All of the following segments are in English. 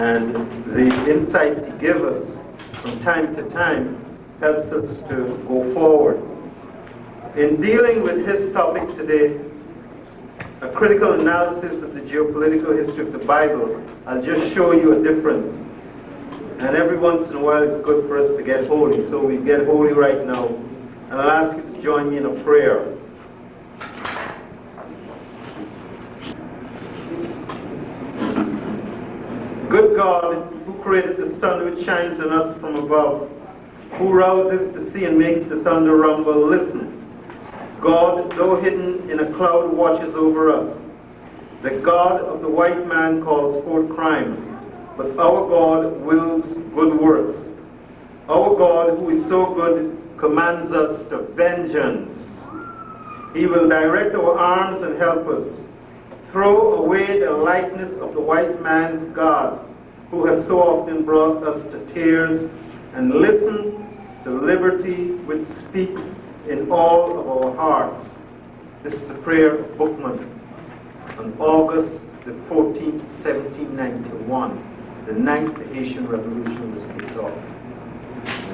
And the insights he gives us from time to time helps us to go forward. In dealing with his topic today, a critical analysis of the geopolitical history of the Bible, I'll just show you a difference. And every once in a while it's good for us to get holy, so we get holy right now. And I'll ask you to join me in a prayer. Good God, who created the sun which shines on us from above, who rouses the sea and makes the thunder rumble, listen. God, though hidden in a cloud, watches over us. The God of the white man calls forth crime, but our God wills good works. Our God, who is so good, commands us to vengeance. He will direct our arms and help us. Throw away the likeness of the white man's God, who has so often brought us to tears, and listen to liberty which speaks in all of our hearts. This is the prayer of Bookman on August the 14th, 1791. The 9th Haitian Revolution was kicked off.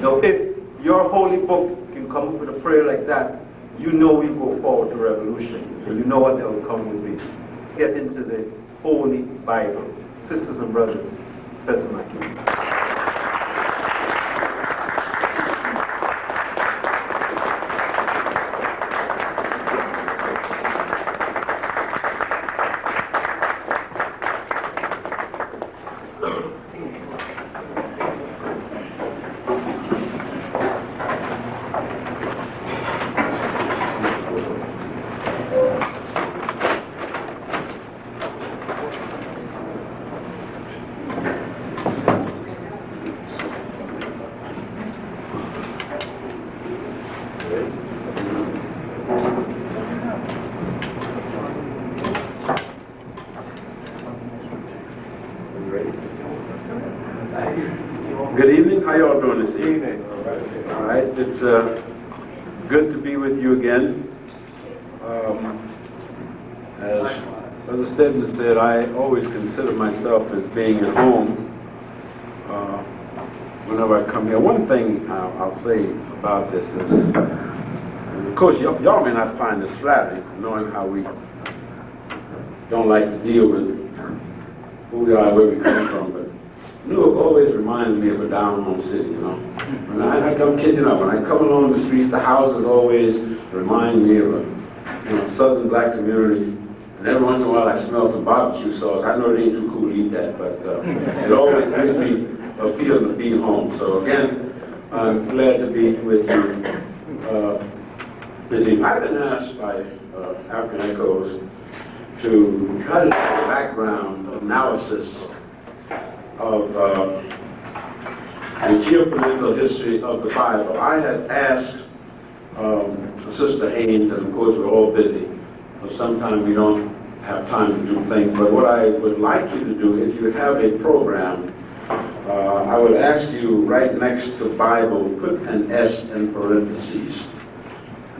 Now, if your holy book can come up with a prayer like that, you know we go forward to revolution, and you know what the outcome will be. Get into the Holy Bible. Sisters and brothers, Professor Mackey. Good evening. How y'all doing this evening? All right. It's good to be with you again. As Brother Stedman said, I always consider myself as being at home whenever I come here. One thing I'll say about this is, of course, y'all may not find this flattering, knowing how we don't like to deal with who we are, where we come from, but Newark always reminds me of a down-home city, you know. When I'm kidding up. When I come along the streets, the houses always remind me of a southern black community. And every once in a while I smell some barbecue sauce. I know it ain't too cool to eat that, but it always gives me a feeling of being home. So again, I'm glad to be with you this evening. I've been asked by African Echoes to try to do a background analysis of the geopolitical history of the Bible. I had asked Sister Haynes, and of course we're all busy, so sometimes we don't have time to do things, but what I would like you to do, if you have a program, I would ask you right next to Bible, put an S in parentheses,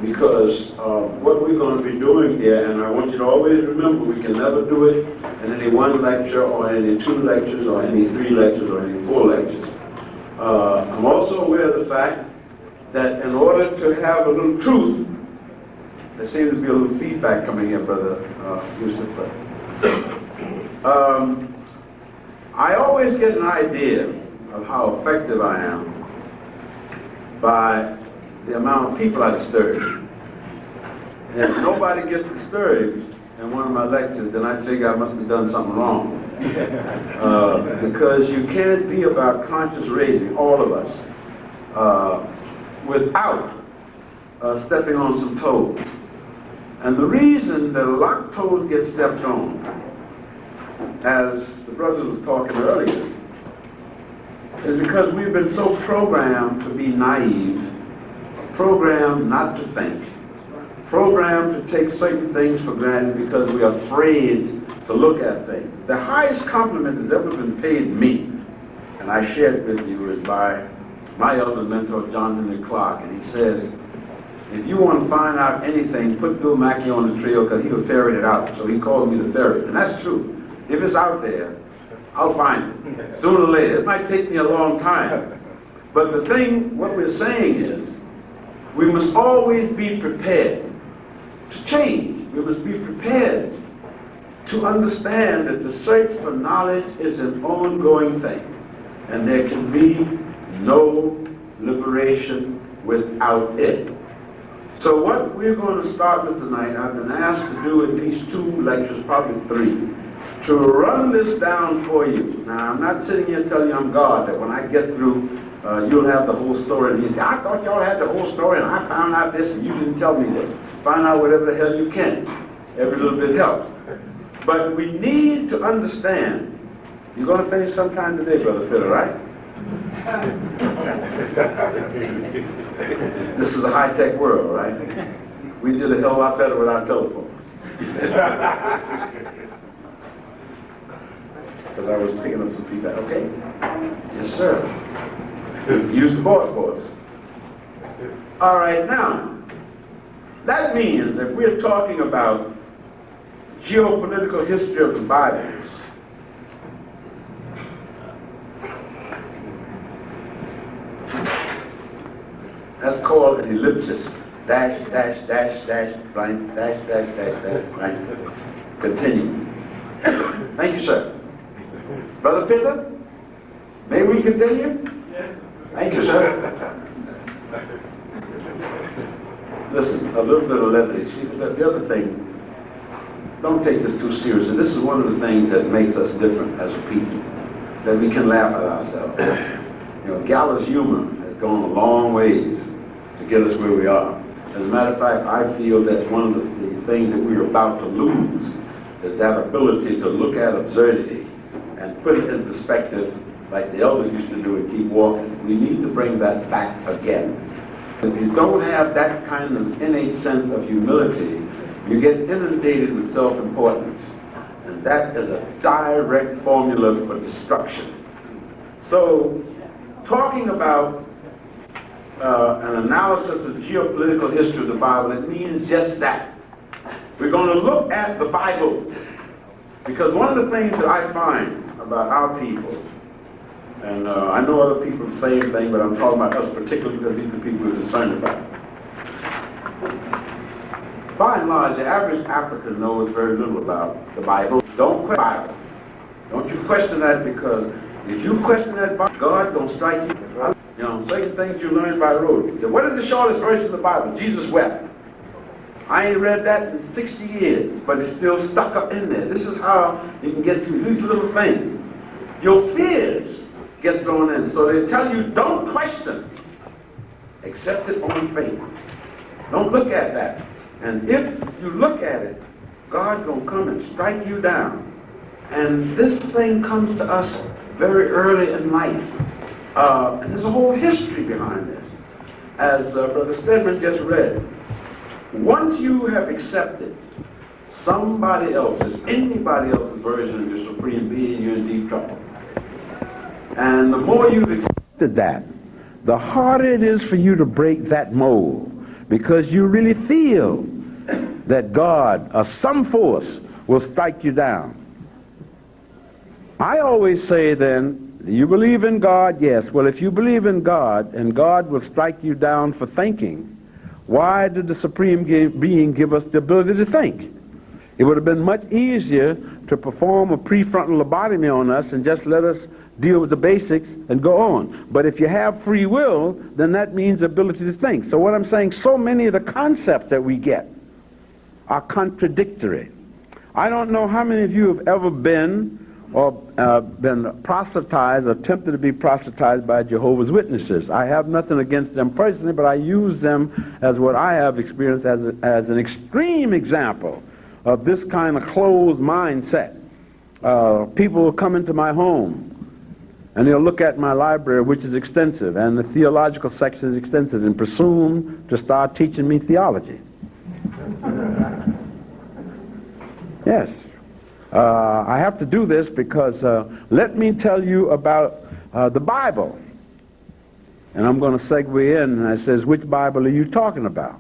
because what we're going to be doing here, and I want you to always remember, we can never do it in any one lecture or any 2 lectures or any 3 lectures or any 4 lectures. I'm also aware of the fact that in order to have a little truth, there seems to be a little feedback coming in, Brother Yusuf. I always get an idea of how effective I am by the amount of people I disturb. And if nobody gets disturbed in one of my lectures, then I think I must have done something wrong. Because you can't be about conscious raising, all of us, without stepping on some toes. And the reason that a lot of toes get stepped on, as the brother was talking earlier, is because we've been so programmed to be naive, programmed not to think, programmed to take certain things for granted because we are afraid to look at things. The highest compliment that's ever been paid me, and I shared it with you, is by my elder mentor, John Henry Clark, and he says, if you want to find out anything, put Bill Mackey on the trail because he'll ferret it out. So he calls me the ferret, and that's true. If it's out there, I'll find it. Sooner or later. It might take me a long time. But the thing, what we're saying is, we must always be prepared to change. We must be prepared to understand that the search for knowledge is an ongoing thing. And there can be no liberation without it. So what we're going to start with tonight, I've been asked to do at least 2 lectures, probably 3, to run this down for you. Now, I'm not sitting here telling you I'm God, that when I get through, you'll have the whole story. And you say, I thought y'all had the whole story, and I found out this, and you didn't tell me this. Find out whatever the hell you can. Every little bit helps. But we need to understand. You're going to finish sometime today, Brother Peter, right? This is a high-tech world, right? We did a hell of a lot better without telephones. Because I was picking up some feedback. Okay? Yes, sir. Use the boards. All right, now, that means that we're talking about geopolitical history of the Bibles. That's called an ellipsis. Dash, dash, dash, dash, blank, dash, dash, dash, dash, blank. Continue. Thank you, sir. Brother Peter, may we continue? Yes. Thank you, sir. Listen, a little bit of levity. The other thing, don't take this too seriously. This is one of the things that makes us different as a people, that we can laugh at ourselves. You know, gallows humor has gone a long ways to get us where we are. As a matter of fact, I feel that's one of the things that we're about to lose, is that ability to look at absurdity and put it in perspective like the elders used to do and keep walking. We need to bring that back again. If you don't have that kind of innate sense of humility, you get inundated with self-importance. And that is a direct formula for destruction. So, talking about an analysis of geopolitical history of the Bible, it means just that. We're going to look at the Bible, because one of the things that I find about our people, and I know other people the same thing, but I'm talking about us particularly because these are the people we're concerned about. By and large, the average African knows very little about the Bible. Don't question the Bible. Don't you question that, because if you question that Bible, God don't strike you. You know, certain things you learn by rote. So what is the shortest verse in the Bible? Jesus wept. I ain't read that in 60 years, but it's still stuck up in there. This is how you can get to these little things. Your fears get thrown in. So they tell you, don't question. Accept it on faith. Don't look at that. And if you look at it, God's going to come and strike you down. And this thing comes to us very early in life. And there's a whole history behind this. As Brother Stedman just read, once you have accepted somebody else's, anybody else's version of your supreme being, you're in deep trouble. And the more you've accepted that, the harder it is for you to break that mold, because you really feel that God or some force will strike you down. I always say then, you believe in God? Yes. Well, if you believe in God, and God will strike you down for thinking, why did the Supreme Being give us the ability to think? It would have been much easier to perform a prefrontal lobotomy on us and just let us deal with the basics and go on. But if you have free will, then that means ability to think. So what I'm saying, so many of the concepts that we get are contradictory. I don't know how many of you have ever been or been proselytized or attempted to be proselytized by Jehovah's Witnesses. I have nothing against them personally, but I use them as what I have experienced as an extreme example of this kind of closed mindset. People will come into my home and they'll look at my library, which is extensive, and the theological section is extensive, and presume to start teaching me theology. Yes. I have to do this because let me tell you about the Bible. And I'm going to segue in, and I says, which Bible are you talking about?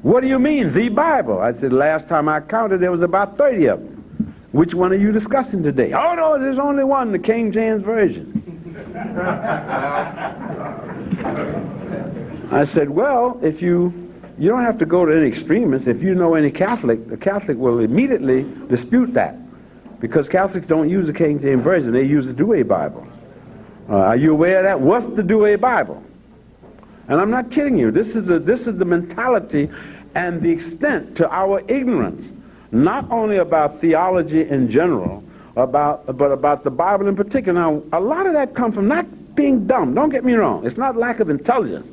What do you mean, the Bible? I said, last time I counted, there was about 30 of them. Which one are you discussing today? Oh, no, there's only one, the King James Version. I said, well, if you don't have to go to any extremists. If you know any Catholic, the Catholic will immediately dispute that, because Catholics don't use the King James Version. They use the Douay Bible. Are you aware of that? What's the Douay Bible? And I'm not kidding you. This is the mentality and the extent to our ignorance, not only about theology in general, but about the Bible in particular. Now, a lot of that comes from not being dumb. Don't get me wrong. It's not lack of intelligence.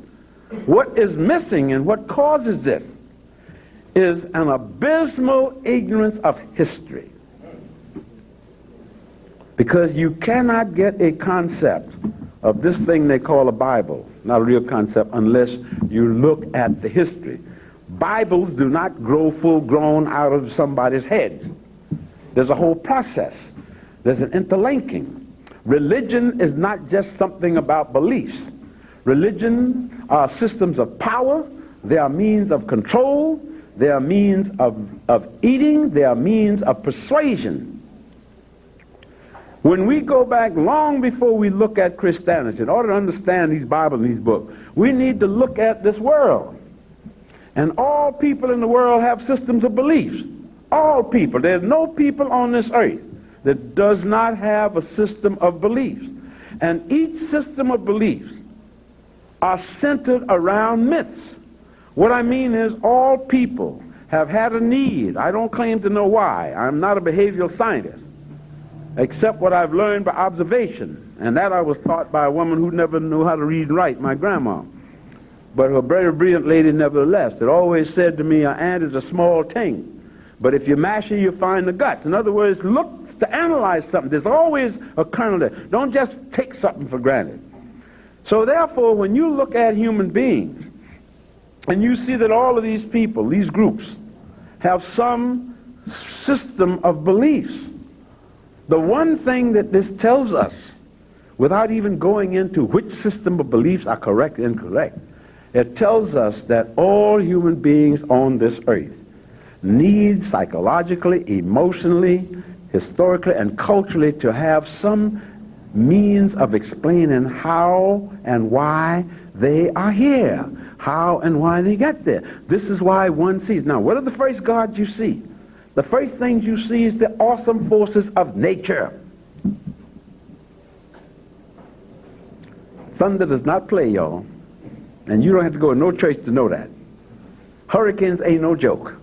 What is missing and what causes this is an abysmal ignorance of history. Because you cannot get a concept of this thing they call a Bible, not a real concept, unless you look at the history. Bibles do not grow full grown out of somebody's head. There's a whole process. There's an interlinking. Religion is not just something about beliefs. Religion are systems of power. They are means of control. They are means of eating. They are means of persuasion. When we go back long before we look at Christianity, in order to understand these Bibles and these books, we need to look at this world. And all people in the world have systems of beliefs. All people. There's no people on this earth that does not have a system of beliefs. And each system of beliefs are centered around myths. What I mean is all people have had a need. I don't claim to know why. I'm not a behavioral scientist, except what I've learned by observation. And that I was taught by a woman who never knew how to read and write, my grandma. But a very brilliant lady nevertheless. It always said to me, an ant is a small thing, but if you mash her, you find the guts. In other words, look to analyze something. There's always a kernel there. Don't just take something for granted. So therefore, when you look at human beings, and you see that all of these people, these groups, have some system of beliefs, the one thing that this tells us, without even going into which system of beliefs are correct and incorrect, it tells us that all human beings on this earth need psychologically, emotionally, historically, and culturally to have some means of explaining how and why they are here, how and why they get there. This is why one sees. Now, what are the first gods you see? The first things you see is the awesome forces of nature. Thunder does not play, y'all. And you don't have to go to no church to know that. Hurricanes ain't no joke.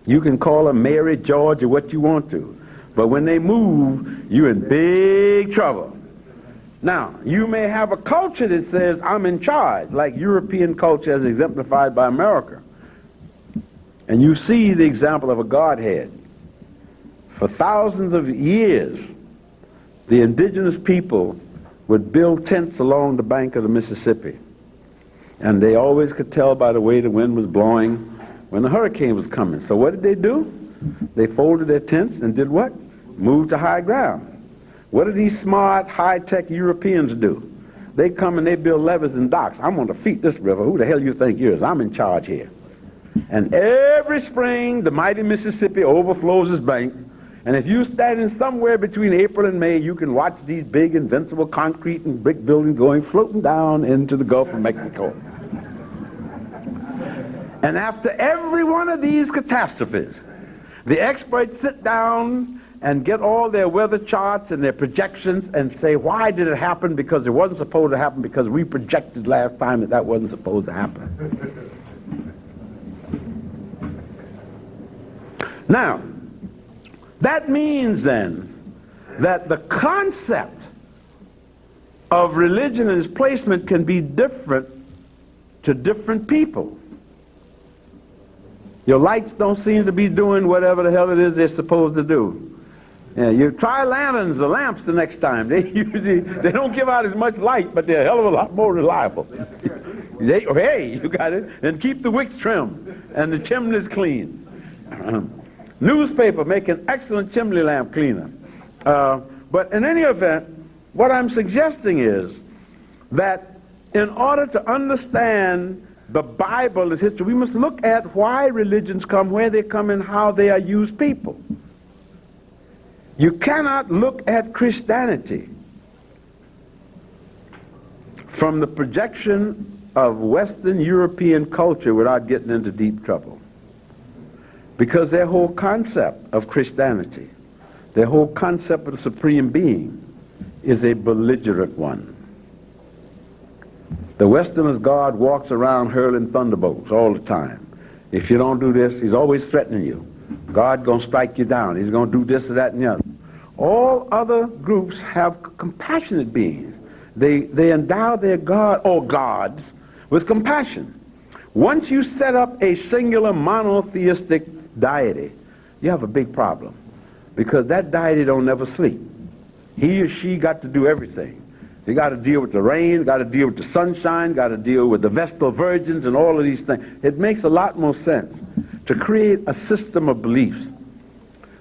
You can call them Mary, George, or what you want to. But when they move, you're in big trouble. Now, you may have a culture that says, I'm in charge, like European culture as exemplified by America. And you see the example of a Godhead. For thousands of years, the indigenous people would build tents along the bank of the Mississippi. And they always could tell by the way the wind was blowing when the hurricane was coming. So what did they do? They folded their tents and did what? Moved to high ground. What do these smart, high-tech Europeans do? They come and they build levees and docks. I'm going to feed this river. Who the hell you think you is? I'm in charge here. And every spring, the mighty Mississippi overflows its bank. And if you're standing somewhere between April and May, you can watch these big, invincible concrete and brick buildings floating down into the Gulf of Mexico. And after every one of these catastrophes, the experts sit down and get all their weather charts and their projections and say, why did it happen? Because it wasn't supposed to happen, because we projected last time that wasn't supposed to happen. Now, that means then that the concept of religion and its placement can be different to different people. Your lights don't seem to be doing whatever the hell it is they're supposed to do. Yeah, you try lanterns or lamps the next time. They don't give out as much light, but they're a hell of a lot more reliable. Hey, you got it. And keep the wicks trimmed and the chimneys clean. Newspaper make an excellent chimney lamp cleaner. But in any event, what I'm suggesting is that in order to understand the Bible as history, we must look at why religions come, where they come, and how they are used people. You cannot look at Christianity from the projection of Western European culture without getting into deep trouble. Because their whole concept of Christianity, their whole concept of the Supreme Being, is a belligerent one. The Westerner's God walks around hurling thunderbolts all the time. If you don't do this, he's always threatening you. God gonna strike you down. He's gonna do this or that and the other. All other groups have compassionate beings. They endow their God or gods with compassion. Once you set up a singular monotheistic deity, you have a big problem, because that deity don't never sleep. He or she got to do everything. You got to deal with the rain, got to deal with the sunshine, got to deal with the Vestal Virgins and all of these things. It makes a lot more sense to create a system of beliefs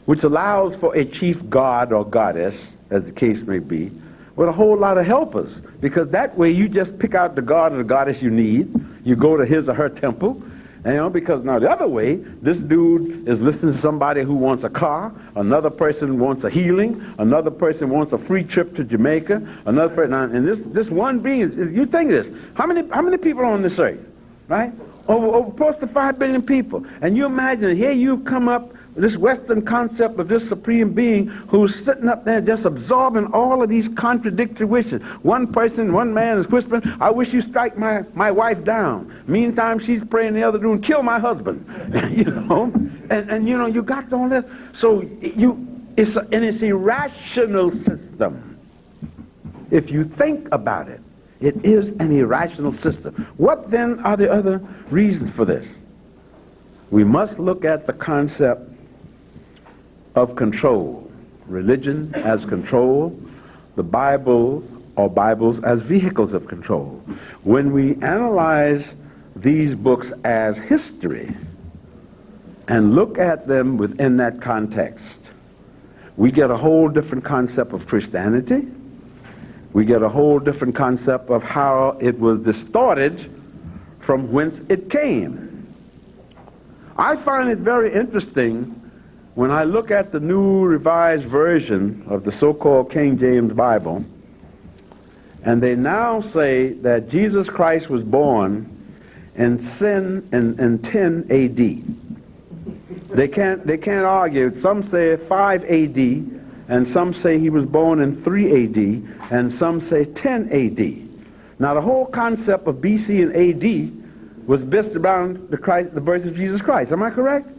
which allows for a chief god or goddess, as the case may be, with a whole lot of helpers, because that way you just pick out the god or the goddess you need. You go to his or her temple, and, because now the other way, this dude is listening to somebody who wants a car, another person wants a healing, another person wants a free trip to Jamaica, another person, and this one being, you think of this, how many people are on this earth, right? Over close to 5 billion people. And you imagine, here you come up with this Western concept of this Supreme Being who's sitting up there just absorbing all of these contradictory wishes. One man is whispering, I wish you strike my wife down. Meantime, she's praying in the other room, kill my husband. And you got all that. So it's an irrational system. If you think about it, it is an irrational system. What then are the other reasons for this? We must look at the concept of control. Religion as control, the Bible or Bibles as vehicles of control. When we analyze these books as history and look at them within that context, we get a whole different concept of Christianity. We get a whole different concept of how it was distorted from whence it came. I find it very interesting when I look at the New Revised Version of the so-called King James Bible, and they now say that Jesus Christ was born in 10 A.D. They can't argue. Some say 5 A.D., and some say he was born in 3 A.D., and some say 10 A.D. Now, the whole concept of B.C. and A.D. was based around the birth of Jesus Christ. Am I correct?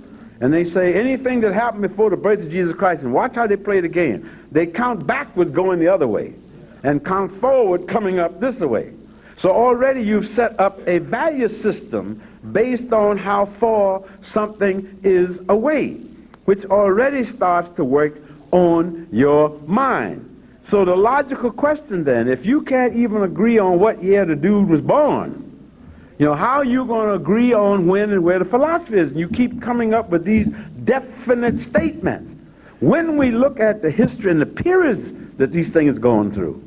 And they say anything that happened before the birth of Jesus Christ, and watch how they play the game. They count backward going the other way, and count forward coming up this way. So already you've set up a value system based on how far something is away, which already starts to work on your mind. So the logical question then, if you can't even agree on what year the dude was born, how are you going to agree on when and where the philosophy is? And you keep coming up with these definite statements. When we look at the history and the periods that these things are going through,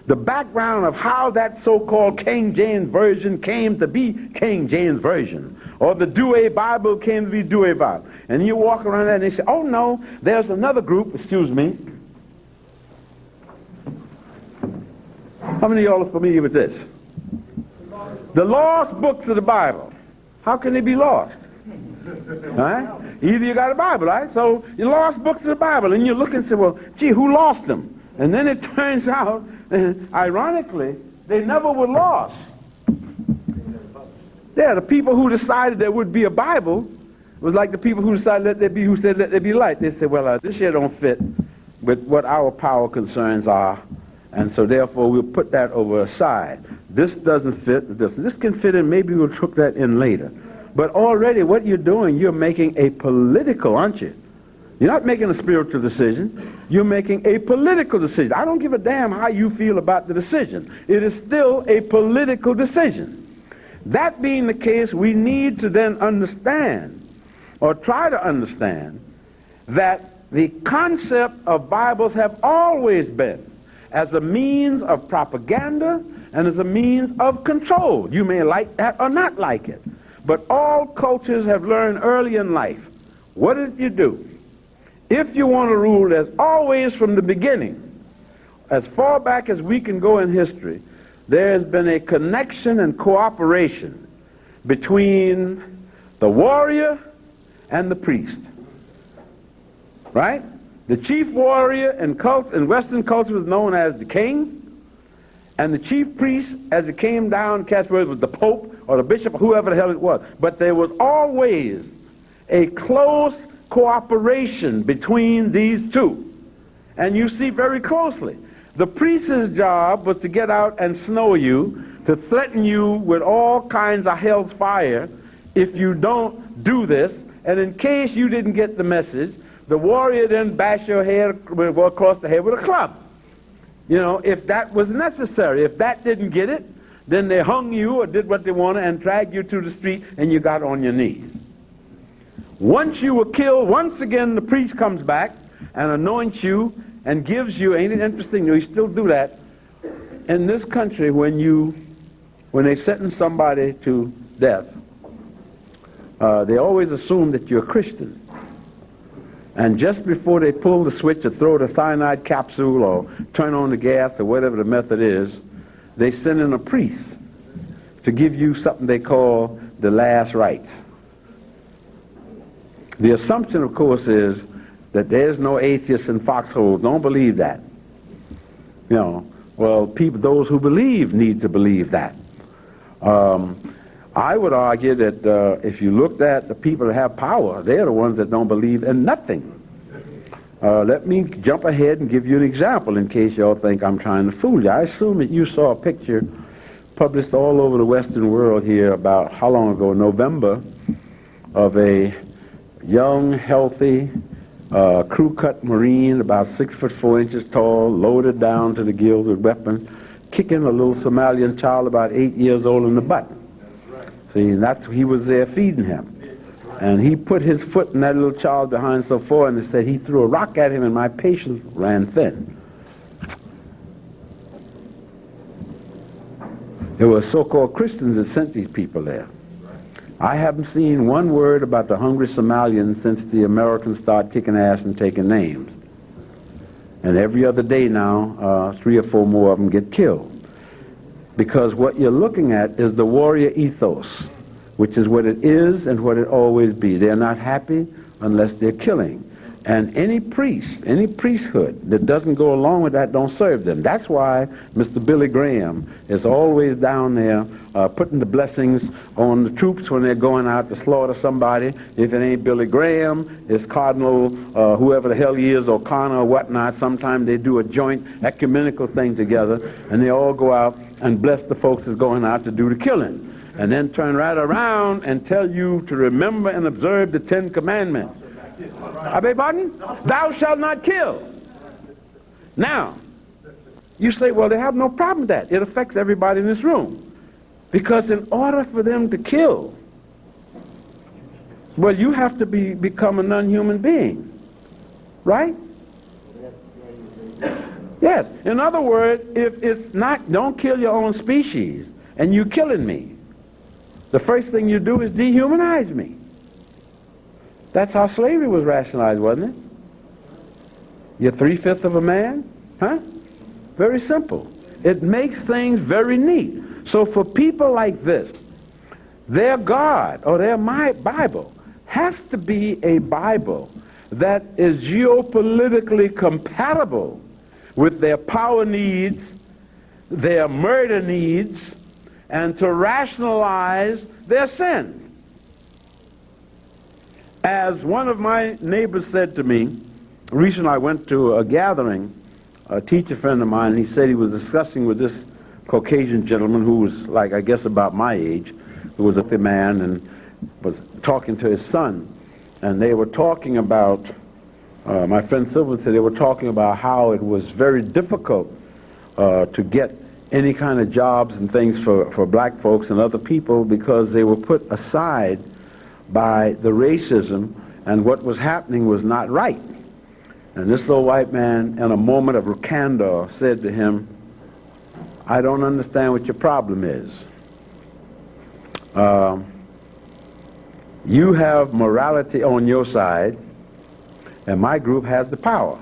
the background of how that so-called King James Version came to be King James Version, or the Douay Bible came to be Douay Bible. And you walk around there and they say, oh no, there's another group, excuse me. How many of y'all are familiar with this? The lost books of the Bible. How can they be lost? Right? Either you got a Bible, right? So you lost books of the Bible, and you look and say, well, gee, who lost them? And then it turns out, ironically, they never were lost. Yeah, the people who decided there would be a Bible was like the people who decided let there be, who said let there be light. They said, well, this here don't fit with what our power concerns are, and so therefore we'll put that over aside. This doesn't fit with this. This can fit in, maybe we'll hook that in later. But already what you're doing, you're making a political, aren't you? You're not making a spiritual decision. You're making a political decision. I don't give a damn how you feel about the decision. It is still a political decision. That being the case, we need to then understand, or try to understand, that the concept of Bibles have always been as a means of propaganda and as a means of control. You may like that or not like it. But all cultures have learned early in life, what did you do? If you want to rule, there's always from the beginning, as far back as we can go in history, there has been a connection and cooperation between the warrior and the priest. Right? The chief warrior in Western culture was known as the king, and the chief priest, as it came down, was the pope or the bishop, or whoever the hell it was. But there was always a close cooperation between these two. And you see very closely, the priest's job was to get out and snow you, to threaten you with all kinds of hell's fire if you don't do this. And in case you didn't get the message, the warrior then bash your head across the head with a club. You know, if that was necessary. If that didn't get it, then they hung you or did what they wanted and dragged you to the street and you got on your knees. Once you were killed, once again the priest comes back and anoints you and gives you, ain't it interesting, you still do that. In this country, when they sentence somebody to death, they always assume that you're a Christian. And just before they pull the switch or throw the cyanide capsule or turn on the gas or whatever the method is, they send in a priest to give you something they call the last rites. The assumption, of course, is that there's no atheists in foxholes. Don't believe that. You know, well, those who believe need to believe that. I would argue that if you looked at the people that have power, they're the ones that don't believe in nothing. Let me jump ahead and give you an example in case y'all think I'm trying to fool you. I assume that you saw a picture published all over the Western world here about how long ago, November, of a young, healthy, crew-cut Marine, about 6'4" tall, loaded down to the gills with weapons, kicking a little Somalian child about 8 years old in the butt. See, he was there feeding him. And he put his foot in that little child behind so far, and they said he threw a rock at him and my patience ran thin. There were so-called Christians that sent these people there. I haven't seen one word about the hungry Somalians since the Americans started kicking ass and taking names. And every other day now, 3 or 4 more of them get killed. Because what you're looking at is the warrior ethos, which is what it is and what it always be. They're not happy unless they're killing. And any priest, any priesthood that doesn't go along with that don't serve them. That's why Mr. Billy Graham is always down there putting the blessings on the troops when they're going out to slaughter somebody. If it ain't Billy Graham, it's Cardinal, whoever the hell he is, O'Connor or whatnot. Sometimes they do a joint ecumenical thing together, and they all go out and bless the folks that's going out to do the killing. And then turn right around and tell you to remember and observe the 10 Commandments. I beg pardon? Thou shalt not kill. Now, you say, well, they have no problem with that. It affects everybody in this room. Because in order for them to kill, well, you have to become a non-human being. Right? Yes. In other words, if it's not, don't kill your own species, and you killing me, the first thing you do is dehumanize me. That's how slavery was rationalized, wasn't it? You're 3/5 of a man? Huh? Very simple. It makes things very neat. So for people like this, their God or their Bible has to be a Bible that is geopolitically compatible with their power needs, their murder needs, and to rationalize their sins. As one of my neighbors said to me, recently I went to a gathering, a teacher friend of mine, and he said he was discussing with this Caucasian gentleman who was like, I guess about my age, who was a man and was talking to his son. And they were talking about, my friend Silver said they were talking about how it was very difficult to get any kind of jobs and things for black folks and other people because they were put aside by the racism, and what was happening was not right. And this old white man, in a moment of candor, said to him, I don't understand what your problem is. You have morality on your side, and my group has the power.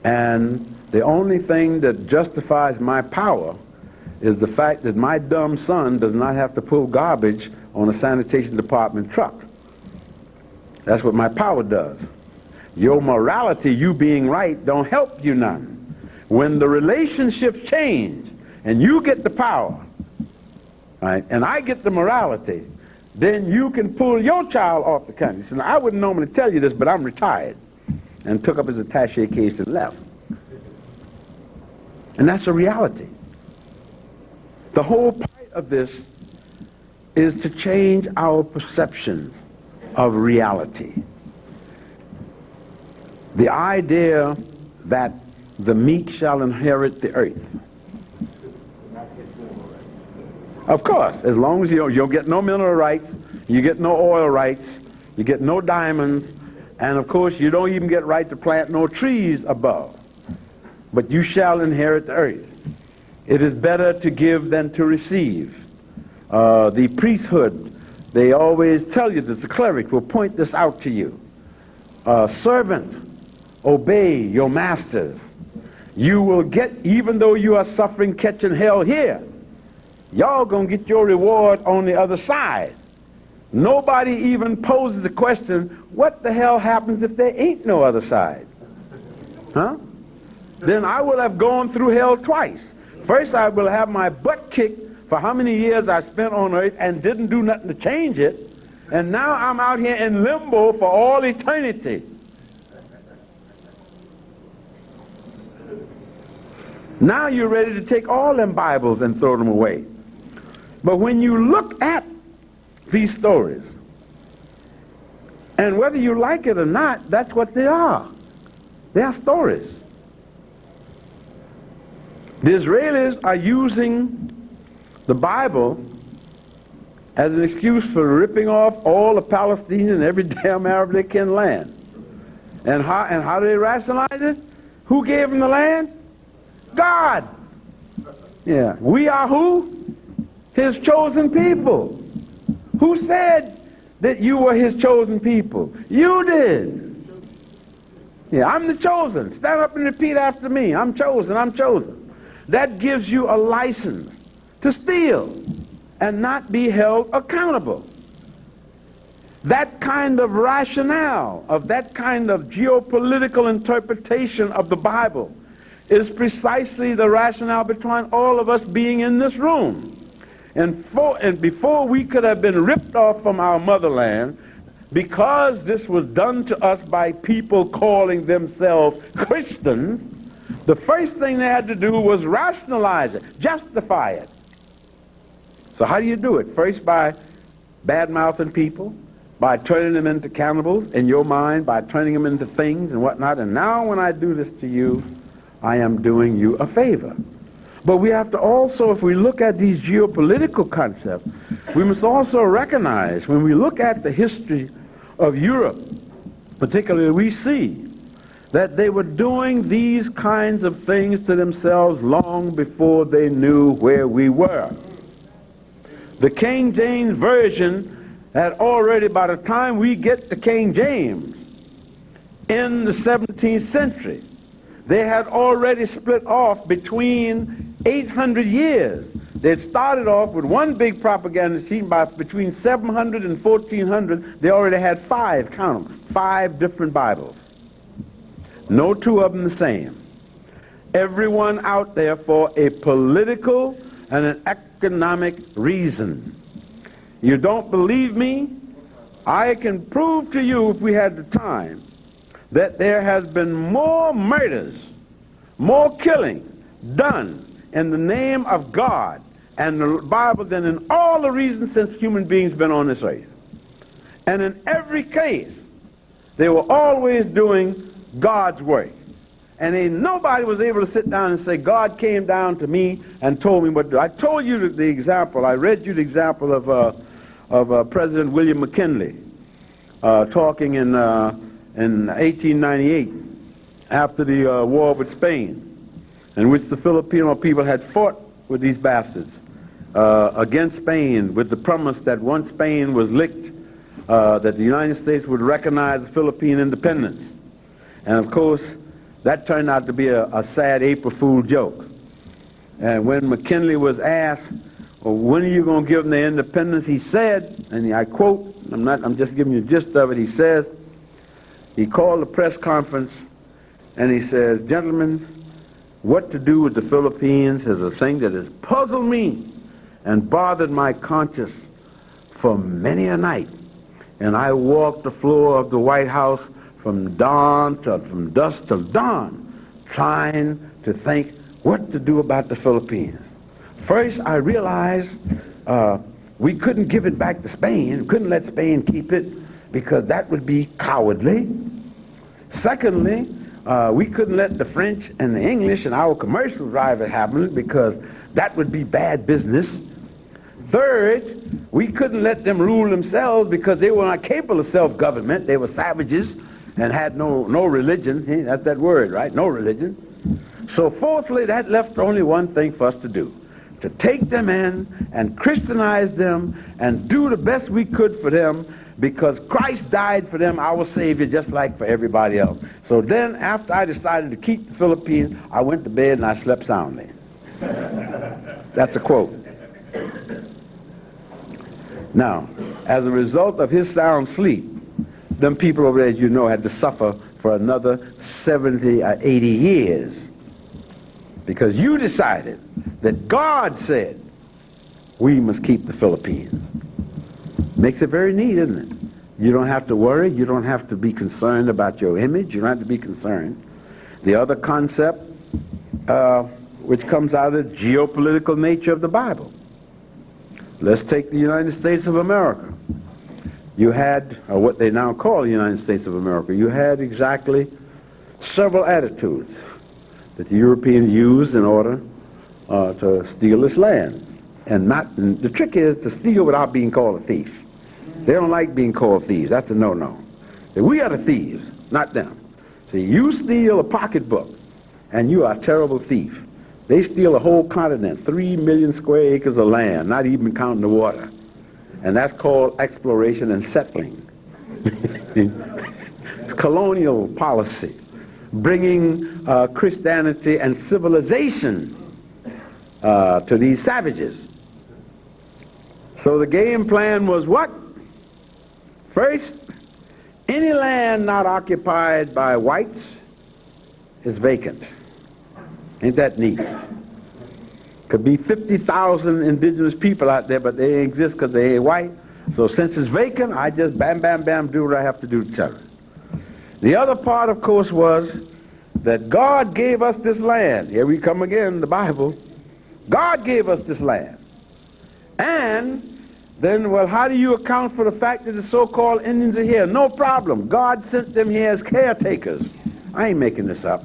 And the only thing that justifies my power is the fact that my dumb son does not have to pull garbage on a sanitation department truck. That's what my power does. Your morality, you being right, don't help you none. When the relationships change and you get the power, right, and I get the morality, then you can pull your child off the country. So now, I wouldn't normally tell you this, but I'm retired, and took up his attaché case and left. And that's a reality. The whole point of this is to change our perception of reality. The idea that the meek shall inherit the earth. Of course, as long as you'll get no mineral rights, you get no oil rights, you get no diamonds, and of course you don't even get right to plant no trees above. But you shall inherit the earth. It is better to give than to receive. The priesthood, they always tell you this, the cleric will point this out to you. Servant, obey your masters. You will get, even though you are suffering, catching hell here, y'all gonna get your reward on the other side. Nobody even poses the question, what the hell happens if there ain't no other side? Huh? Then I will have gone through hell twice. First, I will have my butt kicked for how many years I spent on earth and didn't do nothing to change it. And now I'm out here in limbo for all eternity. Now you're ready to take all them Bibles and throw them away. But when you look at these stories, and whether you like it or not, that's what they are. They are stories. The Israelis are using the Bible as an excuse for ripping off all the Palestinians and every damn Arab they can land. And how do they rationalize it? Who gave them the land? God. Yeah. We are who? His chosen people. Who said that you were his chosen people? You did. Yeah, I'm the chosen. Stand up and repeat after me. I'm chosen, I'm chosen. That gives you a license to steal and not be held accountable. That kind of rationale, of that kind of geopolitical interpretation of the Bible is precisely the rationale behind all of us being in this room. And before we could have been ripped off from our motherland, because this was done to us by people calling themselves Christians, the first thing they had to do was rationalize it, justify it. So how do you do it? First, by bad-mouthing people, by turning them into cannibals in your mind, by turning them into things and whatnot. And now when I do this to you, I am doing you a favor. But we have to also, if we look at these geopolitical concepts, we must also recognize, when we look at the history of Europe, particularly, we see that they were doing these kinds of things to themselves long before they knew where we were. The King James Version had already, by the time we get to King James, in the 17th century, they had already split off between 800 years. They had started off with one big propaganda sheet. By between 700 and 1400, they already had 5, count them, 5 different Bibles. No two of them the same. Everyone out there for a political and an economic reason. You don't believe me? I can prove to you, if we had the time, that there has been more murders, more killing done in the name of God and the Bible than in all the reasons since human beings been on this earth. And in every case, they were always doing God's work. And nobody was able to sit down and say, God came down to me and told me what to do. I told you the example, I read you the example of President William McKinley talking in 1898 after the war with Spain, in which the Filipino people had fought with these bastards against Spain with the promise that once Spain was licked, that the United States would recognize Philippine independence. And of course, that turned out to be a sad April Fool joke. And when McKinley was asked, well, when are you going to give them their independence, he said, and I quote, I'm just giving you the gist of it, he says, he called a press conference and he says, gentlemen, what to do with the Philippines is a thing that has puzzled me and bothered my conscience for many a night. And I walked the floor of the White House from dusk till dawn, trying to think what to do about the Philippines. First, I realized we couldn't give it back to Spain. We couldn't let Spain keep it because that would be cowardly. Secondly, we couldn't let the French and the English and our commercial drivers have it because that would be bad business. Third, we couldn't let them rule themselves because they were not capable of self-government. They were savages and had no religion. That's that word, right? No religion. So fourthly, that left only one thing for us to do: to take them in and Christianize them and do the best we could for them, because Christ died for them, our Savior, just like for everybody else. So then, after I decided to keep the Philippines, I went to bed and I slept soundly. That's a quote. Now, as a result of his sound sleep, them people over there, as you know, had to suffer for another 70 or 80 years. Because you decided that God said, we must keep the Philippines. Makes it very neat, isn't it? You don't have to worry. You don't have to be concerned about your image. You don't have to be concerned. The other concept, which comes out of the geopolitical nature of the Bible. Let's take the United States of America. You had, or what they now call the United States of America, you had exactly several attitudes that the Europeans used in order to steal this land. And the trick is to steal without being called a thief. They don't like being called thieves. That's a no-no. We are the thieves, not them. See, you steal a pocketbook, and you are a terrible thief. They steal a whole continent, 3 million square acres of land, not even counting the water. And that's called exploration and settling. It's colonial policy, bringing Christianity and civilization to these savages. So the game plan was what? First, any land not occupied by whites is vacant. Ain't that neat? Could be 50,000 indigenous people out there, but they exist because they ain't white. So since it's vacant, I just bam, bam, bam, do what I have to do to tell it. The other part, of course, was that God gave us this land. Here we come again, the Bible. God gave us this land. And then, well, how do you account for the fact that the so-called Indians are here? No problem. God sent them here as caretakers. I ain't making this up.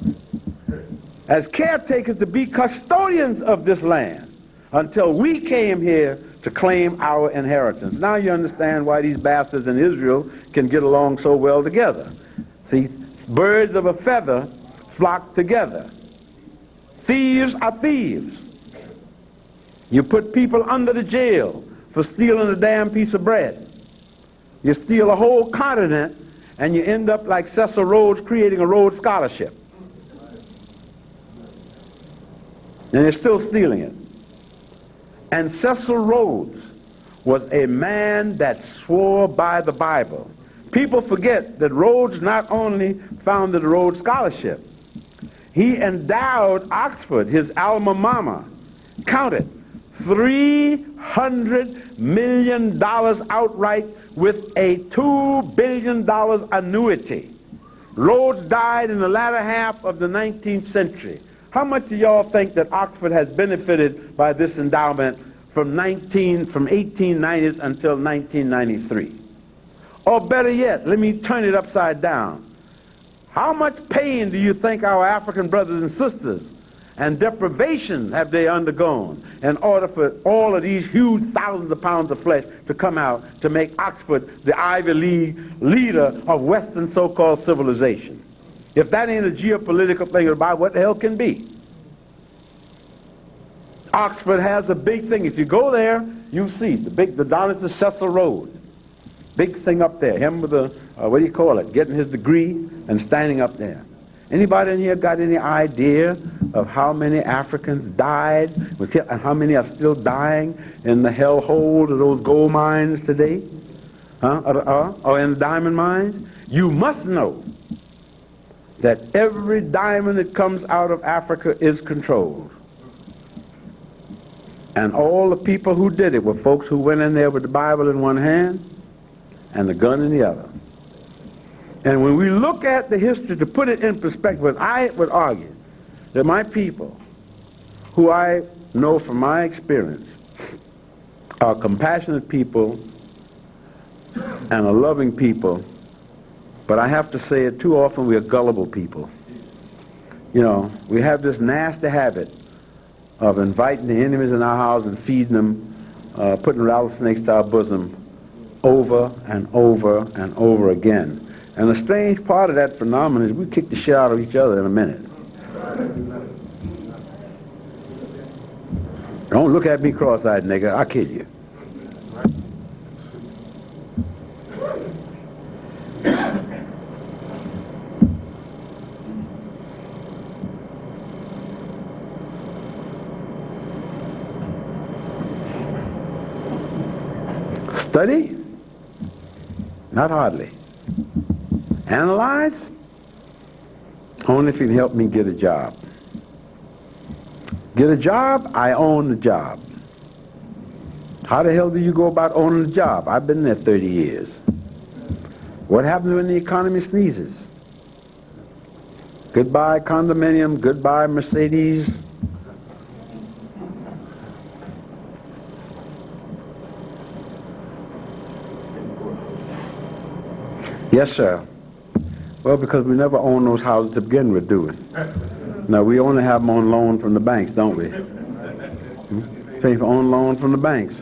As caretakers to be custodians of this land until we came here to claim our inheritance. Now you understand why these bastards in Israel can get along so well together. See, birds of a feather flock together. Thieves are thieves. You put people under the jail for stealing a damn piece of bread. You steal a whole continent and you end up like Cecil Rhodes creating a Rhodes Scholarship. And they're still stealing it. And Cecil Rhodes was a man that swore by the Bible. People forget that Rhodes not only founded the Rhodes Scholarship, he endowed Oxford, his alma mater, counted $300 million outright with a $2 billion annuity. Rhodes died in the latter half of the 19th century. How much do y'all think that Oxford has benefited by this endowment from 1890s until 1993? Or better yet, let me turn it upside down. How much pain do you think our African brothers and sisters and deprivation have they undergone in order for all of these huge thousands of pounds of flesh to come out to make Oxford the Ivy League leader of Western so-called civilization? If that ain't a geopolitical thing about what the hell can be? Oxford has a big thing. If you go there, you see the down at the Cecil Road. big thing up there. Him with the, what do you call it, getting his degree and standing up there. Anybody in here got any idea of how many Africans died and how many are still dying in the hellhole of those gold mines today? Or in the diamond mines? You must know that every diamond that comes out of Africa is controlled. And all the people who did it were folks who went in there with the Bible in one hand and the gun in the other. And when we look at the history, to put it in perspective, I would argue that my people, who I know from my experience, are compassionate people and a loving people, but I have to say it, too often we are gullible people. You know, we have this nasty habit of inviting the enemies in our house and feeding them, putting rattlesnakes to our bosom over and over and over again. And the strange part of that phenomenon is we kick the shit out of each other in a minute. Don't look at me cross-eyed, nigga. I'll kill you. Study? Not hardly. Analyze? Only if you can help me get a job. Get a job? I own the job. How the hell do you go about owning the job? I've been there 30 years. What happens when the economy sneezes? Goodbye condominium, goodbye Mercedes. Yes, sir. Well, because we never own those houses to begin with, do we? No, we only have them on loan from the banks, don't we? Pay for on loan from the banks.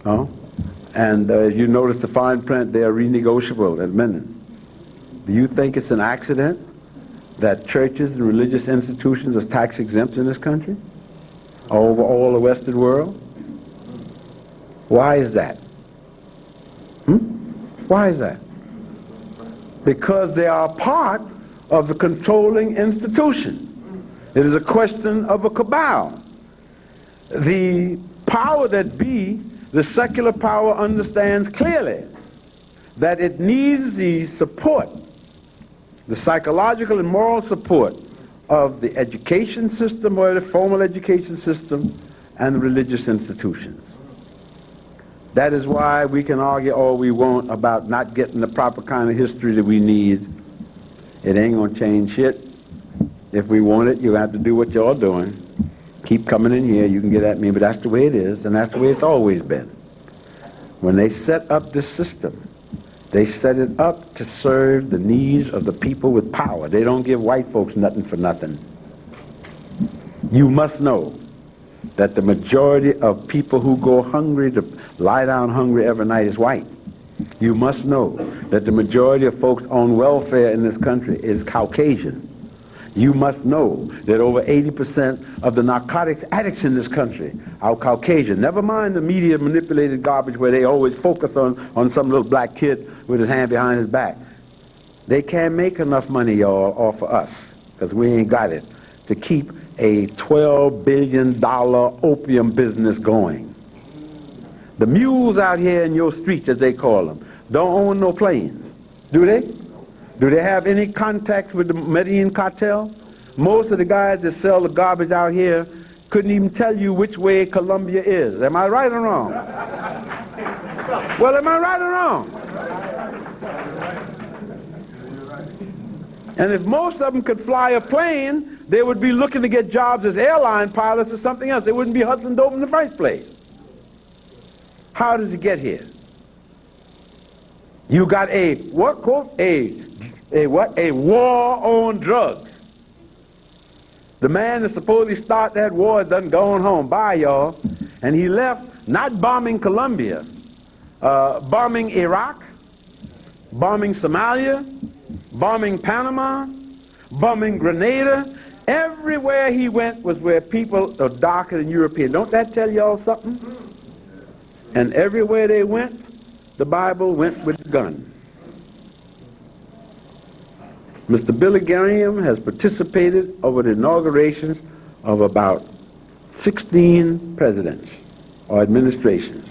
Oh? And you notice the fine print, they are renegotiable at minute. Do you think it's an accident that churches and religious institutions are tax exempt in this country? Over all the Western world? Why is that? Why is that? Because they are part of the controlling institution. It is a question of a cabal. The power that be, the secular power, understands clearly that it needs the support, the psychological and moral support of the education system or the formal education system and the religious institutions. That is why we can argue all we want about not getting the proper kind of history that we need. It ain't going to change shit. If we want it, you have to do what y'all doing. Keep coming in here, you can get at me, but that's the way it is, and that's the way it's always been. When they set up this system, they set it up to serve the needs of the people with power. They don't give white folks nothing for nothing. You must know that the majority of people who go hungry, to lie down hungry every night, is white. You must know that the majority of folks on welfare in this country is Caucasian. You must know that over 80% of the narcotics addicts in this country are Caucasian. Never mind the media manipulated garbage where they always focus on some little black kid with his hand behind his back. They can't make enough money, y'all, off of us, because we ain't got it, to keep a $12 billion opium business going. The mules out here in your streets, as they call them, don't own no planes, do they? Do they have any contact with the Medellin cartel? Most of the guys that sell the garbage out here couldn't even tell you which way Colombia is. Am I right or wrong? Well, am I right or wrong? And if most of them could fly a plane, they would be looking to get jobs as airline pilots or something else. They wouldn't be hustling dope in the first place. How does it get here? You got a what, quote? A war on drugs. The man that supposedly started that war has done gone home. Bye, y'all. And he left not bombing Colombia, bombing Iraq, bombing Somalia, bombing Panama, bombing Grenada. Everywhere he went was where people are darker than European. Don't that tell y'all something? And everywhere they went, the Bible went with the gun. Mr. Billy Graham has participated over the inaugurations of about 16 presidents or administrations.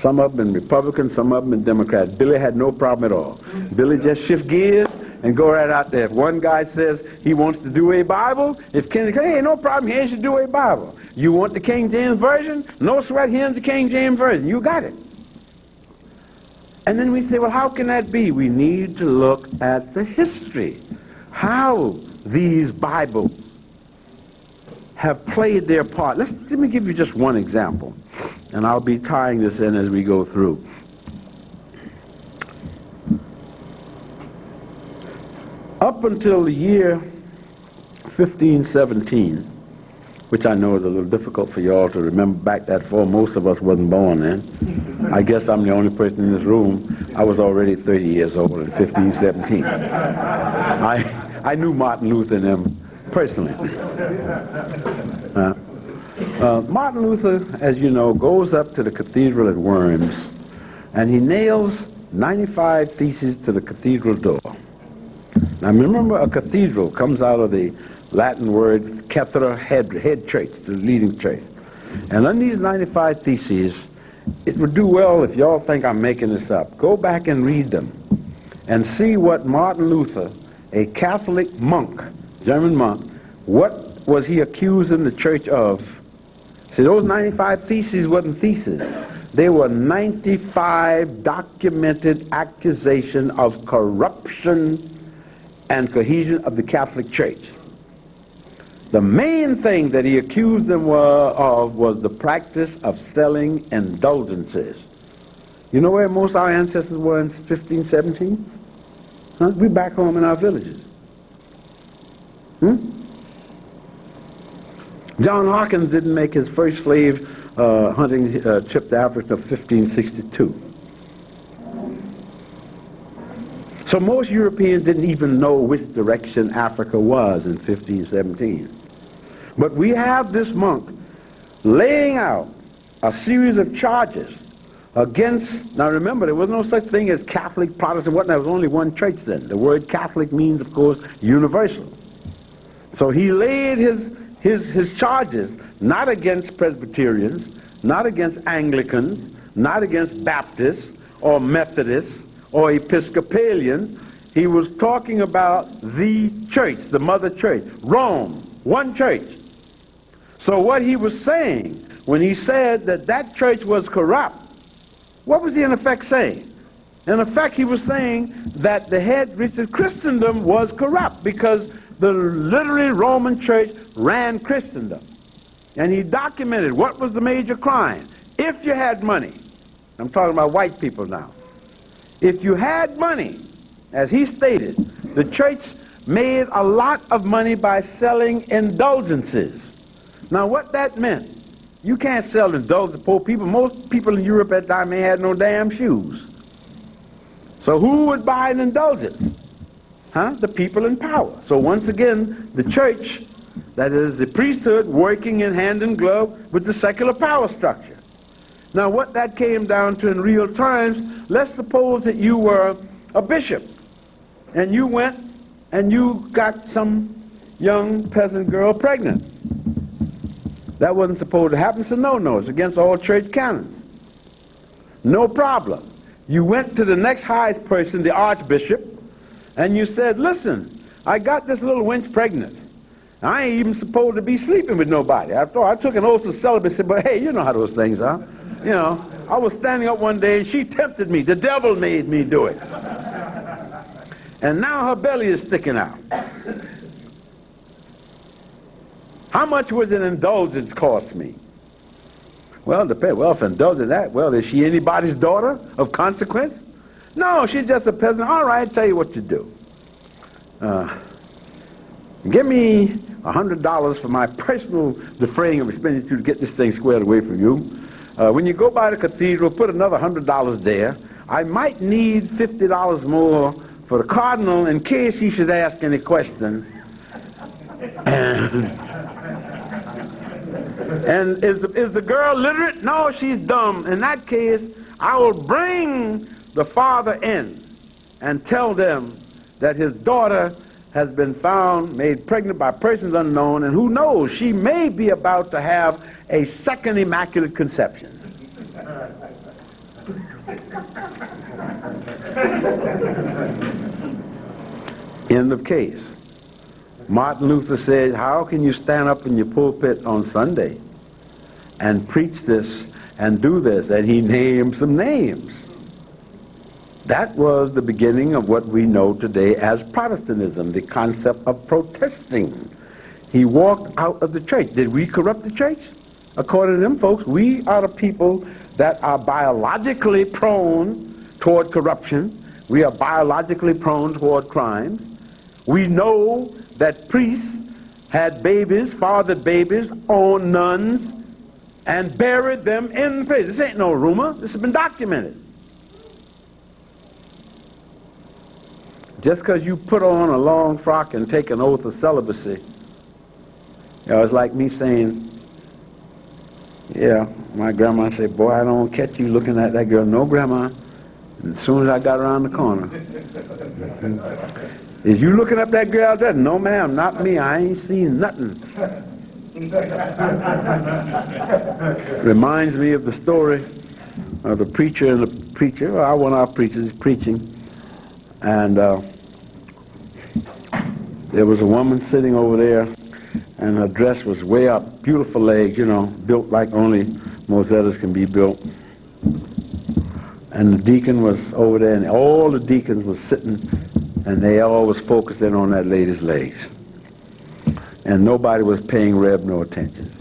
Some of them Republican, some of them Democrat. Billy had no problem at all. Billy just shift gears and go right out there. If one guy says he wants to do a Bible, if Kennedy, hey, no problem, here's you do a Bible. You want the King James Version? No sweat, here's the King James Version. You got it. And then we say, well, how can that be? We need to look at the history. How these Bibles have played their part. Let me give you just one example, and I'll be tying this in as we go through. Up until the year 1517, which I know is a little difficult for you all to remember back that far. Most of us wasn't born then. I guess I'm the only person in this room. I was already 30 years old in 1517. I knew Martin Luther and them personally. Martin Luther, as you know, goes up to the cathedral at Worms, and he nails 95 theses to the cathedral door. Now remember, a cathedral comes out of the Latin word cathedra, head church, the leading church. And on these 95 theses, it would do well if y'all think I'm making this up. Go back and read them and see what Martin Luther, a Catholic monk, German monk, what was he accusing the church of? See, those 95 theses wasn't theses. They were 95 documented accusations of corruption and cohesion of the Catholic Church. The main thing that he accused them of was the practice of selling indulgences. You know where most of our ancestors were in 1517? Huh? We back home in our villages. John Hawkins didn't make his first slave hunting trip to Africa until 1562. So most Europeans didn't even know which direction Africa was in 1517. But we have this monk laying out a series of charges against, now remember, there was no such thing as Catholic, Protestant, whatnot. There was only one church then. The word Catholic means, of course, universal. So he laid his charges not against Presbyterians, not against Anglicans, not against Baptists or Methodists or Episcopalians. He was talking about the church, the mother church, Rome, one church. So what he was saying when he said that that church was corrupt, what was he in effect saying? In effect, he was saying that the head Christendom was corrupt because the literally Roman church ran Christendom. And he documented what was the major crime. If you had money, I'm talking about white people now. If you had money, as he stated, the church made a lot of money by selling indulgences. Now what that meant, you can't sell indulgences to poor people. Most people in Europe at that time, they had no damn shoes. So who would buy an indulgence? The people in power. So once again, the church, that is the priesthood, working in hand in glove with the secular power structure. Now what that came down to in real terms, let's suppose that you were a bishop and you went and you got some young peasant girl pregnant. That wasn't supposed to happen, so no, it's against all church canons. No problem. You went to the next highest person, the archbishop, and you said, listen, I got this little wench pregnant. I ain't even supposed to be sleeping with nobody. After all, I took an oath of celibacy, but hey, you know how those things are. You know, I was standing up one day and she tempted me. The devil made me do it. And now her belly is sticking out. How much would an indulgence cost me? Well, depends. Well, if indulgence that, well, is she anybody's daughter of consequence? No, she's just a peasant. All right, I'll tell you what you do. Give me $100 for my personal defraying of expenditure to get this thing squared away from you. When you go by the cathedral, put another $100 there. I might need $50 more for the cardinal in case he should ask any question. And is the girl literate? No, she's dumb. In that case, I will bring the father in and tell them that his daughter has been found, made pregnant by persons unknown, and who knows, she may be about to have a second immaculate conception. End of case. Martin Luther said, how can you stand up in your pulpit on Sunday and preach this and do this? And he named some names. That was the beginning of what we know today as Protestantism, the concept of protesting. He walked out of the church. Did we corrupt the church? According to them folks, we are the people that are biologically prone toward corruption. We are biologically prone toward crimes. We know that priests had babies, fathered babies, owned nuns, and buried them in prison. This ain't no rumor. This has been documented. Just because you put on a long frock and take an oath of celibacy, it's like me saying, yeah, my grandma said, boy, I don't want to catch you looking at that girl. No, Grandma. And as soon as I got around the corner, is you looking up that girl there? No, ma'am, not me. I ain't seen nothing. Reminds me of the story of the preacher and the preacher. Well, one of our preachers is preaching. And there was a woman sitting over there, and her dress was way up, beautiful legs, built like only Mosetta's can be built. And the deacon was over there, and all the deacons were sitting, and they all was focusing on that lady's legs. And nobody was paying Reb no attention.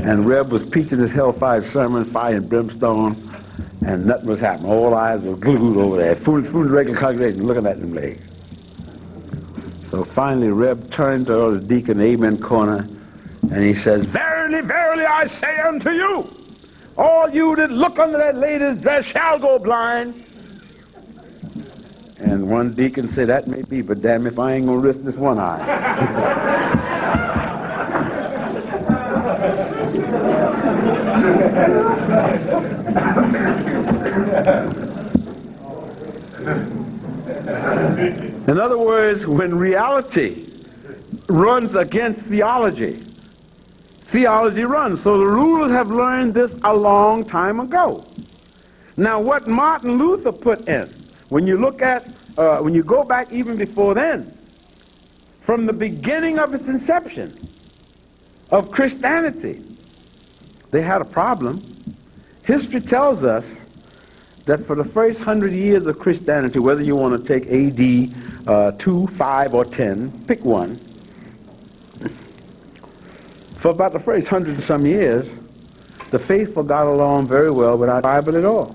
And Reb was preaching his hellfire sermon, fire and brimstone, and nothing was happening. All eyes were glued over there. Fool the regular congregation looking at them legs. So finally Reb turned to the deacon, amen corner, and he says, verily, verily, I say unto you, all you that look under that lady's dress shall go blind. And one deacon said, that may be, but damn if I ain't going to risk this one eye. In other words, when reality runs against theology, theology runs. So the rulers have learned this a long time ago. Now what Martin Luther put in, when you look at, when you go back even before then, from the beginning of its inception of Christianity, they had a problem. History tells us that for the first 100 years of Christianity, whether you want to take AD 2, 5, or 10, pick one, for about the first 100 and some years, the faithful got along very well without Bible at all.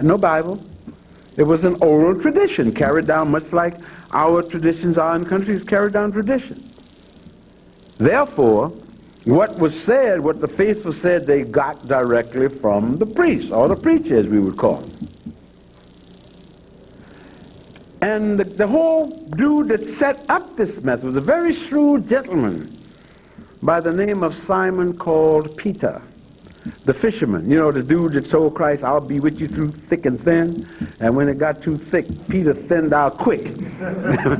No Bible. It was an oral tradition carried down much like our traditions are in countries carried down tradition. Therefore, what was said, what the faithful said, they got directly from the priest, or the preacher as we would call him. And the whole dude that set up this method was a very shrewd gentleman by the name of Simon called Peter, the fisherman. The dude that told Christ, I'll be with you through thick and thin. And when it got too thick, Peter thinned out quick.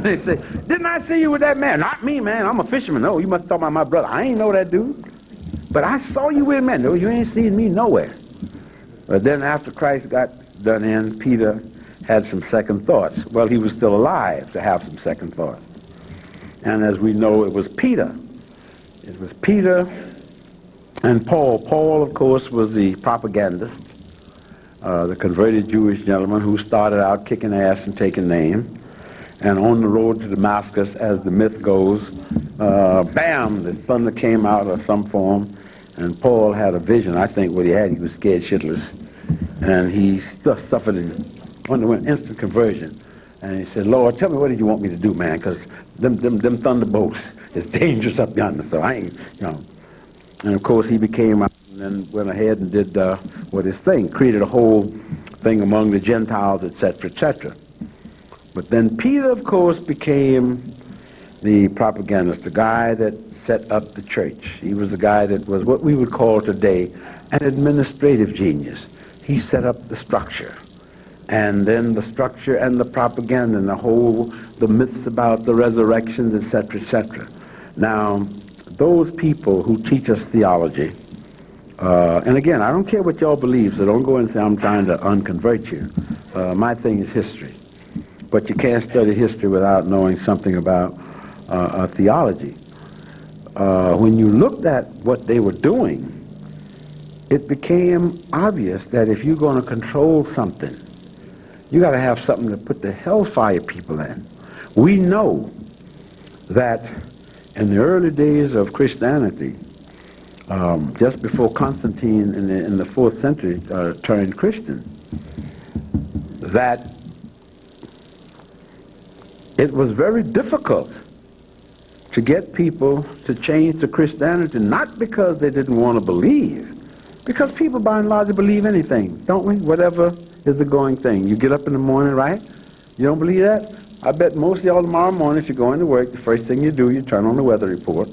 They say, didn't I see you with that man? Not me, man. I'm a fisherman. No, you must talk about my brother. I ain't know that dude. But I saw you with him, man. No, you ain't seen me nowhere. But then after Christ got done in, Peter had some second thoughts. Well, he was still alive to have some second thoughts. And as we know, it was Peter. It was Peter and Paul. Paul, of course, was the propagandist, the converted Jewish gentleman who started out kicking ass and taking name. And on the road to Damascus, as the myth goes, bam, the thunder came out of some form, and Paul had a vision. I think what he had, he was scared shitless. And he suffered and underwent instant conversion. And he said, Lord, tell me, what did you want me to do, man? Because them thunderbolts is dangerous up yonder, so I ain't, And of course he became out and then went ahead and did what his thing, created a whole thing among the Gentiles, etc., etc. But then Peter, of course, became the propagandist, the guy that set up the church. He was the guy that was what we would call today an administrative genius. he set up the structure. And then the structure and the propaganda and the myths about the resurrections, etc., etc. Now, those people who teach us theology, and again, I don't care what y'all believe, so don't go and say I'm trying to unconvert you. My thing is history. But you can't study history without knowing something about theology. When you looked at what they were doing, it became obvious that if you're going to control something, you got to have something to put the hellfire people in. We know that in the early days of Christianity, just before Constantine in the 4th century turned Christian, that it was very difficult to get people to change to Christianity, not because they didn't want to believe, because people by and large believe anything, don't we? Whatever is the going thing. You get up in the morning, right? You don't believe that? I bet most of y'all tomorrow morning, if you're going to work, the first thing you do, you turn on the weather report,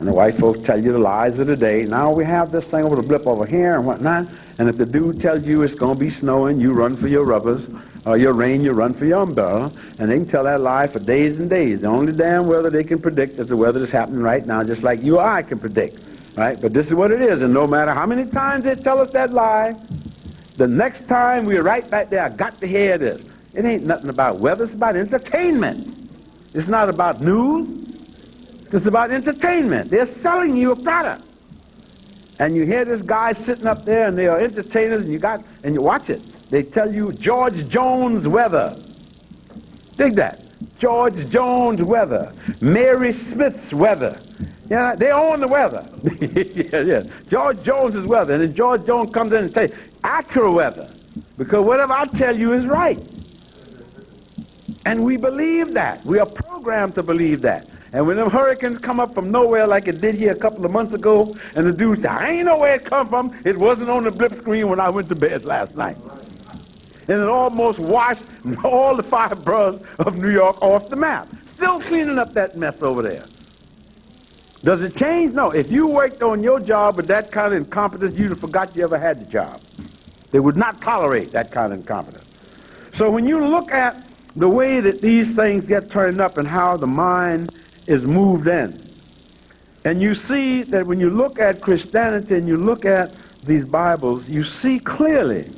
and the white folks tell you the lies of the day. Now we have this thing over the blip over here and whatnot, and if the dude tells you it's going to be snowing, you run for your rubbers, or your rain, you run for your umbrella, and they can tell that lie for days and days. The only damn weather they can predict is the weather that's happening right now, just like you or I can predict, right? But this is what it is, and no matter how many times they tell us that lie, the next time we're right back there, I got to hear this. It ain't nothing about weather, it's about entertainment. It's not about news, it's about entertainment. They're selling you a product. And you hear this guy sitting up there, and they are entertainers, and you watch it. They tell you George Jones weather. Dig that. George Jones weather. Mary Smith's weather. Yeah, they own the weather. yeah. George Jones's weather. And then George Jones comes in and says, accurate weather. Because whatever I tell you is right. And we believe that. We are programmed to believe that. And when them hurricanes come up from nowhere like it did here a couple of months ago, and the dude said, I ain't know where it come from. It wasn't on the blip screen when I went to bed last night. And it almost washed all the 5 boroughs of New York off the map. Still cleaning up that mess over there. Does it change? No. If you worked on your job with that kind of incompetence, you'd have forgot you ever had the job. They would not tolerate that kind of incompetence. So when you look at the way that these things get turned up and how the mind is moved in, and you see that when you look at Christianity and you look at these Bibles, you see clearly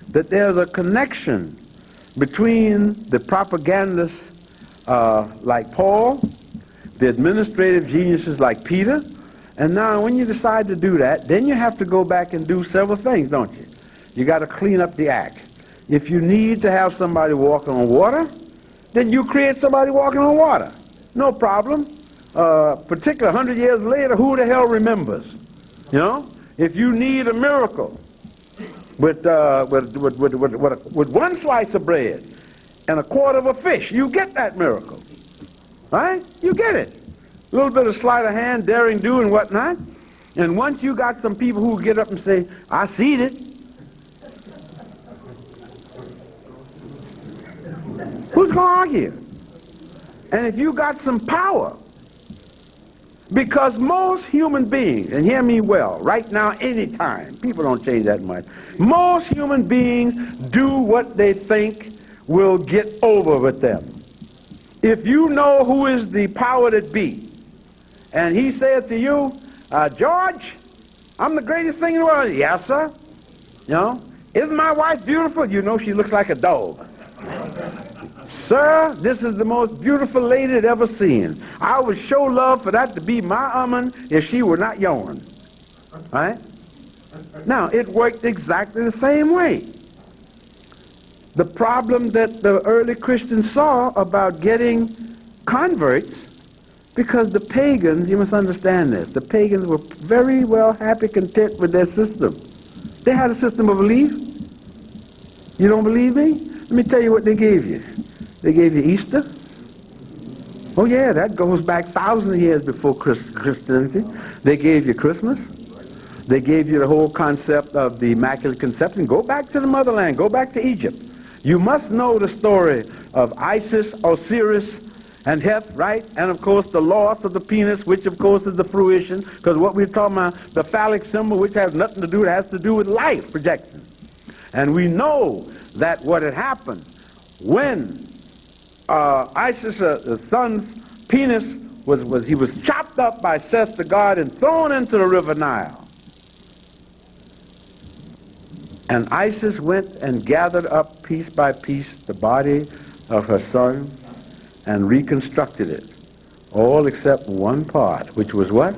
that there's a connection between the propagandists like Paul, the administrative geniuses like Peter, and now when you decide to do that, then you have to go back and do several things, don't you? You got to clean up the act. If you need to have somebody walking on water, then you create somebody walking on water. No problem. Particularly 100 years later, who the hell remembers? You know? If you need a miracle with 1 slice of bread and a quarter of a fish, you get that miracle. Right? You get it. A little bit of sleight of hand, daring do, and whatnot. And once you got some people who get up and say, I seen it. Who's going to argue? And if you got some power, because most human beings, and hear me well, right now, anytime, people don't change that much, most human beings do what they think will get over with them. If you know who is the power that be, and he says to you, George, I'm the greatest thing in the world. Yes, sir. You know, isn't my wife beautiful? You know she looks like a dog. Sir, this is the most beautiful lady that ever seen. I would show love for that to be my woman if she were not yourn. Right? Now, it worked exactly the same way. The problem that the early Christians saw about getting converts, because the pagans, you must understand this, the pagans were very well happy, content with their system. They had a system of belief. You don't believe me? Let me tell you what they gave you. They gave you Easter. Oh yeah, that goes back thousands of years before Christianity. They gave you Christmas. They gave you the whole concept of the Immaculate Conception. Go back to the motherland. Go back to Egypt. You must know the story of Isis, Osiris, and Heth, right? And of course the loss of the penis, which of course is the fruition, because what we're talking about, the phallic symbol, which has nothing to do, it has to do with life projection. And we know that what had happened when Isis, the son's penis, he was chopped up by Seth the god and thrown into the river Nile. And Isis went and gathered up piece by piece the body of her son and reconstructed it, all except one part, which was what?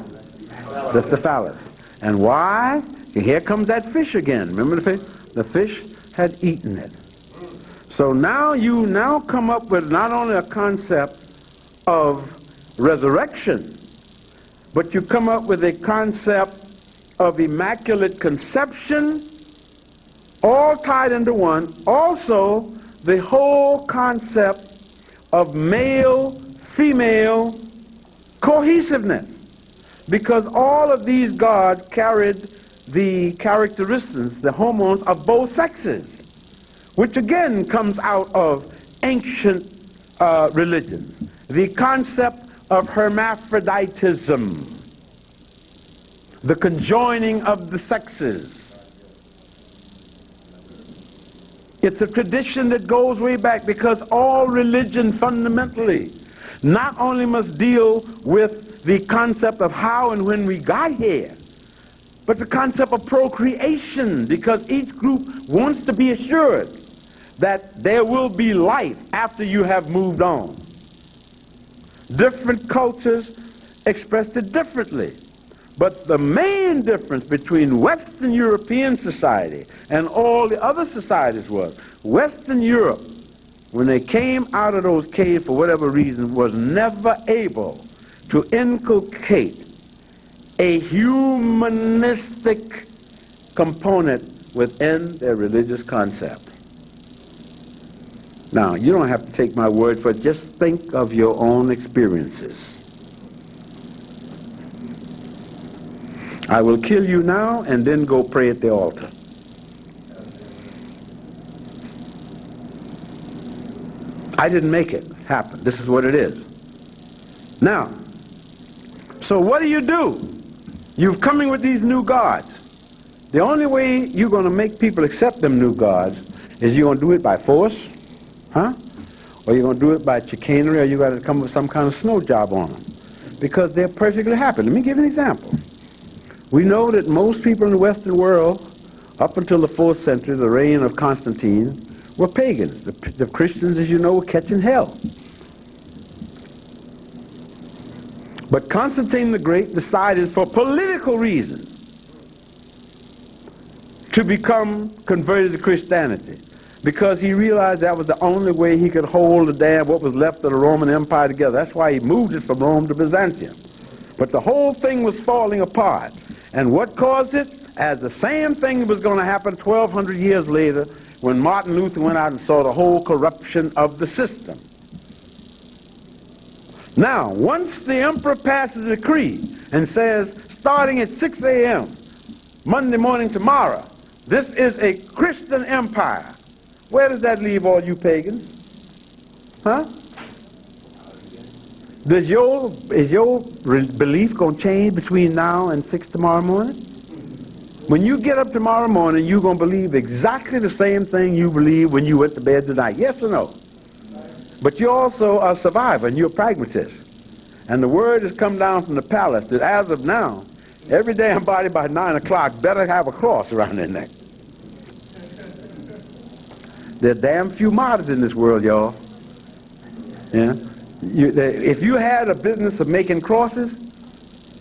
The phallus. And why? Here comes that fish again. Remember the fish? The fish had eaten it. So now you come up with not only a concept of resurrection, but you come up with a concept of immaculate conception, all tied into one. Also, the whole concept of male-female cohesiveness, because all of these gods carried the characteristics, the hormones of both sexes, which again comes out of ancient religions. The concept of hermaphroditism, the conjoining of the sexes. It's a tradition that goes way back, because all religion fundamentally not only must deal with the concept of how and when we got here, but the concept of procreation, because each group wants to be assured that there will be life after you have moved on. Different cultures expressed it differently. But the main difference between Western European society and all the other societies was Western Europe, when they came out of those caves for whatever reason, was never able to inculcate a humanistic component within their religious concept. Now, you don't have to take my word for it. Just think of your own experiences. I will kill you now and then go pray at the altar. I didn't make it happen. This is what it is. Now, so what do? You're coming with these new gods. The only way you're going to make people accept them new gods is you're going to do it by force, or you're going to do it by chicanery, or you got to come with some kind of snow job on them, because they're perfectly happy. Let me give you an example. We know that most people in the Western world, up until the 4th century, the reign of Constantine, were pagans. The Christians, as you know, were catching hell. But Constantine the Great decided, for political reasons, to become converted to Christianity, because he realized that was the only way he could hold what was left of the Roman Empire together. That's why he moved it from Rome to Byzantium. But the whole thing was falling apart. And what caused it? As the same thing was going to happen 1,200 years later, when Martin Luther went out and saw the whole corruption of the system. Now, once the emperor passes a decree and says, starting at 6 a.m., Monday morning tomorrow, this is a Christian empire, where does that leave all you pagans? Is your belief going to change between now and 6 tomorrow morning? When you get up tomorrow morning, you're going to believe exactly the same thing you believed when you went to bed tonight. Yes or no? But you're also a survivor, and you're a pragmatist. And the word has come down from the palace that as of now, every damn body by 9 o'clock better have a cross around their neck. There are damn few martyrs in this world, y'all. Yeah? If you had a business of making crosses,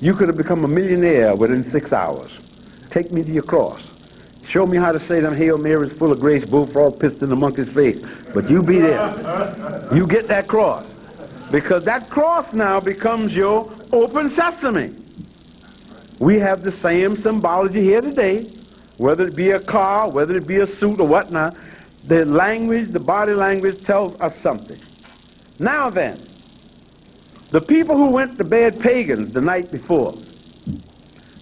you could have become a millionaire within 6 hours. Take me to your cross. Show me how to say them Hail Marys full of grace, bullfrog pissed in the monkey's face. But you be there. You get that cross. Because that cross now becomes your open sesame. We have the same symbology here today, whether it be a car, whether it be a suit or whatnot. The language, the body language tells us something. Now then, the people who went to bed pagans the night before,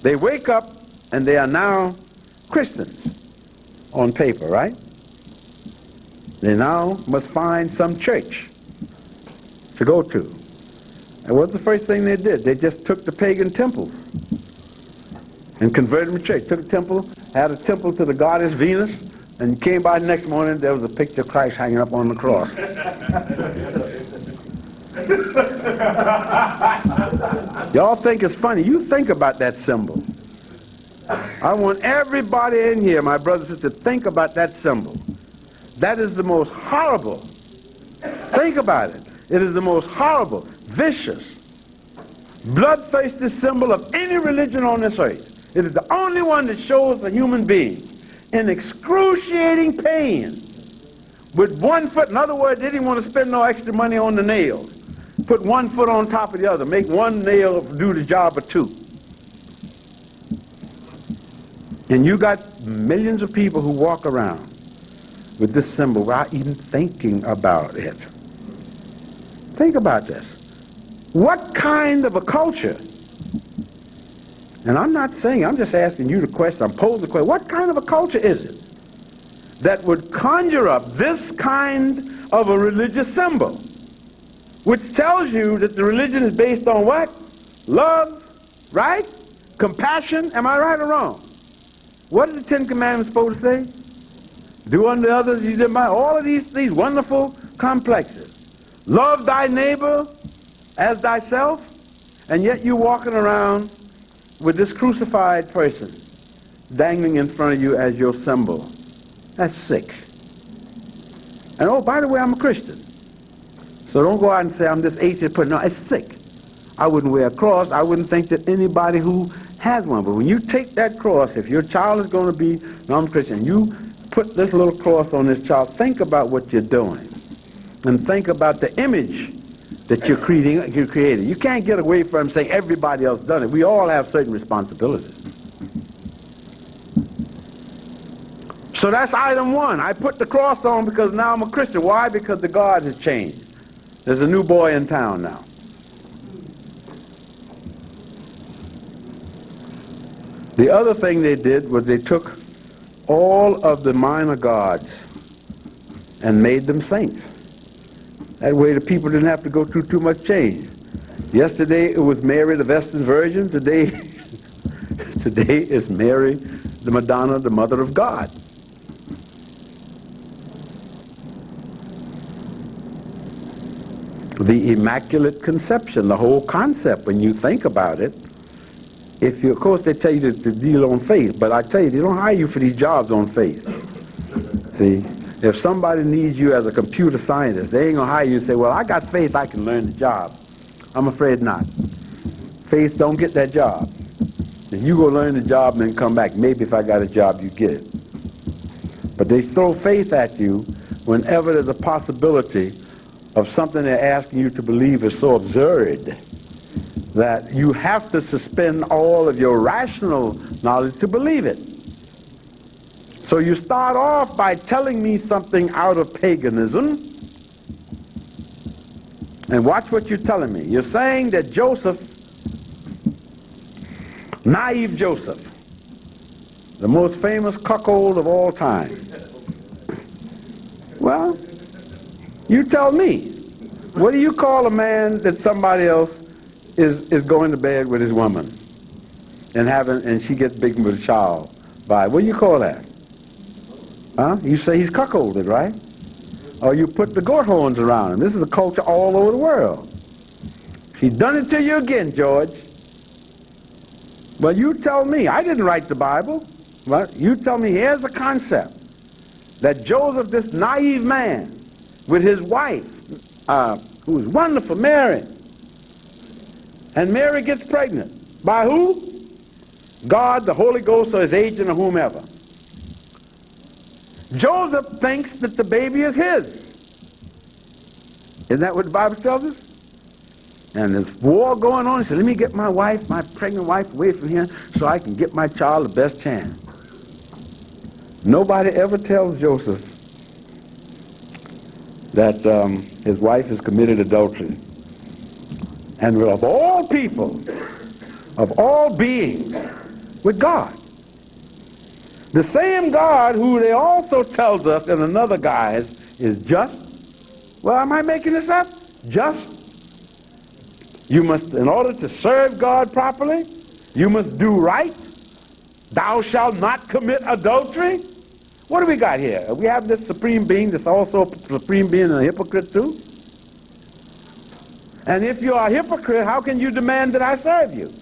they wake up and they are now Christians on paper, right? They now must find some church to go to. And what's the first thing they did? They just took the pagan temples and converted them to church. Took a temple, had a temple to the goddess Venus, And you came by the next morning, there was a picture of Christ hanging up on the cross. Y'all think it's funny. You think about that symbol. I want everybody in here, my brothers and sisters, to think about that symbol. That is the most horrible. Think about it. It is the most horrible, vicious, bloodthirsty symbol of any religion on this earth. It is the only one that shows a human being in excruciating pain with one foot. In other words, they didn't want to spend no extra money on the nails. Put one foot on top of the other. Make one nail do the job of two. And you got millions of people who walk around with this symbol without even thinking about it. Think about this. What kind of a culture? And I'm not saying, I'm just asking you the question, I'm posing the question, what kind of a culture is it that would conjure up this kind of a religious symbol, which tells you that the religion is based on what? Love, right? Compassion, am I right or wrong? What are the Ten Commandments supposed to say? Do unto others you did mine. All of these wonderful complexes. Love thy neighbor as thyself, and yet you're walking around with this crucified person dangling in front of you as your symbol. That's sick. And oh, by the way, I'm a Christian. So don't go out and say I'm this atheist person. No, it's sick. I wouldn't wear a cross. I wouldn't think that anybody who has one. But when you take that cross, if your child is going to be non-Christian, you put this little cross on this child, think about what you're doing. And think about the image that you're creating. You can't get away from saying everybody else done it. We all have certain responsibilities. So that's item one. I put the cross on because now I'm a Christian. Why? Because the God has changed. There's a new boy in town now. The other thing they did was they took all of the minor gods and made them saints. That way the people didn't have to go through too much change. Yesterday it was Mary the Vestal Virgin. Today is Mary the Madonna, the Mother of God. The Immaculate Conception, the whole concept, when you think about it, if you, of course they tell you to deal on faith, but I tell you, they don't hire you for these jobs on faith. See, if somebody needs you as a computer scientist, they ain't gonna hire you and say, well, I got faith, I can learn the job. I'm afraid not. Faith don't get that job. Then you go learn the job and then come back. Maybe if I got a job, you get it. But they throw faith at you whenever there's a possibility of something they're asking you to believe is so absurd that you have to suspend all of your rational knowledge to believe it. So you start off by telling me something out of paganism, and watch what you're telling me. You're saying that Joseph, naive Joseph, the most famous cuckold of all time. Well, you tell me, what do you call a man that somebody else is going to bed with his woman and she gets big with a child by? What do you call that? Huh? You say he's cuckolded, right? Or you put the goat horns around him. This is a culture all over the world. She's done it to you again, George. Well, you tell me. I didn't write the Bible. Well, you tell me, here's a concept that Joseph, this naive man, with his wife, who's wonderful, Mary, and Mary gets pregnant. By who? God, the Holy Ghost, or his agent, or whomever. Joseph thinks that the baby is his. Isn't that what the Bible tells us? And there's war going on. He said, let me get my wife, my pregnant wife, away from here so I can get my child the best chance. Nobody ever tells Joseph that his wife has committed adultery. And of all people, of all beings, with God. The same God who they also tells us in another guise is just. Well, am I making this up? Just. You must, in order to serve God properly, you must do right. Thou shalt not commit adultery. What do we got here? We have this supreme being that's also a supreme being and a hypocrite too? And if you are a hypocrite, how can you demand that I serve you?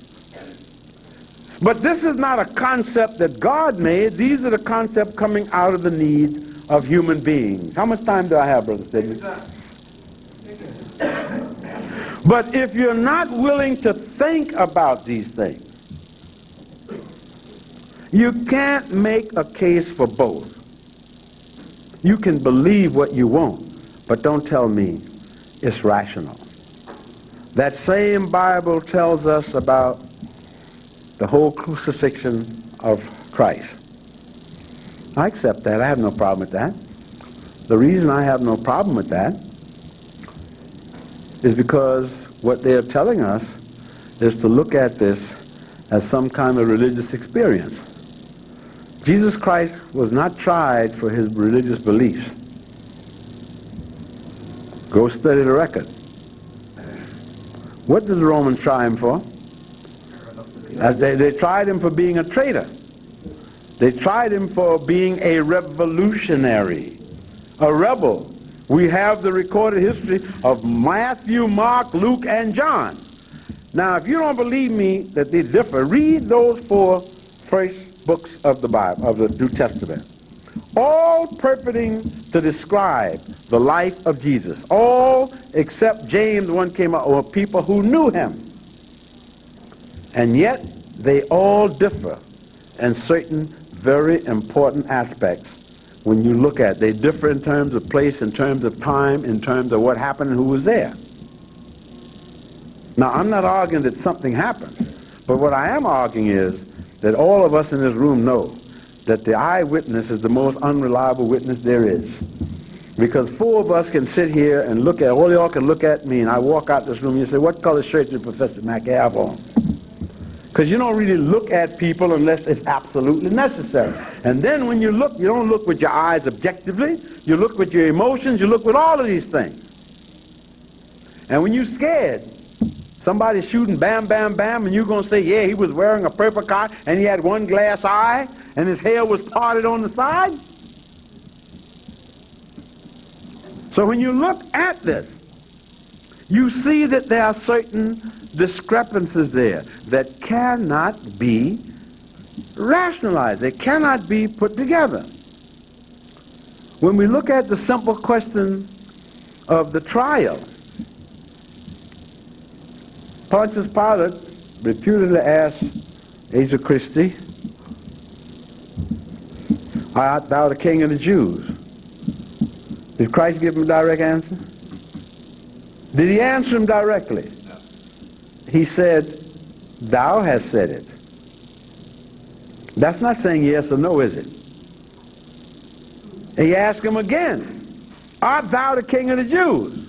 But this is not a concept that God made. These are the concepts coming out of the needs of human beings. How much time do I have, Brother Stiglitz? But if you're not willing to think about these things, you can't make a case for both. You can believe what you want, but don't tell me it's rational. That same Bible tells us about the whole crucifixion of Christ. I accept that. I have no problem with that. The reason I have no problem with that is because what they are telling us is to look at this as some kind of religious experience. Jesus Christ was not tried for his religious beliefs. Go study the record. What did the Romans try him for? As they tried him for being a traitor. They tried him for being a revolutionary, a rebel. We have the recorded history of Matthew, Mark, Luke, and John. Now, if you don't believe me that they differ, read those 4 first books of the Bible, of the New Testament. All purporting to describe the life of Jesus. All except James, one came out, were people who knew him. And yet, they all differ in certain very important aspects. When you look at it, they differ in terms of place, in terms of time, in terms of what happened and who was there. Now, I'm not arguing that something happened, but what I am arguing is that all of us in this room know that the eyewitness is the most unreliable witness there is. Because 4 of us can sit here and look at, all y'all can look at me, and I walk out this room and you say, what color shirt did Professor Mackey have on? Because you don't really look at people unless it's absolutely necessary. And then when you look, you don't look with your eyes objectively, you look with your emotions, you look with all of these things. And when you're scared, somebody's shooting bam, bam, bam, and you're going to say, yeah, he was wearing a purple coat, and he had one glass eye, and his hair was parted on the side. So when you look at this, you see that there are certain discrepancies there that cannot be rationalized. They cannot be put together. When we look at the simple question of the trial, Pontius Pilate reputedly asked Jesus Christ, art thou the king of the Jews? Did Christ give him a direct answer? Did he answer him directly? No. He said, thou hast said it. That's not saying yes or no, is it? And he asked him again, art thou the king of the Jews?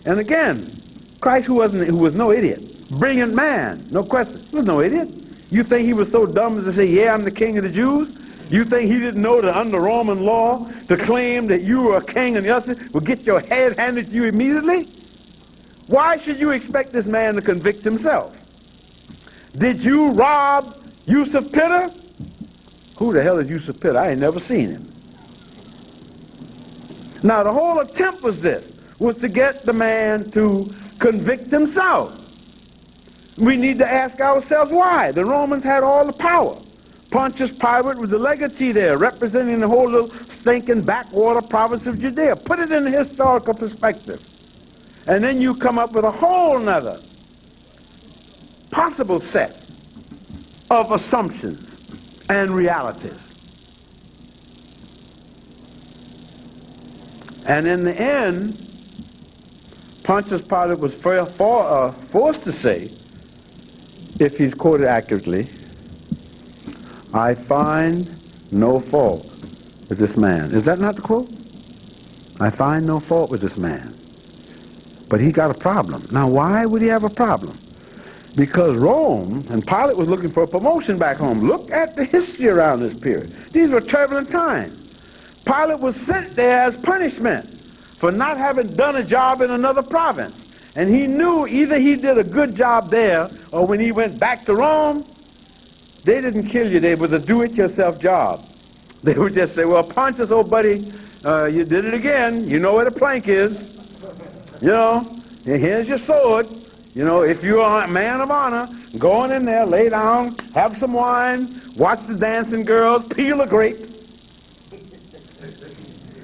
And again, Christ, who was no idiot, brilliant man, no question, he was no idiot. You think he was so dumb as to say, yeah, I'm the king of the Jews? You think he didn't know that under Roman law, to claim that you were a king and the other would get your head handed to you immediately? Why should you expect this man to convict himself? Did you rob Yusuf Pitter? Who the hell is Yusuf Pitter? I ain't never seen him. Now, the whole attempt was to get the man to convict himself. We need to ask ourselves why. The Romans had all the power. Pontius Pilate was the legatee there, representing the whole little stinking backwater province of Judea. Put it in a historical perspective. And then you come up with a whole nother possible set of assumptions and realities. And in the end, Pontius Pilate was forced to say, if he's quoted accurately, I find no fault with this man. Is that not the quote? I find no fault with this man. But he got a problem. Now, why would he have a problem? Because Rome, and Pilate was looking for a promotion back home. Look at the history around this period. These were turbulent times. Pilate was sent there as punishment for not having done a job in another province. And he knew either he did a good job there, or when he went back to Rome, they didn't kill you. It was a do-it-yourself job. They would just say, well, Pontius, old buddy, you did it again. You know where the plank is. You know, here's your sword. You know, if you're a man of honor, go on in there, lay down, have some wine, watch the dancing girls, peel a grape,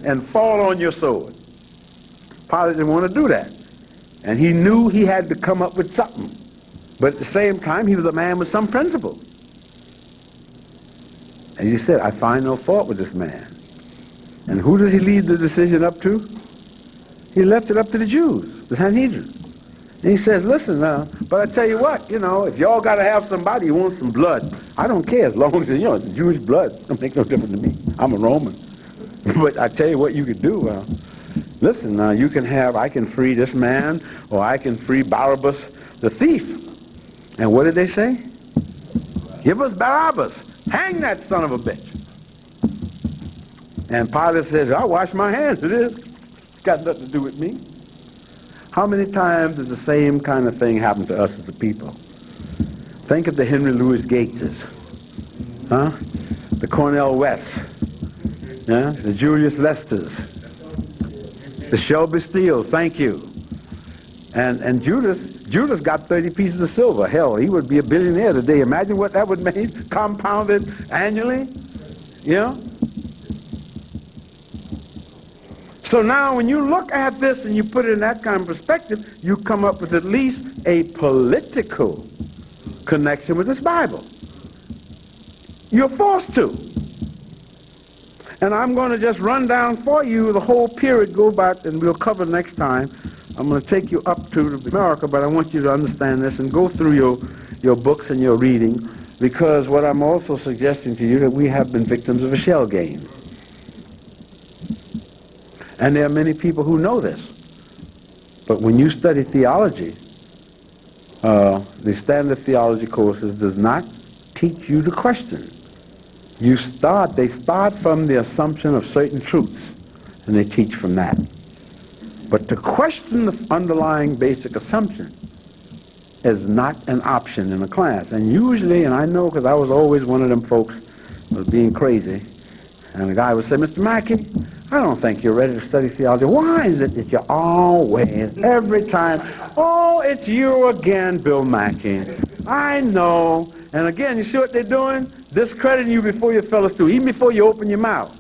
and fall on your sword. Pilate didn't want to do that. And he knew he had to come up with something. But at the same time, he was a man with some principle. And he said, I find no fault with this man. And who does he leave the decision up to? He left it up to the Jews, the Sanhedrin. And he says, listen, but I tell you what, you know, if y'all got to have somebody who wants some blood, I don't care as long as, you know, it's Jewish blood. It don't make no difference to me. I'm a Roman. But I tell you what you could do. Listen, I can free this man, or I can free Barabbas, the thief. And what did they say? Give us Barabbas. Hang that son of a bitch. And Pilate says, I'll wash my hands of this. It's got nothing to do with me. How many times does the same kind of thing happen to us as the people? Think of the Henry Louis Gateses, the Cornel Wests, the Julius Lesters, the Shelby Steeles, thank you. And Judas got 30 pieces of silver. Hell, he would be a billionaire today. Imagine what that would make compounded annually, you know? So now when you look at this and you put it in that kind of perspective, you come up with at least a political connection with this Bible. You're forced to. And I'm going to just run down for you the whole period, go back, and we'll cover next time. I'm going to take you up to America, but I want you to understand this and go through your books and your reading, because what I'm also suggesting to you that we have been victims of a shell game. And there are many people who know this. But when you study theology, the standard theology courses does not teach you to question. They start from the assumption of certain truths, and they teach from that. But to question the underlying basic assumption is not an option in a class. And usually, and I know because I was always one of them folks who was being crazy, and the guy would say, Mr. Mackey, I don't think you're ready to study theology. Why is it that you're always, every time, oh, it's you again, Bill Mackey. I know. And again, you see what they're doing? Discrediting you before your fellow student, even before you open your mouth.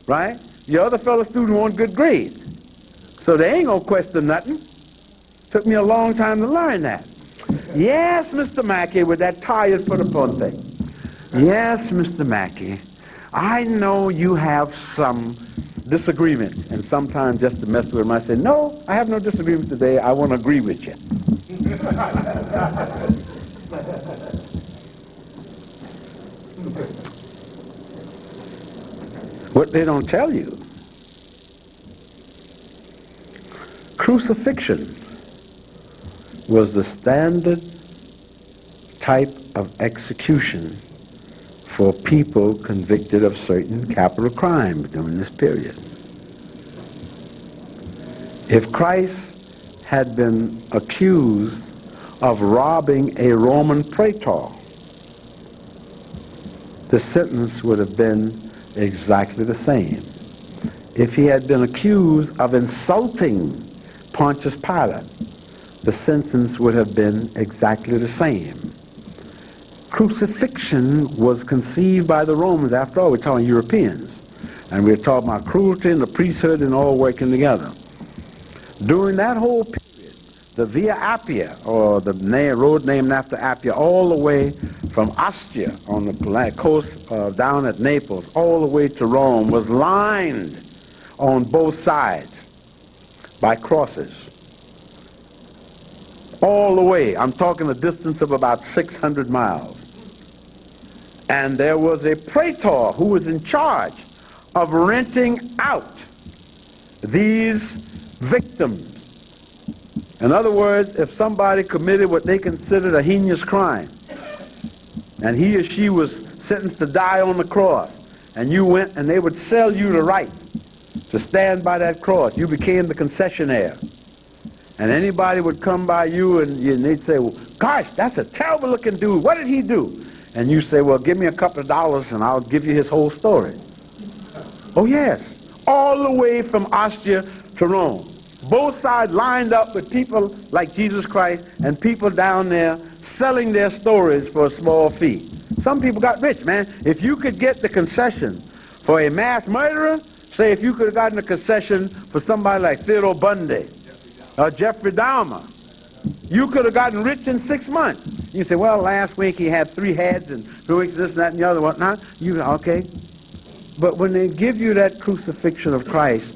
Right? Your other fellow student want good grades. So they ain't going to question nothing. Took me a long time to learn that. Yes, Mr. Mackey, with that tired foot upon thing. Yes, Mr. Mackey, I know you have some disagreements, and sometimes just to mess with them, I say, no, I have no disagreements today. I want to agree with you. What they don't tell you, crucifixion was the standard type of execution for people convicted of certain capital crimes during this period. If Christ had been accused of robbing a Roman praetor, the sentence would have been exactly the same. If he had been accused of insulting Pontius Pilate, the sentence would have been exactly the same. Crucifixion was conceived by the Romans. After all, we're talking Europeans. And we're talking about cruelty and the priesthood and all working together. During that whole period, the Via Appia, or the road named after Appia, all the way from Ostia on the coast down at Naples, all the way to Rome, was lined on both sides by crosses. All the way. I'm talking a distance of about 600 miles. And there was a praetor who was in charge of renting out these victims. In other words, if somebody committed what they considered a heinous crime, and he or she was sentenced to die on the cross, and you went and they would sell you the right to stand by that cross, you became the concessionaire. And anybody would come by you and they'd say, well, gosh, that's a terrible looking dude. What did he do? And you say, well, give me a couple of dollars and I'll give you his whole story. Oh yes, all the way from Ostia to Rome. Both sides lined up with people like Jesus Christ and people down there selling their stories for a small fee. Some people got rich, man. If you could get the concession for a mass murderer, say if you could have gotten a concession for somebody like Theodore Bundy or Jeffrey Dahmer, you could have gotten rich in 6 months. You say, well, last week he had 3 heads and 2 weeks this, that, and the other, whatnot. You okay. But when they give you that crucifixion of Christ,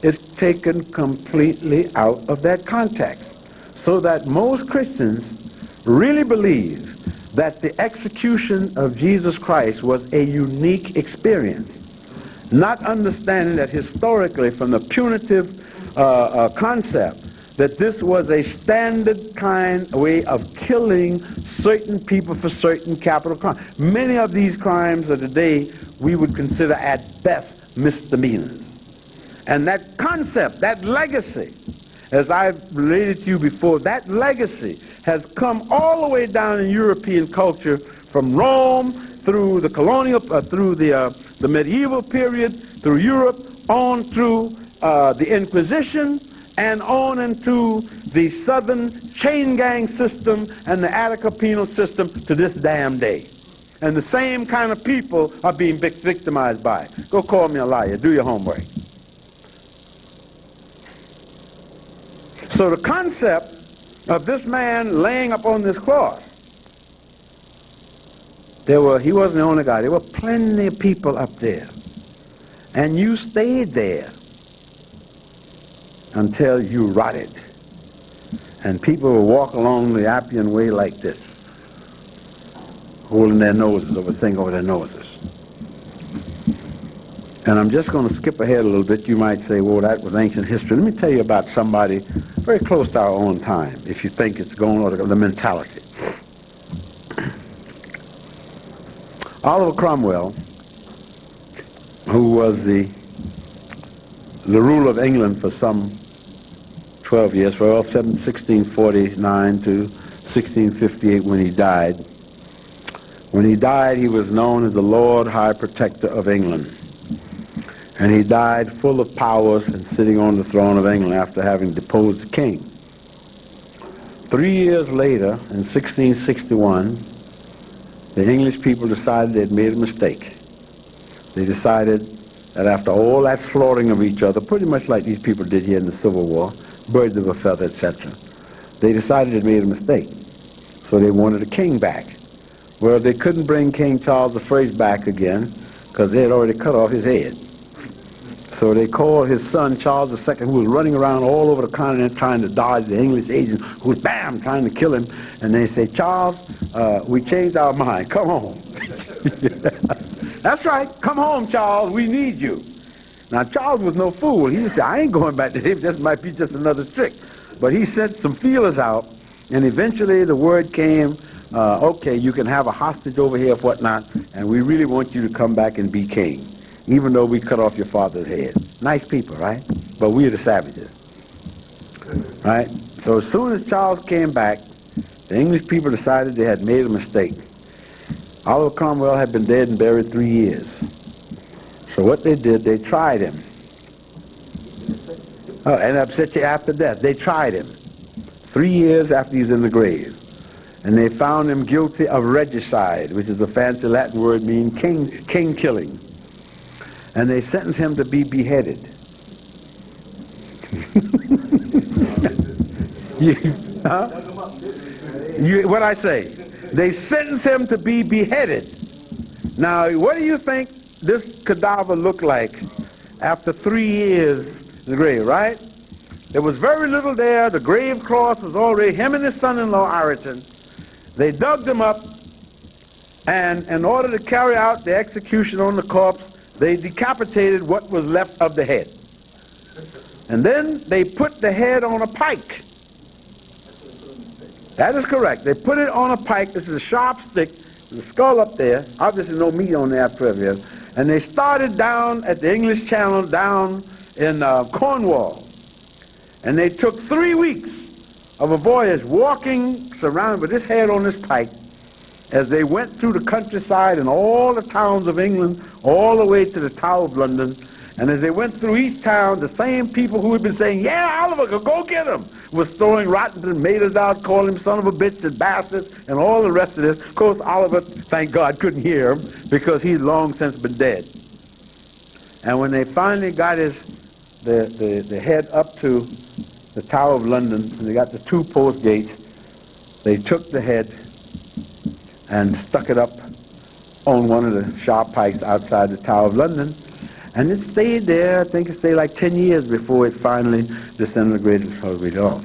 it's taken completely out of that context. So that most Christians really believe that the execution of Jesus Christ was a unique experience, not understanding that historically from the punitive concept that this was a standard kind way of killing certain people for certain capital crimes. Many of these crimes of today we would consider at best misdemeanors. And that concept, that legacy, as I've related to you before, that legacy has come all the way down in European culture from Rome through the colonial, through the medieval period, through Europe, on through the Inquisition, and on into the Southern chain gang system and the Attica penal system to this damn day. And the same kind of people are being victimized by it. Go call me a liar. Do your homework. So the concept of this man laying up on this cross, he wasn't the only guy. There were plenty of people up there. And you stayed there until you rotted. And people will walk along the Appian Way like this, holding their noses over, thing over their noses. And I'm just going to skip ahead a little bit. You might say, well, that was ancient history. Let me tell you about somebody very close to our own time, if you think it's going on, the mentality. Oliver Cromwell, who was the ruler of England for some 12 years, from 1649 to 1658 when he died. When he died, he was known as the Lord High Protector of England. And he died full of powers and sitting on the throne of England after having deposed the king. 3 years later, in 1661, the English people decided they'd made a mistake. They decided that after all that slaughtering of each other, pretty much like these people did here in the Civil War, birds of a feather, etc., they decided they'd made a mistake. So they wanted a king back. Well, they couldn't bring King Charles I back again because they had already cut off his head. So they called his son, Charles II, who was running around all over the continent trying to dodge the English agent who was, bam, trying to kill him. And they said, Charles, we changed our mind. Come home. That's right. Come home, Charles. We need you. Now, Charles was no fool. He said, I ain't going back to him. This might be just another trick. But he sent some feelers out, and eventually the word came, okay, you can have a hostage over here, whatnot, and we really want you to come back and be king, even though we cut off your father's head. Nice people, right? But we're the savages. Right? So as soon as Charles came back, the English people decided they had made a mistake. Oliver Cromwell had been dead and buried 3 years. So what they did, they tried him. Oh, and upset you after death. They tried him 3 years after he was in the grave. And they found him guilty of regicide, which is a fancy Latin word meaning king killing. And they sentenced him to be beheaded. What I say? They sentenced him to be beheaded. Now, what do you think this cadaver looked like after 3 years in the grave, right? There was very little there. The grave cloth was already, him and his son-in-law, Ireton. They dug him up, and in order to carry out the execution on the corpse, they decapitated what was left of the head. And then they put the head on a pike. That is correct. They put it on a pike. This is a sharp stick, the skull up there. Obviously no meat on there after every. And they started down at the English Channel, down in Cornwall. And they took 3 weeks of a voyage walking, surrounded with this head on this pike, as they went through the countryside and all the towns of England, all the way to the Tower of London, and as they went through each town, the same people who had been saying, yeah, Oliver, go get him, was throwing rotten tomatoes out, calling him son of a bitch and bastards, and all the rest of this. Of course, Oliver, thank God, couldn't hear him, because he'd long since been dead. And when they finally got the head up to the Tower of London, and they got the two post gates, they took the head and stuck it up on one of the sharp pikes outside the Tower of London. And it stayed there. I think it stayed like 10 years before it finally disintegrated totally off.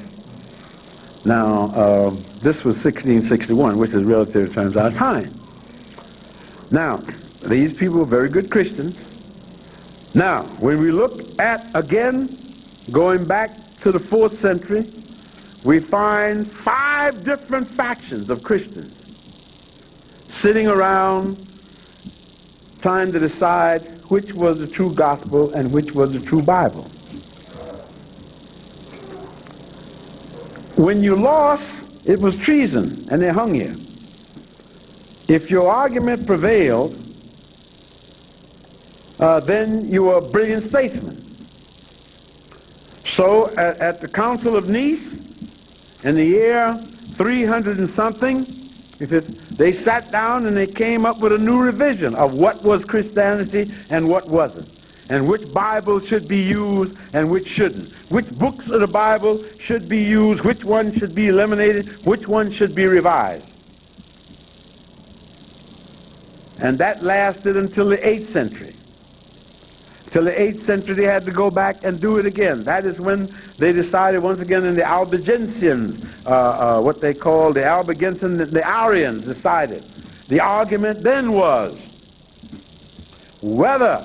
Now, this was 1661, which is relative terms our time. Now, these people were very good Christians. Now, when we look at, again, going back to the 4th century, we find 5 different factions of Christians sitting around trying to decide which was the true gospel and which was the true Bible. When you lost, it was treason, and they hung you. If your argument prevailed, then you were a brilliant statesman. So at the Council of Nice, in the year 300 and something, they sat down and they came up with a new revision of what was Christianity and what wasn't, and which Bible should be used and which shouldn't, which books of the Bible should be used, which one should be eliminated, which one should be revised. And that lasted until the 8th century. Till the 8th century, they had to go back and do it again. That is when they decided once again in the Albigensians, what they called the Albigensians, the Arians decided. The argument then was whether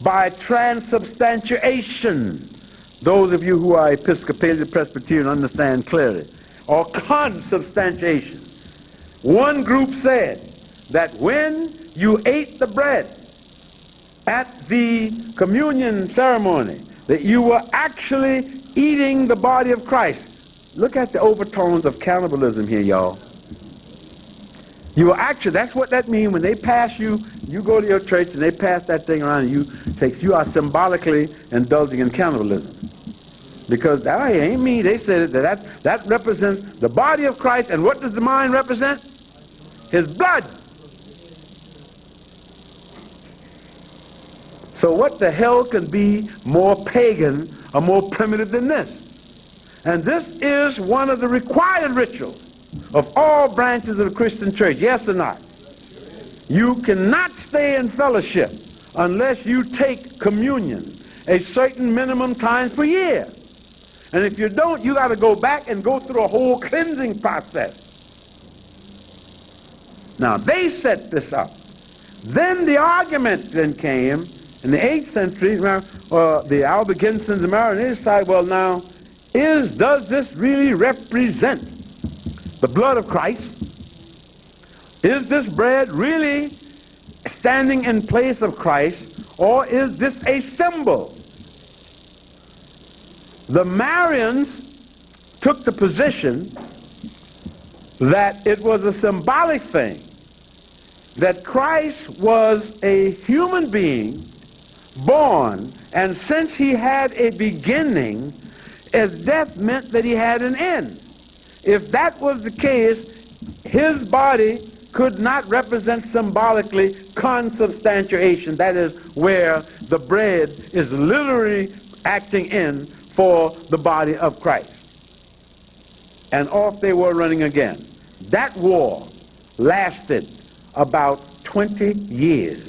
by transubstantiation, those of you who are Episcopalian Presbyterian understand clearly, or consubstantiation. One group said that when you ate the bread at the communion ceremony, that you were actually eating the body of Christ. Look at the overtones of cannibalism here, y'all. You were actually, that's what that means when they pass you, you go to your church and they pass that thing around and you are symbolically indulging in cannibalism. Because that ain't me, they said that represents the body of Christ, and what does the mind represent? His blood. So what the hell can be more pagan or more primitive than this? And this is one of the required rituals of all branches of the Christian church, yes or not? You cannot stay in fellowship unless you take communion a certain minimum times per year. And if you don't, you got to go back and go through a whole cleansing process. Now, they set this up. Then the argument then came in the 8th century, the Albigensians and they decided, well now, does this really represent the blood of Christ? Is this bread really standing in place of Christ, or is this a symbol? The Marians took the position that it was a symbolic thing, that Christ was a human being born, and since he had a beginning, as death meant that he had an end. If that was the case, his body could not represent symbolically consubstantiation. That is where the bread is literally acting in for the body of Christ. And off they were running again. That war lasted about 20 years.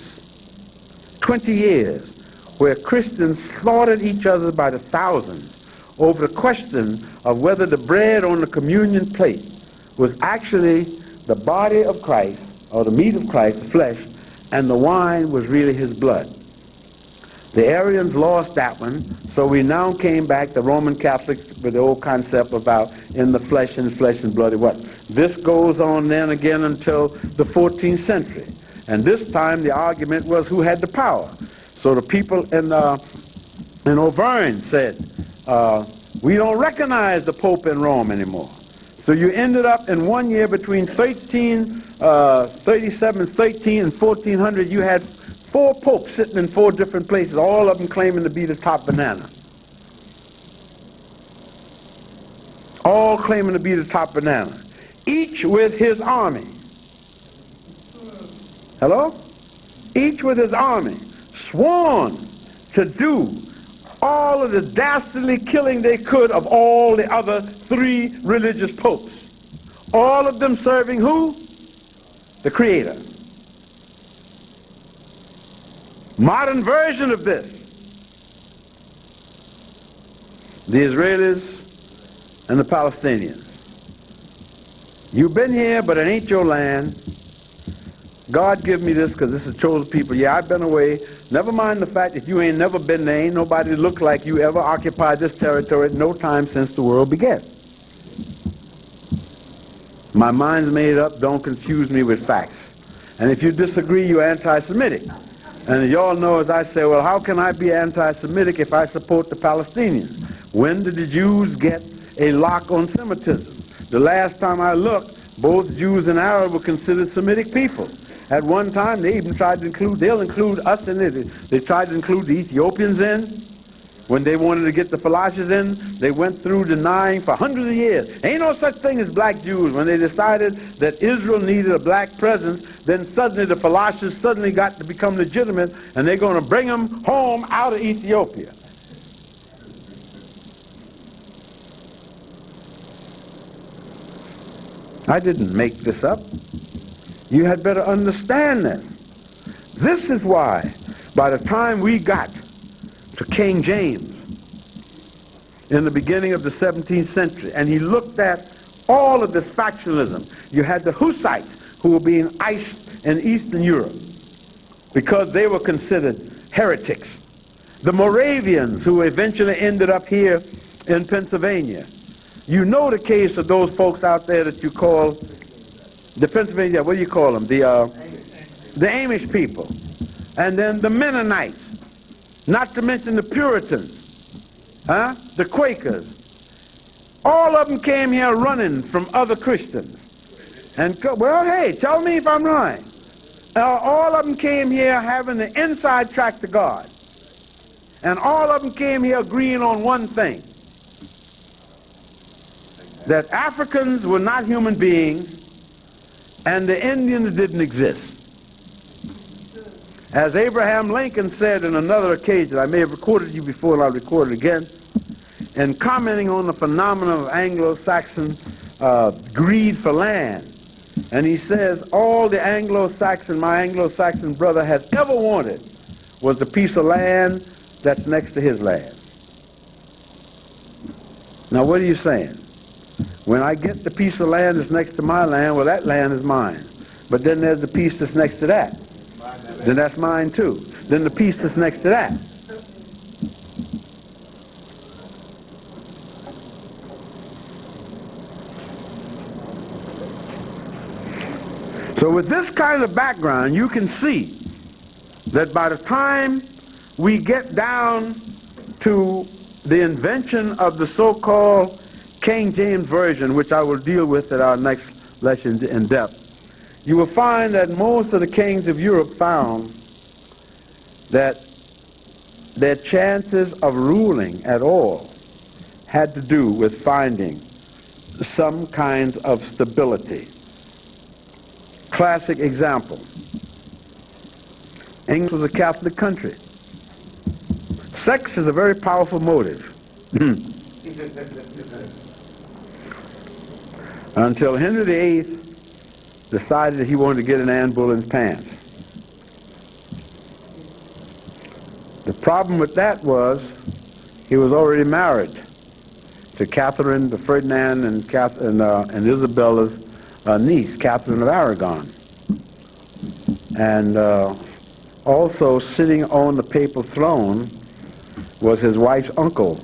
20 years where Christians slaughtered each other by the thousands over the question of whether the bread on the communion plate was actually the body of Christ, or the meat of Christ, the flesh, and the wine was really his blood. The Arians lost that one, so we now came back, the Roman Catholics, with the old concept about in the flesh and blood and what. This goes on then again until the 14th century. And this time the argument was who had the power. So the people in Auvergne said, we don't recognize the Pope in Rome anymore. So you ended up in 1 year between 1337, 13 and 1400, you had 4 popes sitting in 4 different places, all of them claiming to be the top banana. All claiming to be the top banana. Each with his army. Hello? Each with his army. Sworn to do all of the dastardly killing they could of all the other 3 religious popes. All of them serving who? The Creator. Modern version of this. The Israelis and the Palestinians. You've been here, but it ain't your land. God give me this because this is chosen people. Yeah, I've been away. Never mind the fact that you ain't never been there. Ain't nobody look like you ever occupied this territory at no time since the world began. My mind's made up. Don't confuse me with facts. And if you disagree, you're anti-Semitic. And y'all know as I say, well, how can I be anti-Semitic if I support the Palestinians? When did the Jews get a lock on Semitism? The last time I looked, both Jews and Arabs were considered Semitic people. At one time, they even tried to include, they'll include us in it. They tried to include the Ethiopians in. When they wanted to get the Falashas in, they went through denying for hundreds of years. Ain't no such thing as black Jews. When they decided that Israel needed a black presence, then suddenly the Falashas suddenly got to become legitimate, and they're going to bring them home out of Ethiopia. I didn't make this up. You had better understand this. This is why, by the time we got to King James in the beginning of the 17th century, and he looked at all of this factionalism, you had the Hussites who were being iced in Eastern Europe because they were considered heretics. The Moravians who eventually ended up here in Pennsylvania. You know the case of those folks out there that you call the Pennsylvania, what do you call them? The Amish people. And then the Mennonites. Not to mention the Puritans. The Quakers. All of them came here running from other Christians. And, well, hey, tell me if I'm right. All of them came here having the inside track to God. And all of them came here agreeing on one thing. That Africans were not human beings and the Indians didn't exist. As Abraham Lincoln said on another occasion, I may have recorded you before and I'll record it again, in commenting on the phenomenon of Anglo-Saxon greed for land. And he says, all the Anglo-Saxon, my Anglo-Saxon brother has ever wanted was the piece of land that's next to his land. Now what are you saying? When I get the piece of land that's next to my land, well, that land is mine. But then there's the piece that's next to that. Then that's mine too. Then the piece that's next to that. So with this kind of background, you can see that by the time we get down to the invention of the so-called King James Version, which I will deal with at our next lesson in depth, you will find that most of the kings of Europe found that their chances of ruling at all had to do with finding some kind of stability. Classic example. England was a Catholic country. Sex is a very powerful motive. Until Henry VIII decided that he wanted to get an Anne Boleyn's pants. The problem with that was he was already married to Catherine, Ferdinand, and Isabella's niece, Catherine of Aragon. And also sitting on the papal throne was his wife's uncle,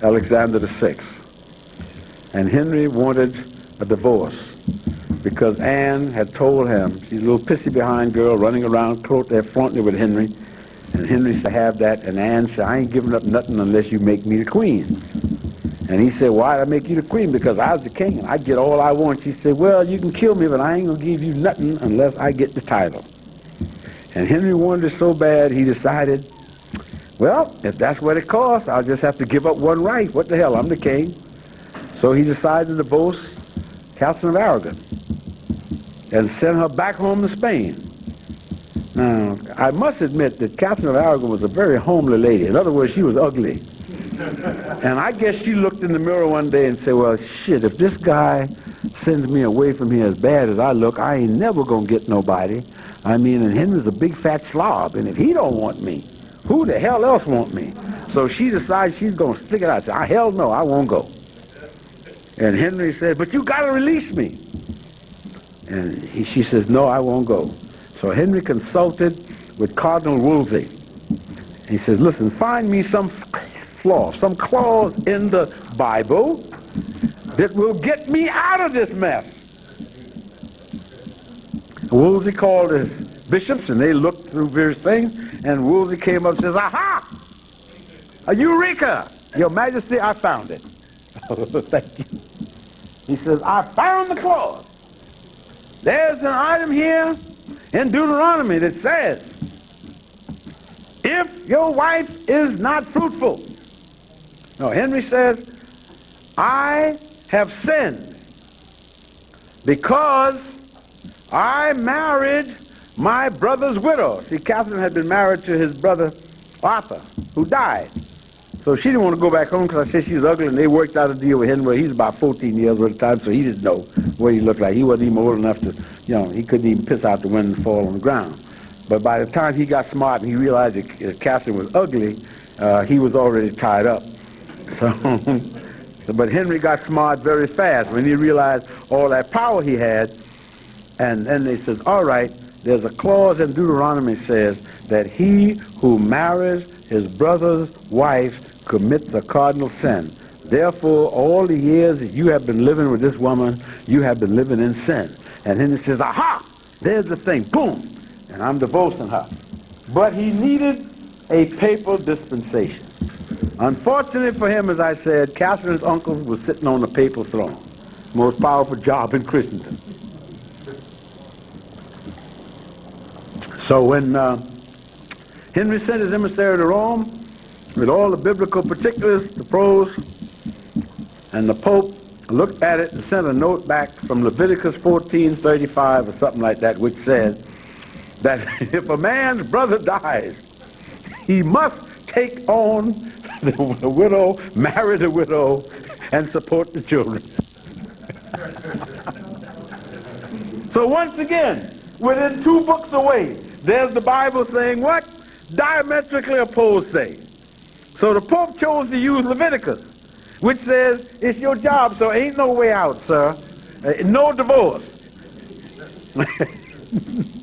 Alexander VI. And Henry wanted a divorce because Anne had told him, she's a little pissy behind girl running around there flaunting with Henry, and Henry said, have that, and Anne said, I ain't giving up nothing unless you make me the queen. And he said, why did I make you the queen? Because I was the king and I get all I want. She said, well, you can kill me, but I ain't going to give you nothing unless I get the title. And Henry wanted it so bad, he decided, well, if that's what it costs, I'll just have to give up one right. What the hell, I'm the king. So he decided to divorce Catherine of Aragon and send her back home to Spain. Now, I must admit that Catherine of Aragon was a very homely lady. In other words, she was ugly. And I guess she looked in the mirror one day and said, well, shit, if this guy sends me away from here as bad as I look, I ain't never gonna get nobody. I mean, and Henry's a big fat slob, and if he don't want me, who the hell else want me? So she decides she's gonna stick it out. She said, hell no, I won't go. And Henry said, but you gotta release me. And she says, no, I won't go. So Henry consulted with Cardinal Wolsey. He says, listen, find me some flaw, some clause in the Bible that will get me out of this mess. Wolsey called his bishops, and they looked through various things, and Wolsey came up and says, aha! A eureka! Your Majesty, I found it. Thank you. He says, I found the clause. There's an item here in Deuteronomy that says, if your wife is not fruitful. No, Henry says, I have sinned because I married my brother's widow. See, Catherine had been married to his brother Arthur, who died. So she didn't want to go back home because I said she was ugly, and they worked out a deal with Henry. He's about 14 years old at the time, so he didn't know what he looked like. He wasn't even old enough to, he couldn't even piss out the window and fall on the ground. But by the time he got smart and he realized that Catherine was ugly, he was already tied up. So, but Henry got smart very fast when he realized all that power he had. And then they says, all right, there's a clause in Deuteronomy says that he who marries his brother's wife commits a cardinal sin. Therefore, all the years that you have been living with this woman, you have been living in sin. And Henry says, aha, there's the thing, boom, and I'm divorcing her. But he needed a papal dispensation. Unfortunately for him, as I said, Catherine's uncle was sitting on the papal throne, most powerful job in Christendom. So when Henry sent his emissary to Rome with all the biblical particulars, the prose, and the Pope looked at it and sent a note back from Leviticus 14:35 or something like that, which said that if a man's brother dies, he must take on the widow, marry the widow, and support the children. So once again, within 2 books away, there's the Bible saying what? Diametrically opposed saying. So the Pope chose to use Leviticus, which says it's your job, so ain't no way out, sir. No divorce.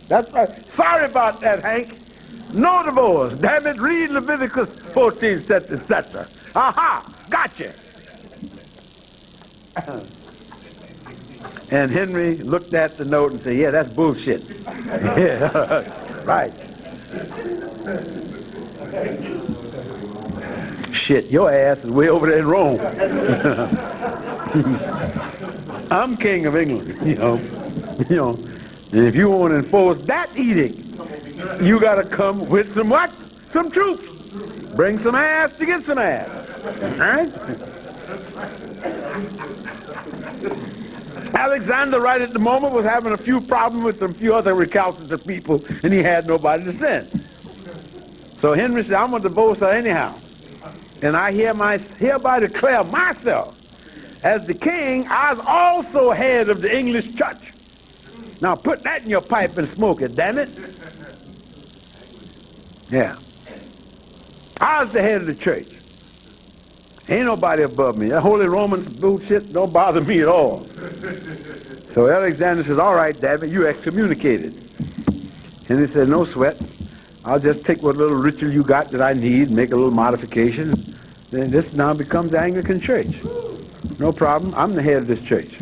That's right. Sorry about that, Hank. No divorce. Damn it, read Leviticus 14, etc., etc. Aha, gotcha. And Henry looked at the note and said, yeah, that's bullshit. Yeah, right. Shit, your ass is way over there in Rome. I'm king of England, you know. And if you want to enforce that edict, you got to come with some what? Some troops. Bring some ass to get some ass. All right? Alexander, right at the moment, was having a few problems with some few other recalcitrant people, and he had nobody to send. So Henry said, I'm going to divorce her anyhow. And I hereby declare myself as the king, I was also head of the English church. Now put that in your pipe and smoke it, damn it. Yeah. I was the head of the church. Ain't nobody above me. That Holy Roman bullshit don't bother me at all. So Alexander says, all right, damn it, you excommunicated. And he said, no sweat. I'll just take what little ritual you got that I need, make a little modification. Then this now becomes the Anglican church. No problem. I'm the head of this church.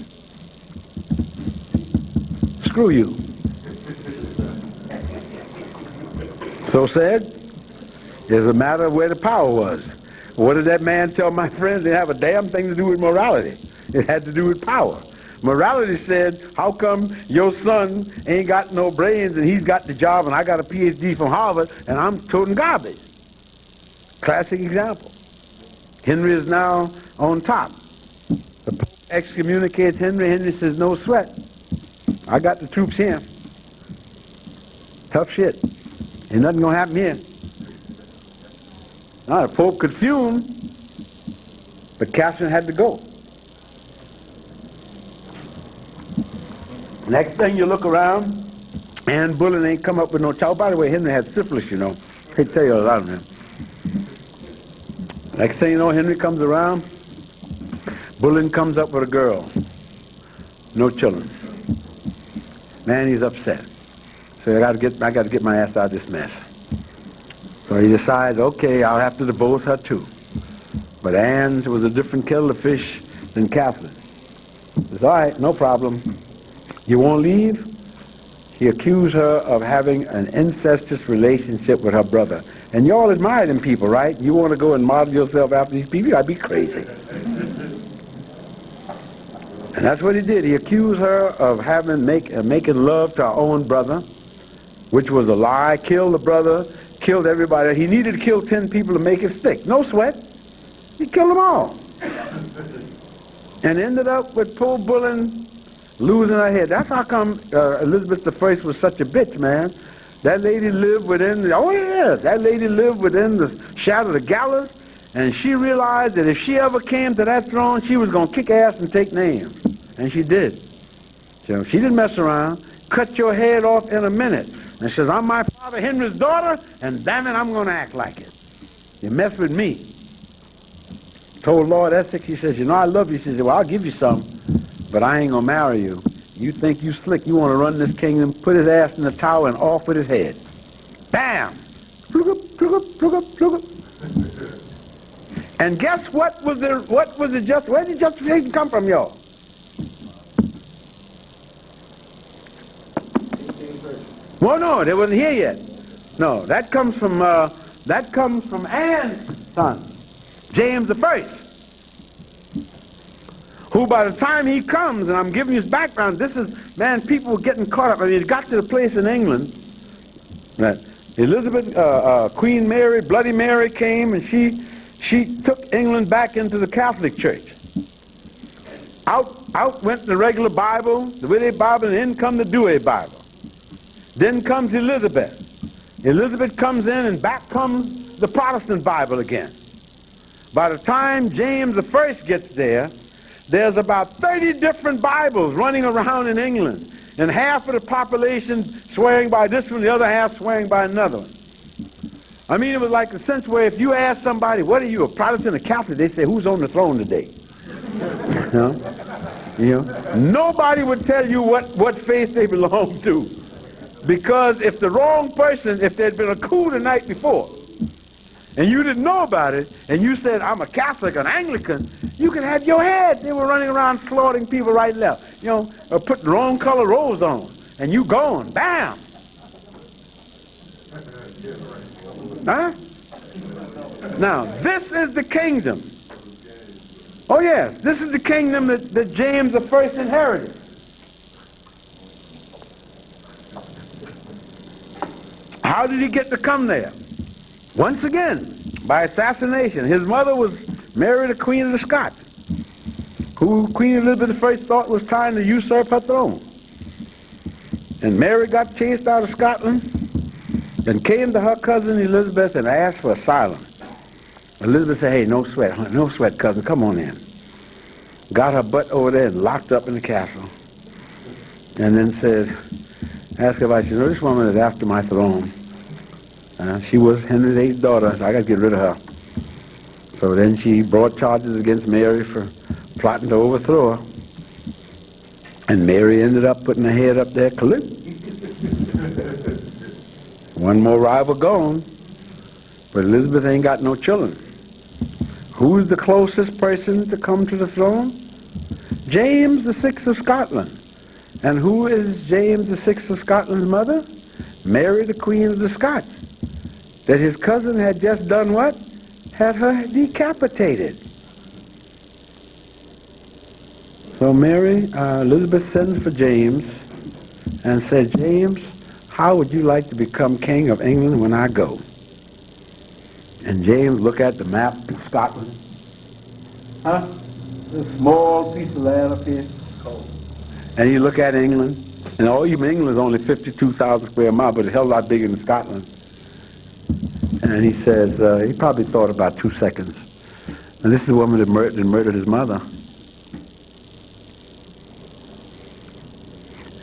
Screw you. So said, there's a matter of where the power was. What did that man tell my friends? It didn't have a damn thing to do with morality. It had to do with power. Morality said, how come your son ain't got no brains and he's got the job and I got a PhD from Harvard and I'm toting garbage? Classic example. Henry is now on top. The Pope excommunicates Henry. Henry says, no sweat. I got the troops here. Tough shit. Ain't nothing gonna happen here. Now the Pope could fume, but Catherine had to go. Next thing you look around, Anne Boleyn ain't come up with no child. By the way, Henry had syphilis, you know. I hate to tell you a lot of him. Next thing you know, Henry comes around, Boleyn comes up with a girl. No children. Man, he's upset. So I got to get my ass out of this mess. So he decides, okay, I'll have to divorce her too. But Anne was a different kettle of fish than Catherine. He says, all right, no problem. You won't leave? He accused her of having an incestuous relationship with her brother. And you all admire them people, right? You want to go and model yourself after these people? You got to be crazy. And that's what he did. He accused her of making love to her own brother, which was a lie. Killed the brother, killed everybody. He needed to kill 10 people to make it stick. No sweat. He killed them all. And ended up with poor Boleyn losing her head. That's how come Elizabeth I was such a bitch, man. That lady lived within the shadow of the gallows, and she realized that if she ever came to that throne, she was going to kick ass and take names. And she did. So she didn't mess around. Cut your head off in a minute. And she says, I'm my father Henry's daughter, and damn it, I'm going to act like it. You mess with me. Told Lord Essex, he says, you know I love you. She said, well, I'll give you some, but I ain't going to marry you. You think you slick, you want to run this kingdom, put his ass in the tower and off with his head. Bam! Plug up, plug up, plug up, plug up. And guess where did the justification come from, y'all? Well, no, they wasn't here yet. No, that comes from Anne's son, James I, who by the time he comes, and I'm giving you his background, this is, man, people were getting caught up. I mean, it got to the place in England that Elizabeth, Queen Mary, Bloody Mary came, and she took England back into the Catholic Church. Out went the regular Bible, the Witte Bible, and in come the Douay Bible. Then comes Elizabeth. Elizabeth comes in, and back comes the Protestant Bible again. By the time James I gets there, there's about 30 different Bibles running around in England, and half of the population swearing by this one, the other half swearing by another one. I mean, it was like a sense where if you ask somebody, what are you, a Protestant or Catholic, they say, who's on the throne today? You know? Nobody would tell you what faith they belong to. Because if the wrong person, if there'd been a coup the night before, and you didn't know about it, and you said, I'm a Catholic, an Anglican, you could have your head. They were running around slaughtering people right and left. You know, or putting the wrong color robes on, and you gone, bam. Huh? Now, this is the kingdom. Oh yes, this is the kingdom that James I inherited. How did he get to come there? Once again, by assassination. His mother was Mary, the Queen of the Scots, who Queen Elizabeth I thought was trying to usurp her throne. And Mary got chased out of Scotland and came to her cousin Elizabeth and asked for asylum. Elizabeth said, hey, no sweat, cousin, come on in. Got her butt over there and locked up in the castle. And then said, asked if I said, no, this woman is after my throne. She was Henry VIII's daughter, so I got to get rid of her. So then she brought charges against Mary for plotting to overthrow her. And Mary ended up putting her head up there, clip. One more rival gone. But Elizabeth ain't got no children. Who's the closest person to come to the throne? James VI of Scotland. And who is James VI of Scotland's mother? Mary, the Queen of the Scots. That his cousin had just done what? had her decapitated. So Mary, Elizabeth sends for James and said, James, how would you like to become king of England when I go? And James looked at the map of Scotland. Huh? This small piece of land up here. And you look at England, and even England is only 52,000 square miles, but it's a hell of a lot bigger than Scotland. And he says, he probably thought about 2 seconds. And this is the woman that murdered his mother.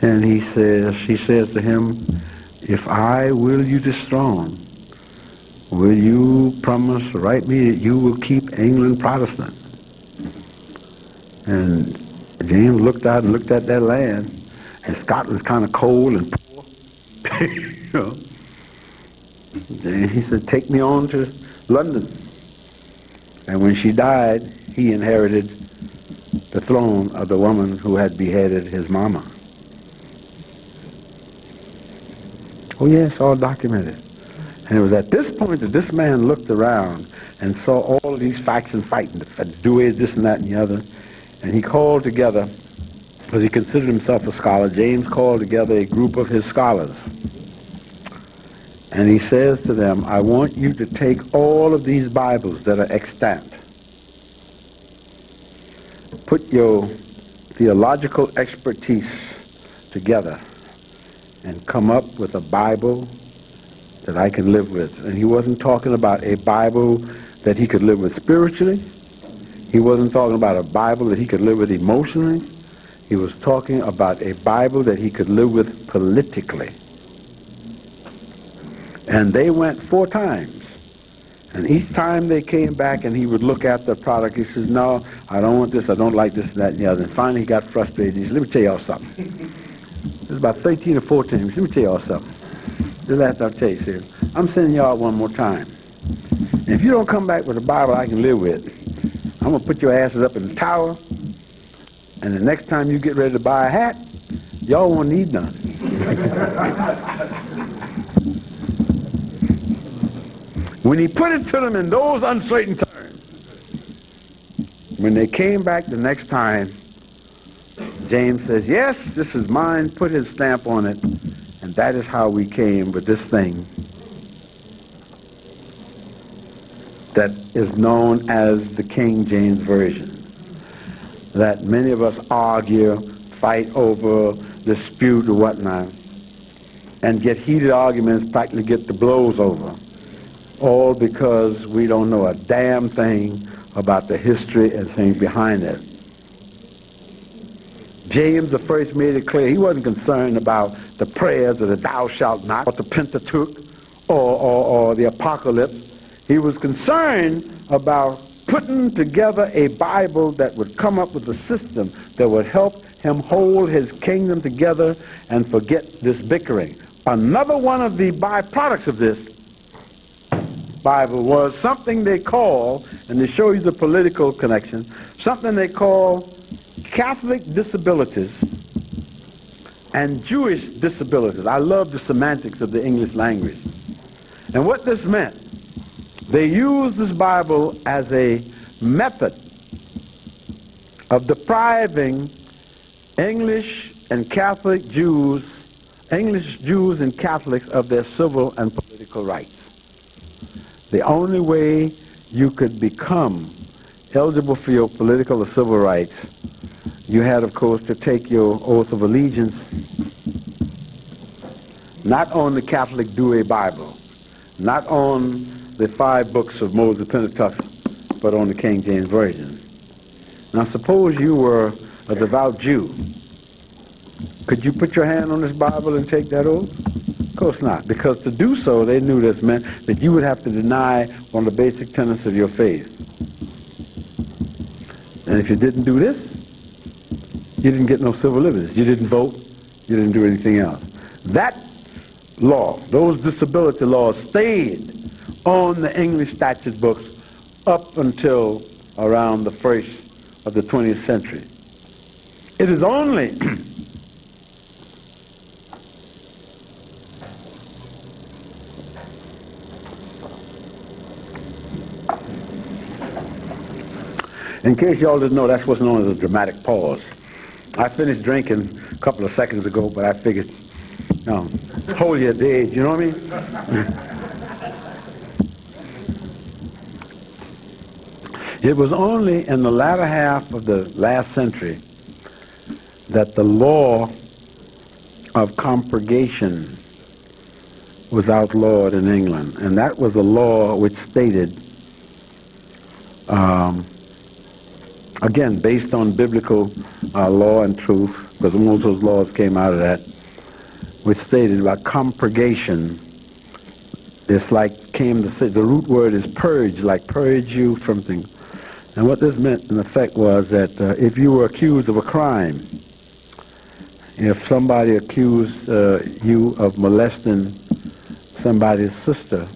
And she says to him, if I will you this throne, will you promise to write me that you will keep England Protestant? And James looked out and looked at that land, and Scotland's kind of cold and poor. You know. And he said, take me on to London. And when she died, he inherited the throne of the woman who had beheaded his mama. Oh yes, all documented. And it was at this point that this man looked around and saw all of these factions fighting, the Dewey, this and that and the other. And he called together, because he considered himself a scholar, James called together a group of his scholars. And he says to them, I want you to take all of these Bibles that are extant, put your theological expertise together, and come up with a Bible that I can live with. And he wasn't talking about a Bible that he could live with spiritually. He wasn't talking about a Bible that he could live with emotionally. He was talking about a Bible that he could live with politically. And they went 4 times. And each time they came back and he would look at the product, he says, no, I don't want this, I don't like this, and that, and the other. And finally he got frustrated. He said, let me tell y'all something. It was about 13 or 14. Let me tell y'all something. This last I'll tell you, sir. I'm sending y'all one more time. And if you don't come back with a Bible I can live with, I'm going to put your asses up in the tower, and the next time you get ready to buy a hat, y'all won't need none. When he put it to them in those uncertain terms, when they came back the next time, James says, yes, this is mine, put his stamp on it, and that is how we came with this thing that is known as the King James Version, that many of us argue, fight over, dispute or whatnot, and get heated arguments, practically get the blows over, all because we don't know a damn thing about the history and things behind it. James the first made it clear he wasn't concerned about the prayers or the thou shalt not, or the Pentateuch, or the Apocalypse. He was concerned about putting together a Bible that would come up with a system that would help him hold his kingdom together and forget this bickering. Another one of the byproducts of this Bible was something they call, and to show you the political connection, something they call Catholic disabilities and Jewish disabilities. I love the semantics of the English language. And what this meant, they used this Bible as a method of depriving English and Catholic Jews, English Jews and Catholics of their civil and political rights. The only way you could become eligible for your political or civil rights, you had, of course, to take your oath of allegiance, not on the Catholic Douay Bible, not on the 5 books of Moses Pentateuch, but on the King James Version. Now, suppose you were a devout Jew. Could you put your hand on this Bible and take that oath? Of course not, because to do so, they knew this meant that you would have to deny one of the basic tenets of your faith. And if you didn't do this, you didn't get no civil liberties. You didn't vote. You didn't do anything else. That law, those disability laws, stayed on the English statute books up until around the first of the 20th century. It is only In case y'all didn't know, that's what's known as a dramatic pause. I finished drinking a couple of seconds ago, but I figured, hold your age, you know what I mean? It was only in the latter half of the last century that the law of compurgation was outlawed in England, and that was a law which stated, again, based on biblical law and truth, because most of those laws came out of that, which stated about compurgation. It's like the root word is purge, like purge you from things. And what this meant in effect was that if you were accused of a crime, if somebody accused you of molesting somebody's sister,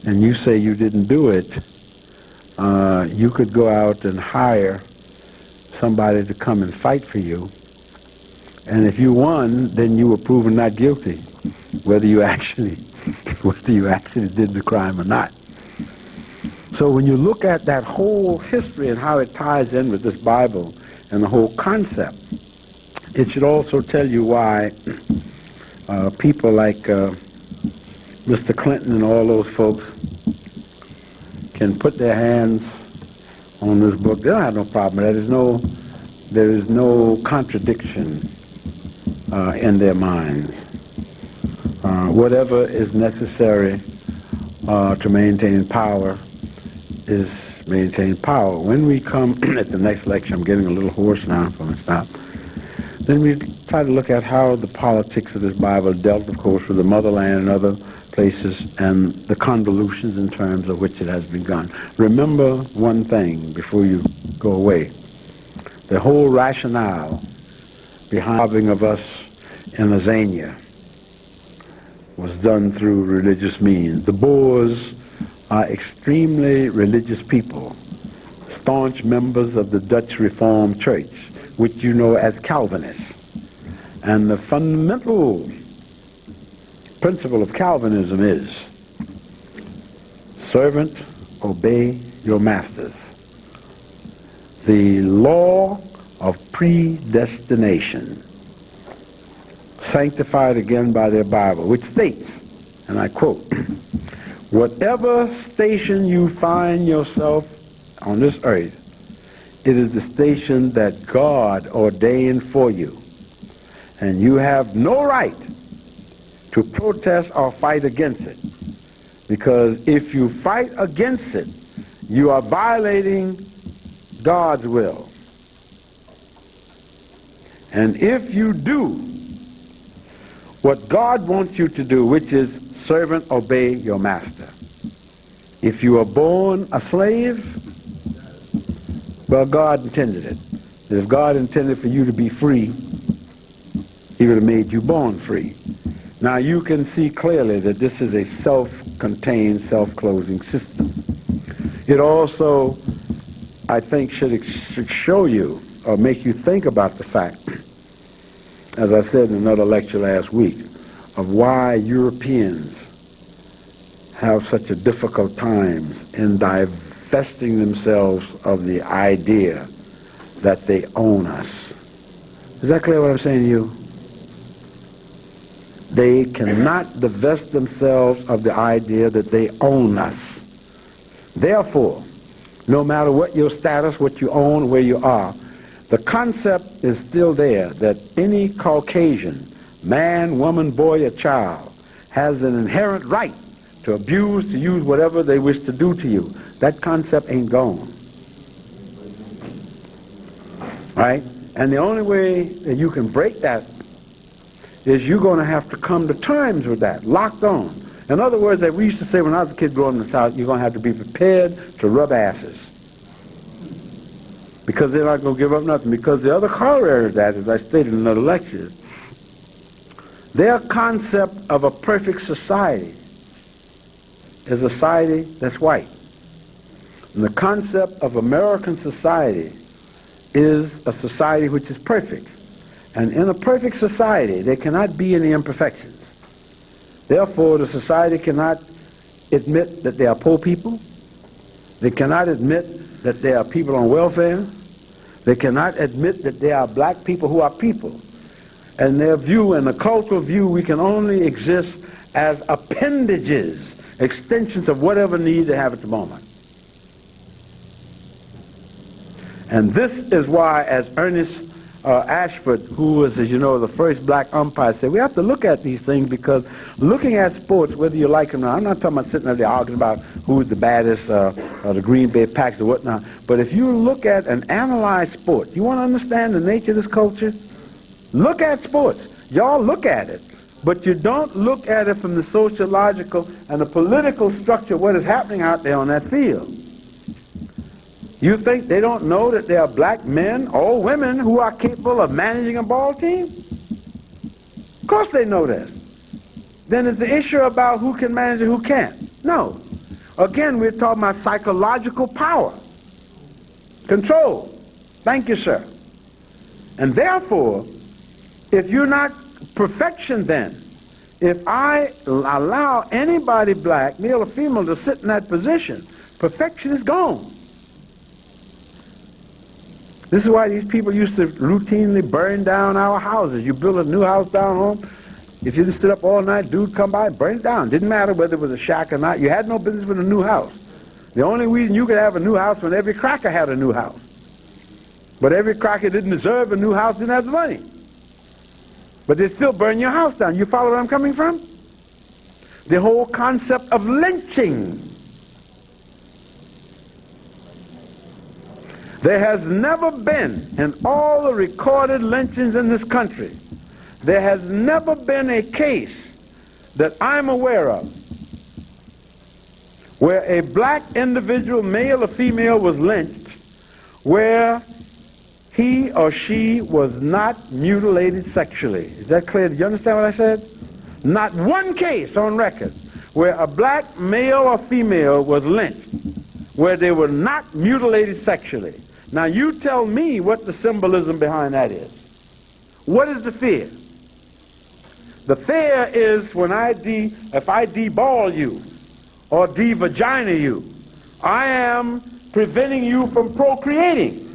and you say you didn't do it, you could go out and hire somebody to come and fight for you. And if you won, then you were proven not guilty, whether you actually did the crime or not. So when you look at that whole history and how it ties in with this Bible and the whole concept, it should also tell you why people like Mr. Clinton and all those folks can put their hands on this book. They don't have no problem with that. There is no contradiction in their minds. Whatever is necessary to maintain power is maintain power. When we come at the next lecture, I'm getting a little hoarse now, so I'm going to stop. Then we try to look at how the politics of this Bible dealt, of course, with the motherland and other places and the convolutions in terms of which it has begun. Remember one thing before you go away. The whole rationale behind robbing of us in Azania was done through religious means. The Boers are extremely religious people, staunch members of the Dutch Reformed Church, which you know as Calvinists. And the fundamental principle of Calvinism is servant, obey your masters. The law of predestination, sanctified again by their Bible, which states, and I quote, whatever station you find yourself on this earth, it is the station that God ordained for you. And you have no right to protest or fight against it. Because if you fight against it, you are violating God's will. And if you do what God wants you to do, which is servant, obey your master. If you are born a slave, well, God intended it. If God intended for you to be free, he would have made you born free. Now you can see clearly that this is a self-contained, self-closing system. It also, I think, should show you or make you think about the fact, as I said in another lecture last week, of why Europeans have such a difficult time in divesting themselves of the idea that they own us. Is that clear what I'm saying to you? They cannot divest themselves of the idea that they own us. Therefore, no matter what your status, what you own, where you are, the concept is still there that any Caucasian, man, woman, boy, or child, has an inherent right to abuse, to use whatever they wish to do to you. That concept ain't gone. Right? And the only way that you can break that is you're going to have to come to terms with that, locked on. In other words, that we used to say when I was a kid growing in the South, you're going to have to be prepared to rub asses. Because they're not going to give up nothing. Because the other corollary of that, as I stated in another lecture, their concept of a perfect society is a society that's white. And the concept of American society is a society which is perfect. And in a perfect society, there cannot be any imperfections. Therefore, the society cannot admit that they are poor people. They cannot admit that there are people on welfare. They cannot admit that there are black people who are people. And their view, and the cultural view, we can only exist as appendages, extensions of whatever need they have at the moment. And this is why, as Ernest Ashford, who was, as you know, the first black umpire, said, we have to look at these things, because looking at sports, whether you like them or not, I'm not talking about sitting there arguing about who's the baddest, or the Green Bay Packers or whatnot, but if you look at and analyze sport, you want to understand the nature of this culture? Look at sports. Y'all look at it, but you don't look at it from the sociological and the political structure of what is happening out there on that field. You think they don't know that there are black men or women who are capable of managing a ball team? Of course they know this. Then it's the issue about who can manage and who can't. No. Again, we're talking about psychological power. Control. Thank you, sir. And therefore, if you're not perfection then, if I allow anybody black, male or female, to sit in that position, perfection is gone. This is why these people used to routinely burn down our houses. You build a new house down home, if you just stood up all night, dude come by and burn it down. Didn't matter whether it was a shack or not. You had no business with a new house. The only reason you could have a new house when every cracker had a new house. But every cracker didn't deserve a new house, didn't have the money. But they still burn your house down. You follow where I'm coming from? The whole concept of lynching. There has never been, in all the recorded lynchings in this country, there has never been a case that I'm aware of where a black individual, male or female, was lynched, where he or she was not mutilated sexually. Is that clear? Do you understand what I said? Not one case on record where a black male or female was lynched, where they were not mutilated sexually. Now you tell me what the symbolism behind that is. What is the fear? The fear is when if I deball you or de-vagina you, I am preventing you from procreating.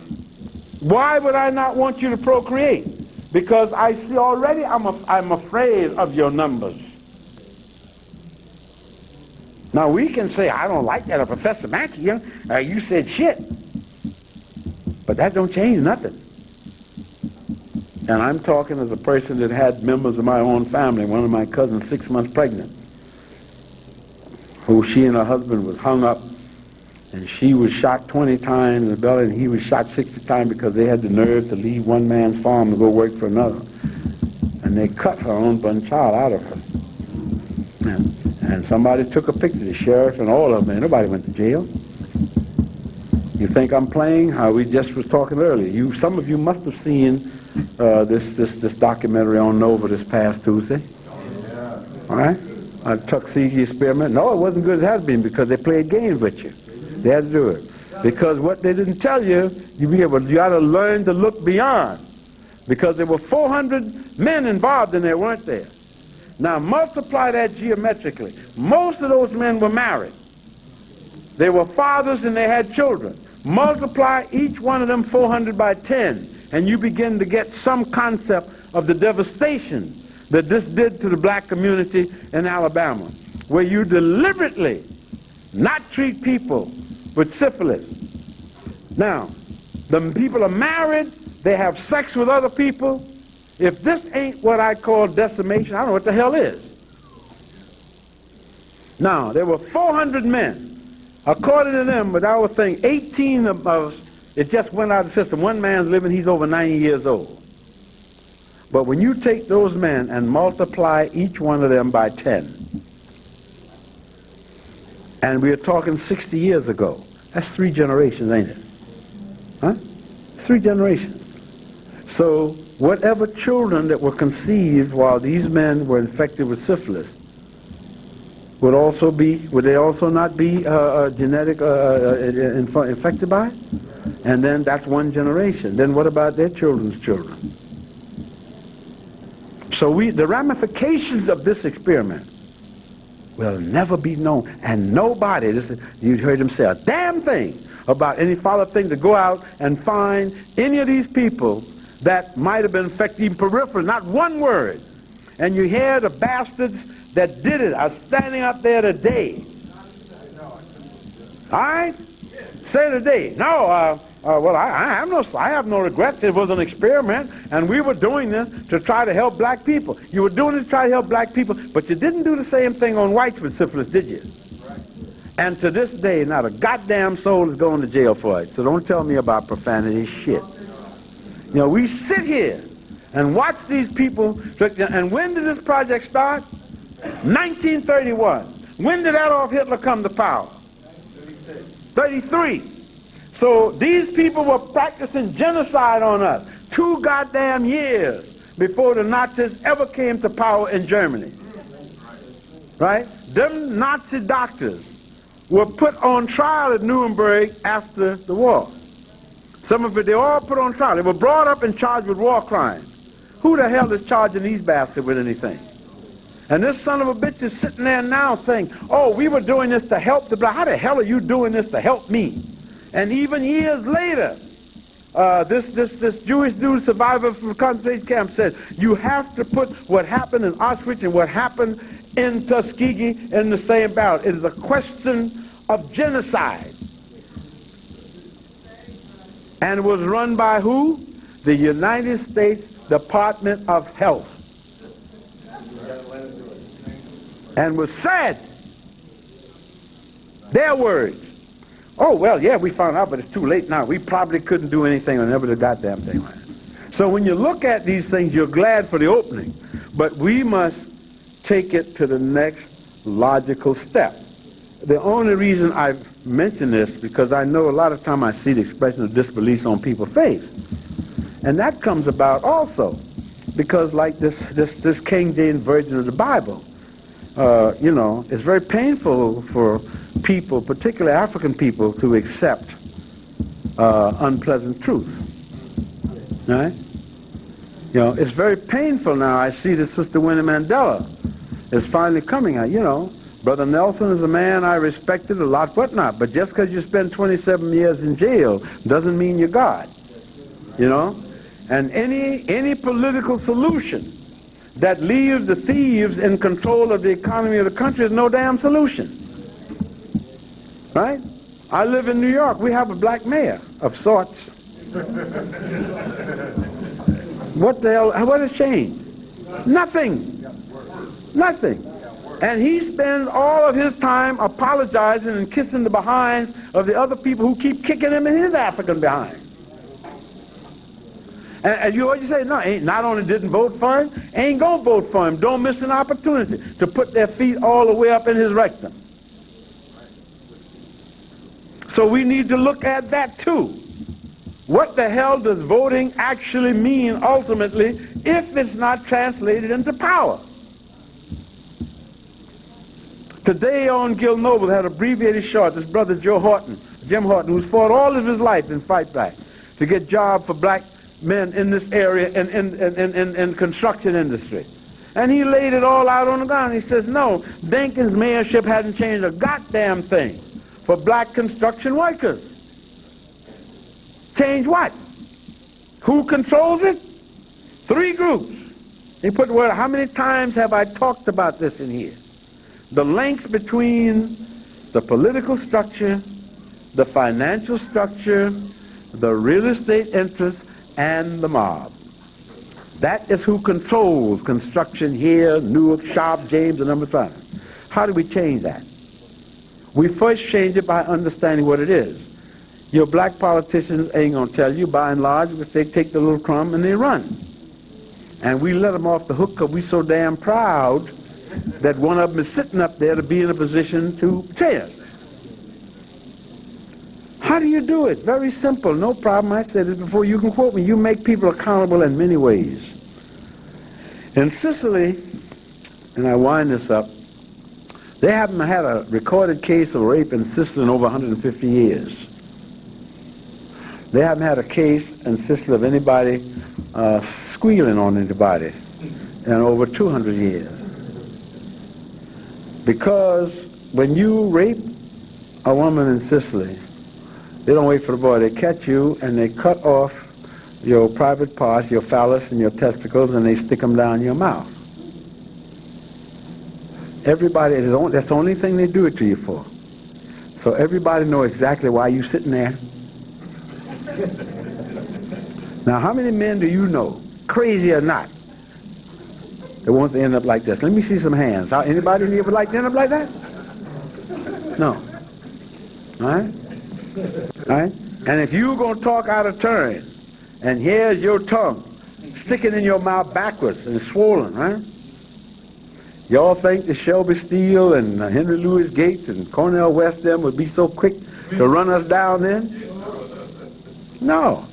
Why would I not want you to procreate? Because I see already I'm afraid of your numbers. Now we can say, I don't like that, Professor Mackey, you said shit. But that don't change nothing. And I'm talking as a person that had members of my own family, one of my cousins 6 months pregnant, who she and her husband was hung up, and she was shot 20 times in the belly, and he was shot 60 times because they had the nerve to leave one man's farm to go work for another. And they cut her unborn child out of her. And somebody took a picture, the sheriff and all of them, and nobody went to jail. You think I'm playing? How we just was talking earlier. Some of you must have seen this documentary on Nova this past Tuesday. Yeah. All right? Tuskegee experiment. No, it wasn't good as it has been because they played games with you. They had to do it. Because what they didn't tell you, you got to learn to look beyond. Because there were 400 men involved in there, weren't there? Now multiply that geometrically. Most of those men were married. They were fathers and they had children. Multiply each one of them 400 by 10, and you begin to get some concept of the devastation that this did to the black community in Alabama, where you deliberately not treat people with syphilis. Now, the people are married, they have sex with other people. If this ain't what I call decimation, I don't know what the hell is. Now, there were 400 men. According to them, but I would think 18 of us, it just went out of the system. One man's living, he's over 90 years old. But when you take those men and multiply each one of them by 10, and we're talking 60 years ago, that's 3 generations, ain't it? Huh? 3 generations. So whatever children that were conceived while these men were infected with syphilis, would they also not be genetic infected by it? And then that's 1 generation. Then what about their children's children? So the ramifications of this experiment will never be known. And nobody, you heard him say a damn thing. about any follow-up thing to go out and find any of these people that might have been affected, even peripheral, not one word. And you hear the bastards that did it are standing up there today. All right? Say today. No, well, I have no regrets. It was an experiment, and we were doing this to try to help black people. You were doing it to try to help black people, but you didn't do the same thing on whites with syphilis, did you? Right. And to this day, not a goddamn soul is going to jail for it. So don't tell me about profanity shit. You know, we sit here and watch these people. And when did this project start? 1931. When did Adolf Hitler come to power? 33. So these people were practicing genocide on us 2 goddamn years before the Nazis ever came to power in Germany. Right? Them Nazi doctors were put on trial at Nuremberg after the war. Some of it, they all put on trial. They were brought up and charged with war crimes. Who the hell is charging these bastards with anything? And this son of a bitch is sitting there now saying, oh, we were doing this to help the black. How the hell are you doing this to help me? And even years later, this Jewish dude, survivor from the concentration camp, said, you have to put what happened in Auschwitz and what happened in Tuskegee in the same barrel. It is a question of genocide. And it was run by who? The United States Department of Health. And was said, their words, oh, well, yeah, we found out, but it's too late now. We probably couldn't do anything or never the goddamn thing like that. So when you look at these things, you're glad for the opening, but we must take it to the next logical step. The only reason I've mentioned this, because I know a lot of time I see the expression of disbelief on people's face. And that comes about also because like this King James Version of the Bible, you know, it's very painful for people, particularly African people, to accept unpleasant truth. Right? You know, it's very painful now. I see that Sister Winnie Mandela is finally coming out. You know, Brother Nelson is a man I respected a lot, whatnot. But just because you spend 27 years in jail doesn't mean you're God. You know? And any political solution that leaves the thieves in control of the economy of the country is no damn solution. Right? I live in New York. We have a black mayor of sorts. What the hell? What has changed? Nothing. Nothing. And he spends all of his time apologizing and kissing the behinds of the other people who keep kicking him in his African behind. And you always say, no, not only didn't vote for him, ain't gonna vote for him. Don't miss an opportunity to put their feet all the way up in his rectum. So we need to look at that too. What the hell does voting actually mean ultimately if it's not translated into power? Today on Gil Noble had abbreviated short, this brother Jim Horton, who's fought all of his life in Fight Back to get jobs for black men in this area in construction industry. And he laid it all out on the ground. He says, no, Dinkins' mayorship hasn't changed a goddamn thing for black construction workers. Change what? Who controls it? 3 groups. He put the word, how many times have I talked about this in here? The links between the political structure, the financial structure, the real estate interests, and the mob. That is who controls construction here, Newark, Sharp, James, and number 5. How do we change that? We first change it by understanding what it is. Your black politicians ain't going to tell you, by and large, but they take the little crumb and they run. And we let them off the hook because we're so damn proud that one of them is sitting up there to be in a position to betray us. How do you do it? Very simple, no problem. I said it before, you can quote me. You make people accountable in many ways. In Sicily, and I wind this up, they haven't had a recorded case of rape in Sicily in over 150 years. They haven't had a case in Sicily of anybody squealing on anybody in over 200 years. Because when you rape a woman in Sicily, They don't wait for the boy. They catch you and they cut off your private parts, your phallus and your testicles, and they stick them down your mouth. Everybody, that's the only thing they do it to you for. So everybody know exactly why you sitting there. Now, how many men do you know, crazy or not, that wants to end up like this? Let me see some hands. Anybody ever like to end up like that? No. All right? All right? And if you're going to talk out of turn, and here's your tongue sticking in your mouth backwards and swollen, right? Y'all think that Shelby Steele and Henry Louis Gates and Cornel West them would be so quick to run us down then? No.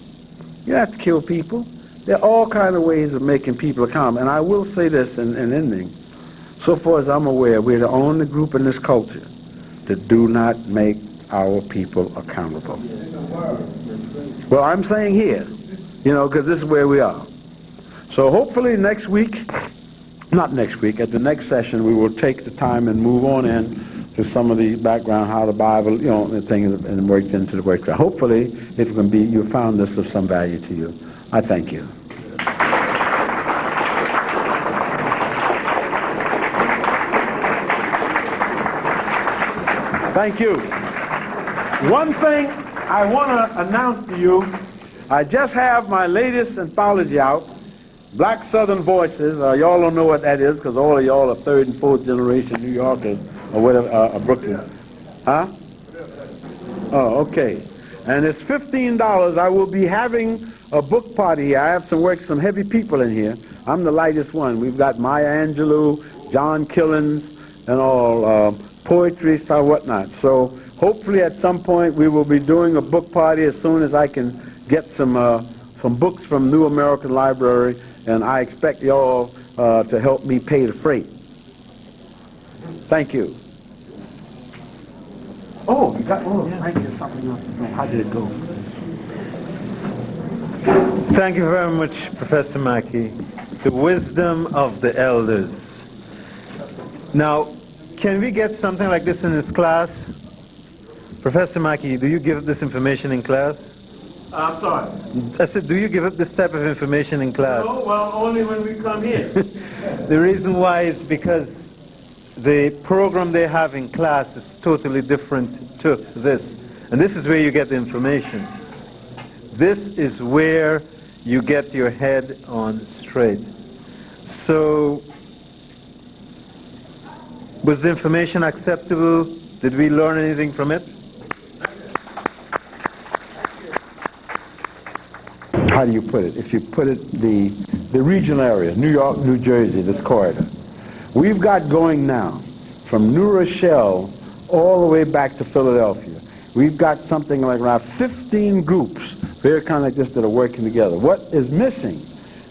You have to kill people. There are all kinds of ways of making people accountable. And I will say this in ending. So far as I'm aware, we're the only group in this culture that do not make our people accountable. Well, I'm saying here, because this is where we are. So hopefully next week, not next week, at the next session, we will take the time and move on in to some of the background, how the Bible, the thing and worked into the work. Hopefully it can be, you found this of some value to you. I thank you. Thank you. One thing I want to announce to you, I just have my latest anthology out, Black Southern Voices. Y'all don't know what that is because all of y'all are third and fourth generation New Yorkers or whatever, Brooklyn. Huh? Oh, okay. And it's $15. I will be having a book party here. I have some heavy people in here. I'm the lightest one. We've got Maya Angelou, John Killens, and all poetry, stuff, whatnot. So hopefully at some point we will be doing a book party as soon as I can get some books from New American Library, and I expect y'all to help me pay the freight. Thank you. Oh, you got, thank you. Something else. How did it go? Thank you very much, Professor Mackey. The wisdom of the elders. Now, can we get something like this in this class? Professor Mackey, do you give this information in class? I'm sorry. I said, do you give up this type of information in class? No, well, only when we come here. The reason why is because the program they have in class is totally different to this. And this is where you get the information. This is where you get your head on straight. So, was the information acceptable? Did we learn anything from it? How do you put it? If you put it, the regional area, New York, New Jersey, this corridor, we've got going now from New Rochelle all the way back to Philadelphia. We've got something like around 15 groups, very kind of like this, that are working together. What is missing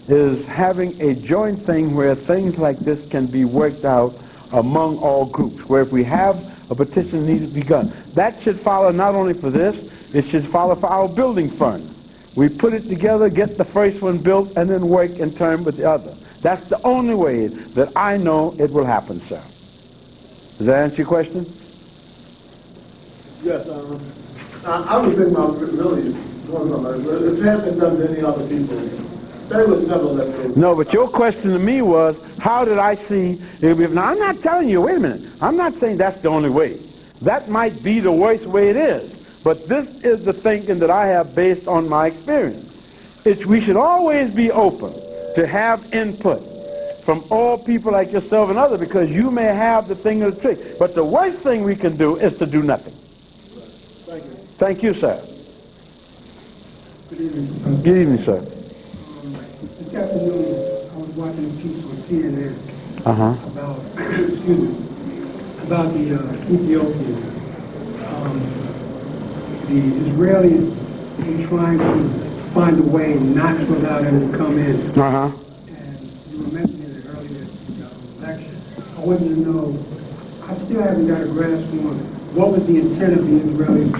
is having a joint thing where things like this can be worked out among all groups, where if we have a petition needs to be done, that should follow not only for this, it should follow for our building fund. We put it together, get the first one built, and then work in turn with the other. That's the only way that I know it will happen, sir. Does that answer your question? Yes, I was thinking about really if it had been done to any other people, they would never let go. No, but your question to me was, how did I see it? Now, I'm not telling you, wait a minute, I'm not saying that's the only way. That might be the worst way it is. But this is the thinking that I have based on my experience. We should always be open to have input from all people like yourself and others, because you may have the thing of the trick. But the worst thing we can do is to do nothing. Thank you. Thank you, sir. Good evening. Good evening, sir. This afternoon, I was watching a piece on CNN about, about the Ethiopians. The Israelis are trying to find a way not to allow them to come in. And you were mentioning it earlier in the lecture. I wanted to know, I still haven't got a grasp on what was the intent of the Israelis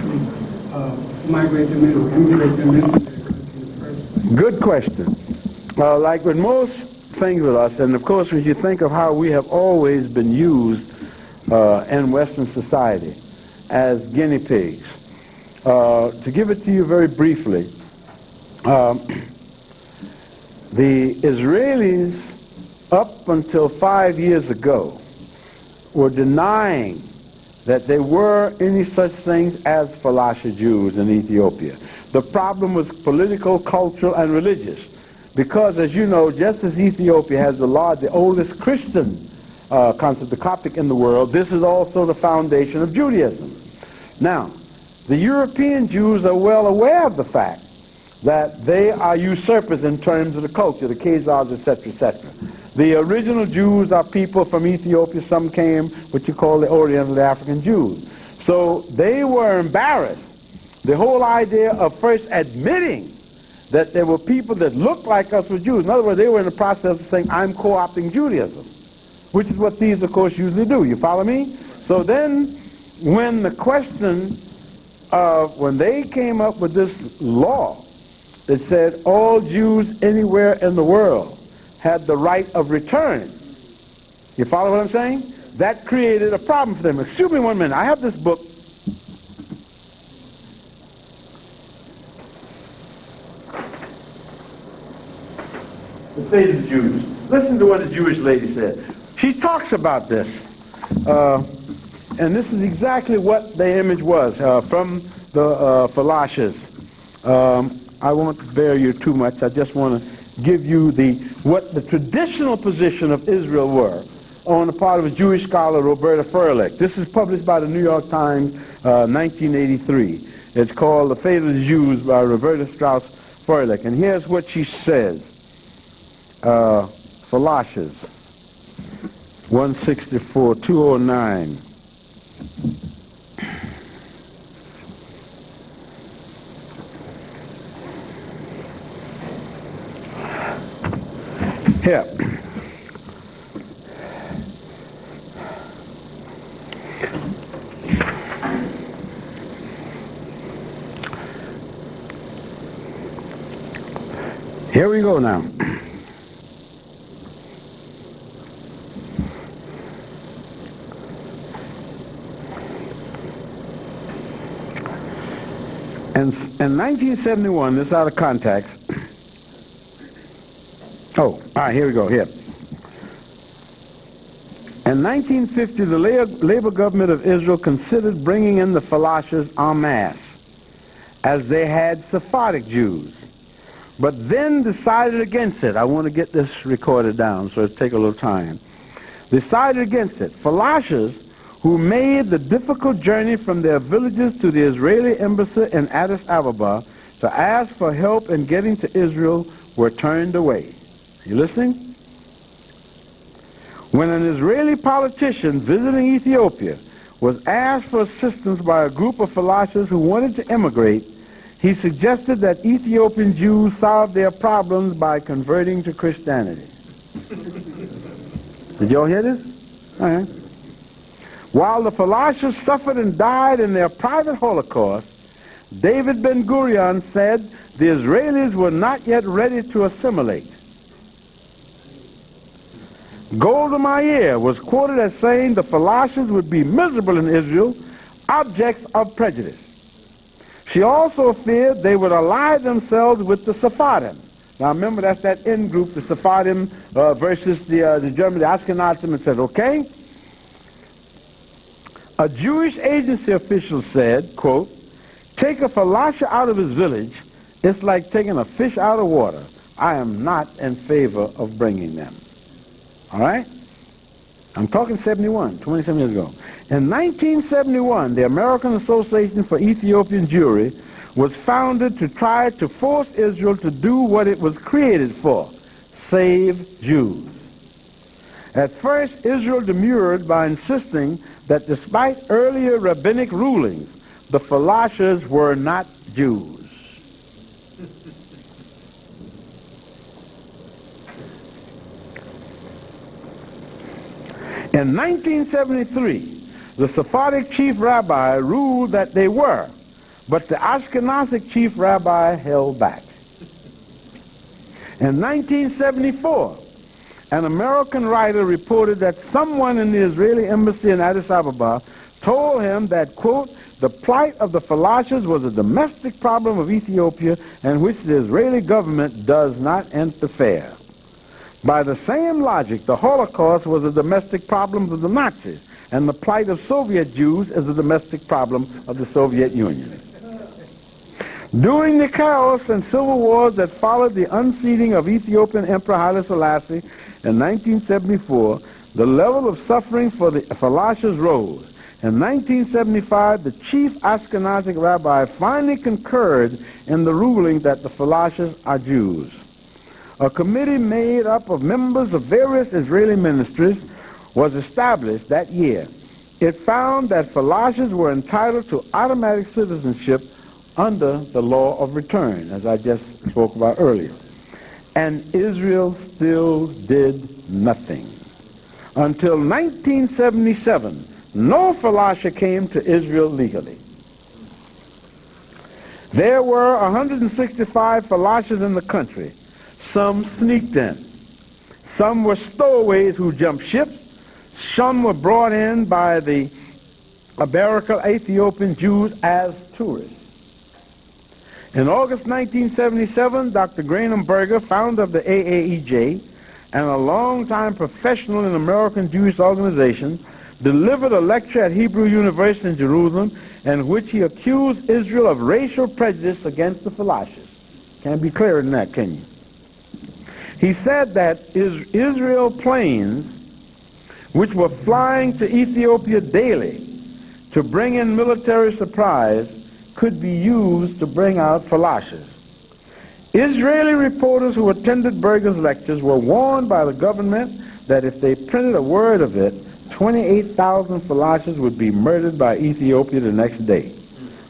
to migrate them in or immigrate them into their country in the first place. Good question. Like with most things with us, and of course when you think of how we have always been used in Western society as guinea pigs, To give it to you very briefly, the Israelis, up until 5 years ago, were denying that there were any such things as Falasha Jews in Ethiopia. The problem was political, cultural, and religious. Because, as you know, just as Ethiopia has the oldest Christian concept, the Coptic in the world, this is also the foundation of Judaism. Now, the European Jews are well aware of the fact that they are usurpers in terms of the culture, the Khazars, etc., etc. The original Jews are people from Ethiopia. Some came, what you call the Oriental African Jews. So they were embarrassed. The whole idea of first admitting that there were people that looked like us were Jews. In other words, they were in the process of saying, I'm co-opting Judaism, which is what these, of course, usually do. You follow me? So then, when the question of, when they came up with this law that said all Jews anywhere in the world had the right of return, you follow what I'm saying? That created a problem for them. Excuse me 1 minute. I have this book. The fate of the Jews. Listen to what the Jewish lady said. She talks about this. And this is exactly what the image was from the Falashas. I won't bear you too much. I just want to give you what the traditional position of Israel were on the part of a Jewish scholar, Roberta Furlick. This is published by the New York Times, 1983. It's called The Fate of the Jews by Roberta Strauss Furlick. And here's what she says. Falashas 164, 209. Here. Here we go now. And in 1971, this is out of context. Oh, all right, here we go, here. In 1950, the Labor government of Israel considered bringing in the Falashas en masse, as they had Sephardic Jews, but then decided against it. I want to get this recorded down, so it'll take a little time. Decided against it. Falashas, who made the difficult journey from their villages to the Israeli embassy in Addis Ababa to ask for help in getting to Israel, were turned away. You listening? When an Israeli politician visiting Ethiopia was asked for assistance by a group of Falashas who wanted to immigrate, he suggested that Ethiopian Jews solve their problems by converting to Christianity. Did y'all hear this? All right. While the Falashas suffered and died in their private Holocaust, David Ben-Gurion said the Israelis were not yet ready to assimilate. Golda Meir was quoted as saying the Falashas would be miserable in Israel, objects of prejudice. She also feared they would ally themselves with the Sephardim. Now remember, that's that in-group, the Sephardim versus the German, the Ashkenazim, and said, okay? A Jewish agency official said, quote, take a Falasha out of his village, it's like taking a fish out of water. I am not in favor of bringing them. All right? I'm talking 71, 27 years ago. In 1971, the American Association for Ethiopian Jewry was founded to try to force Israel to do what it was created for, save Jews. At first, Israel demurred by insisting that despite earlier rabbinic rulings, the Falashas were not Jews. In 1973, the Sephardic chief rabbi ruled that they were, but the Ashkenazic chief rabbi held back. In 1974, an American writer reported that someone in the Israeli embassy in Addis Ababa told him that, quote, the plight of the Falashas was a domestic problem of Ethiopia in which the Israeli government does not interfere. By the same logic, the Holocaust was a domestic problem of the Nazis, and the plight of Soviet Jews is a domestic problem of the Soviet Union. During the chaos and civil wars that followed the unseating of Ethiopian Emperor Haile Selassie in 1974, the level of suffering for the Falashas rose. In 1975, the chief Ashkenazic rabbi finally concurred in the ruling that the Falashas are Jews. A committee made up of members of various Israeli ministries was established that year. It found that Falashas were entitled to automatic citizenship under the law of return, as I just spoke about earlier. And Israel still did nothing. Until 1977, no Falasha came to Israel legally. There were 165 Falashas in the country. Some sneaked in. Some were stowaways who jumped ships. Some were brought in by the Ambakisye-Okang Ethiopian Jews as tourists. In August 1977, Dr. Graham Berger, founder of the AAEJ, and a longtime professional in American Jewish organization, delivered a lecture at Hebrew University in Jerusalem in which he accused Israel of racial prejudice against the Falashas. Can't be clearer than that, can you? He said that Israel planes, which were flying to Ethiopia daily to bring in military supplies, could be used to bring out Falashas. Israeli reporters who attended Berger's lectures were warned by the government that if they printed a word of it, 28,000 Falashas would be murdered by Ethiopia the next day.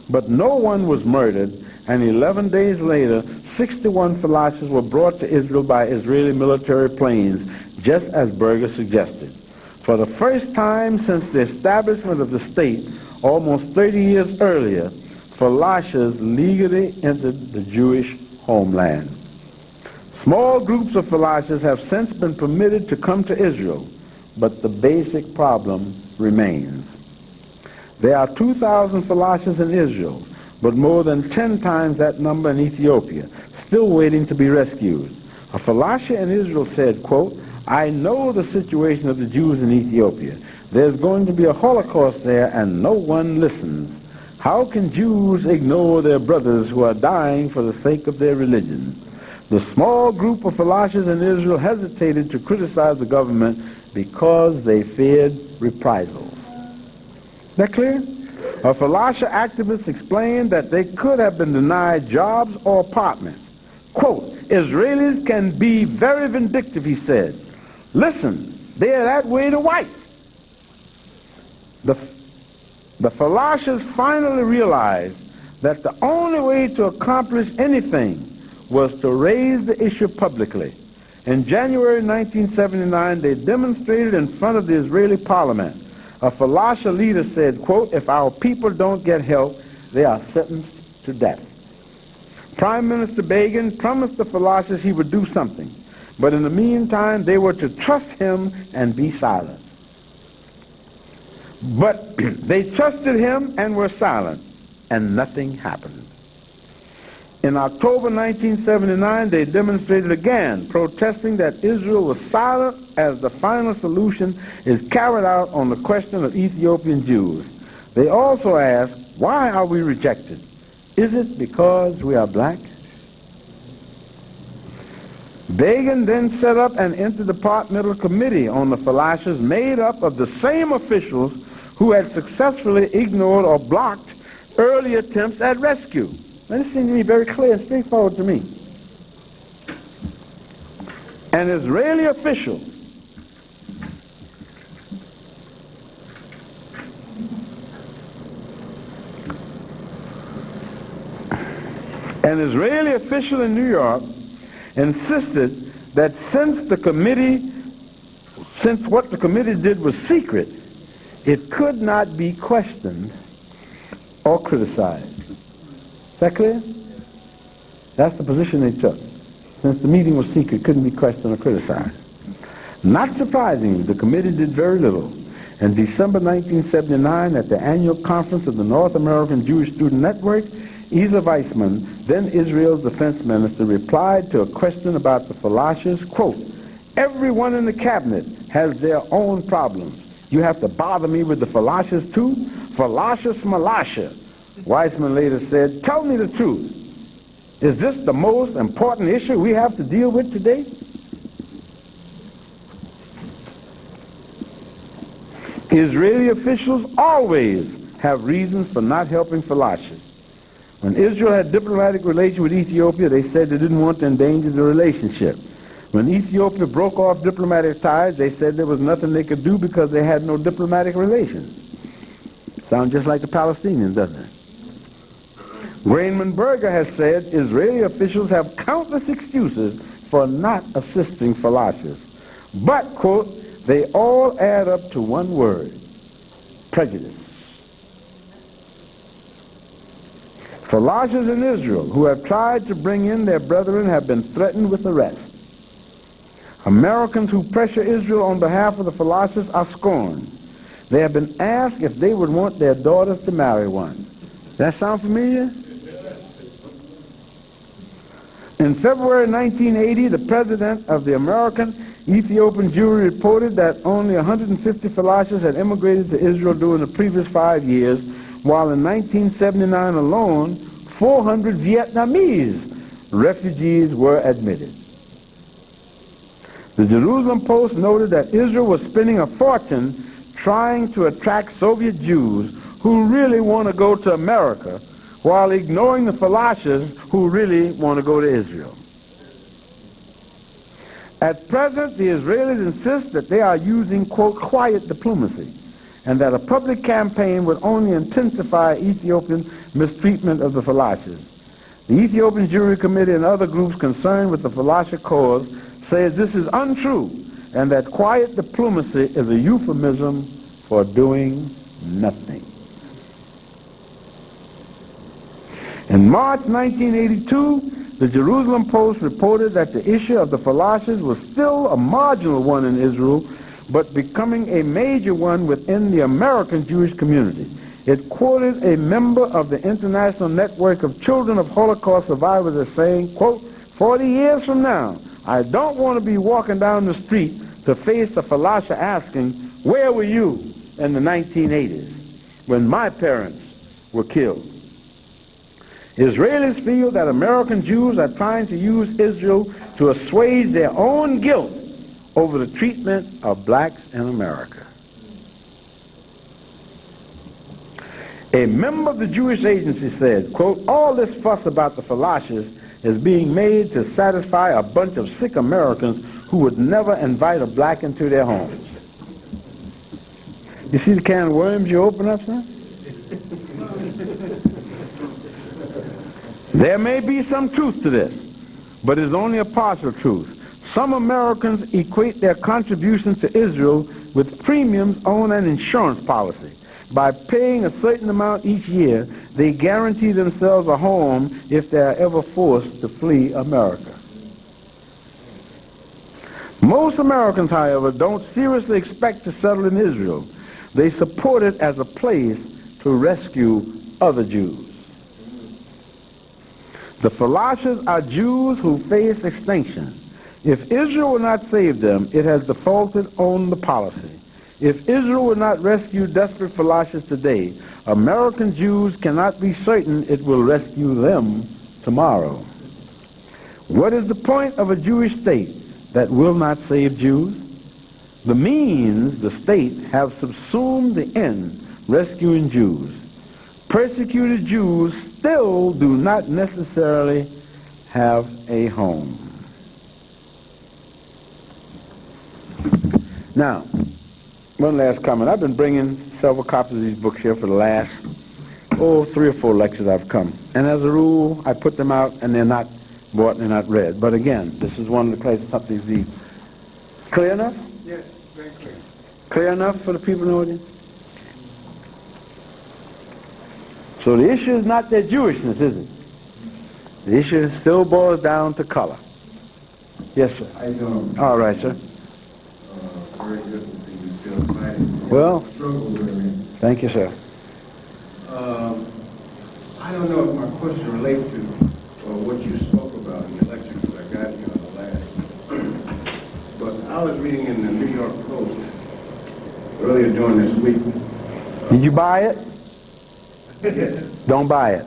But no one was murdered, and 11 days later, 61 Falashas were brought to Israel by Israeli military planes, just as Berger suggested. For the first time since the establishment of the state, almost 30 years earlier, Falashas legally entered the Jewish homeland. Small groups of Falashas have since been permitted to come to Israel, but the basic problem remains. There are 2,000 Falashas in Israel, but more than 10 times that number in Ethiopia, still waiting to be rescued. A Falasha in Israel said, quote, "I know the situation of the Jews in Ethiopia. There's going to be a Holocaust there and no one listens. How can Jews ignore their brothers who are dying for the sake of their religion?" The small group of Falashas in Israel hesitated to criticize the government because they feared reprisals. Is that clear? A Falasha activist explained that they could have been denied jobs or apartments. Quote, "Israelis can be very vindictive," he said. "Listen, they are that way to whites." The Falashas finally realized that the only way to accomplish anything was to raise the issue publicly. In January 1979, they demonstrated in front of the Israeli parliament. A Falasha leader said, quote, "If our people don't get help, they are sentenced to death." Prime Minister Begin promised the Falashas he would do something, but in the meantime, they were to trust him and be silent. But they trusted him and were silent, and nothing happened. In October 1979, they demonstrated again, protesting that Israel was silent as the final solution is carried out on the question of Ethiopian Jews. They also asked, "Why are we rejected? Is it because we are black?" Begin then set up an interdepartmental committee on the Falashas made up of the same officials who had successfully ignored or blocked early attempts at rescue. Now, this seems to be very clear and straightforward to me. An Israeli official in New York insisted that since what the committee did was secret, it could not be questioned or criticized. Is that clear? That's the position they took. Since the meeting was secret, it couldn't be questioned or criticized. Not surprisingly, the committee did very little. In December 1979, at the annual conference of the North American Jewish Student Network, Ezer Weizmann, then Israel's defense minister, replied to a question about the Falashes, quote, "Everyone in the cabinet has their own problems. You have to bother me with the Falashes too? Falasha Smalasha." Weizmann later said, "Tell me the truth. Is this the most important issue we have to deal with today?" Israeli officials always have reasons for not helping Falashes. When Israel had diplomatic relations with Ethiopia, they said they didn't want to endanger the relationship. When Ethiopia broke off diplomatic ties, they said there was nothing they could do because they had no diplomatic relations. Sounds just like the Palestinians, doesn't it? Raymond Berger has said Israeli officials have countless excuses for not assisting Falashes. But, quote, they all add up to one word: prejudice. Falashes in Israel who have tried to bring in their brethren have been threatened with arrest. Americans who pressure Israel on behalf of the Falashes are scorned. They have been asked if they would want their daughters to marry one. That sound familiar? In February 1980, the president of the American Ethiopian Jewry reported that only 150 Falashes had immigrated to Israel during the previous 5 years, while in 1979 alone, 400 Vietnamese refugees were admitted. The Jerusalem Post noted that Israel was spending a fortune trying to attract Soviet Jews who really want to go to America, while ignoring the Falashes who really want to go to Israel. At present, the Israelis insist that they are using, quote, quiet diplomacy, and that a public campaign would only intensify Ethiopian mistreatment of the Falashes. The Ethiopian Jewry Committee and other groups concerned with the Falasha cause says this is untrue, and that quiet diplomacy is a euphemism for doing nothing. In March 1982, the Jerusalem Post reported that the issue of the Falashes was still a marginal one in Israel, but becoming a major one within the American Jewish community. It quoted a member of the International Network of Children of Holocaust Survivors as saying, quote, 40 years from now, I don't want to be walking down the street to face a Falasha asking, where were you in the 1980s when my parents were killed? Israelis feel that American Jews are trying to use Israel to assuage their own guilt over the treatment of blacks in America. A member of the Jewish agency said, quote, all this fuss about the Falashes is being made to satisfy a bunch of sick Americans who would never invite a black into their homes. You see the can of worms you open up, son? There may be some truth to this, but it's only a partial truth. Some Americans equate their contributions to Israel with premiums on an insurance policy. By paying a certain amount each year, they guarantee themselves a home if they are ever forced to flee America. Most Americans, however, don't seriously expect to settle in Israel. They support it as a place to rescue other Jews. The Falashes are Jews who face extinction. If Israel will not save them, it has defaulted on the policy. If Israel will not rescue desperate Falashes today, American Jews cannot be certain it will rescue them tomorrow. What is the point of a Jewish state that will not save Jews? The means, the state, have subsumed the end, rescuing Jews. Persecuted Jews still do not necessarily have a home. Now, one last comment. I've been bringing several copies of these books here for the last, 3 or 4 lectures I've come. And as a rule, I put them out and they're not bought and they're not read. But again, this is one of the places something to read. Clear enough? Yes, very clear. Clear enough for the people in the audience? So the issue is not their Jewishness, is it? The issue still boils down to color. Yes, sir. How you doing? All right, sir. Very good to see you still fighting. Well, struggle with. thank you, sir. I don't know if my question relates to what you spoke about in the lecture, because I got here on the last. But I was reading in the New York Post earlier during this week. Did you buy it? Yes. Don't buy it.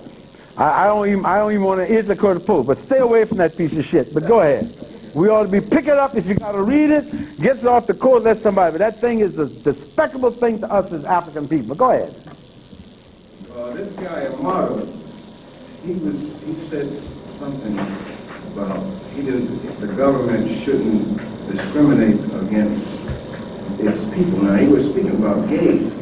I don't even want to answer the Post, but stay away from that piece of shit. But go ahead. We ought to be picking it up. If you got to read it, get it off the course, let somebody. But that thing is a despicable thing to us as African people. Go ahead. This guy, Amado, he said something about the government shouldn't discriminate against its people. Now, he was speaking about gays.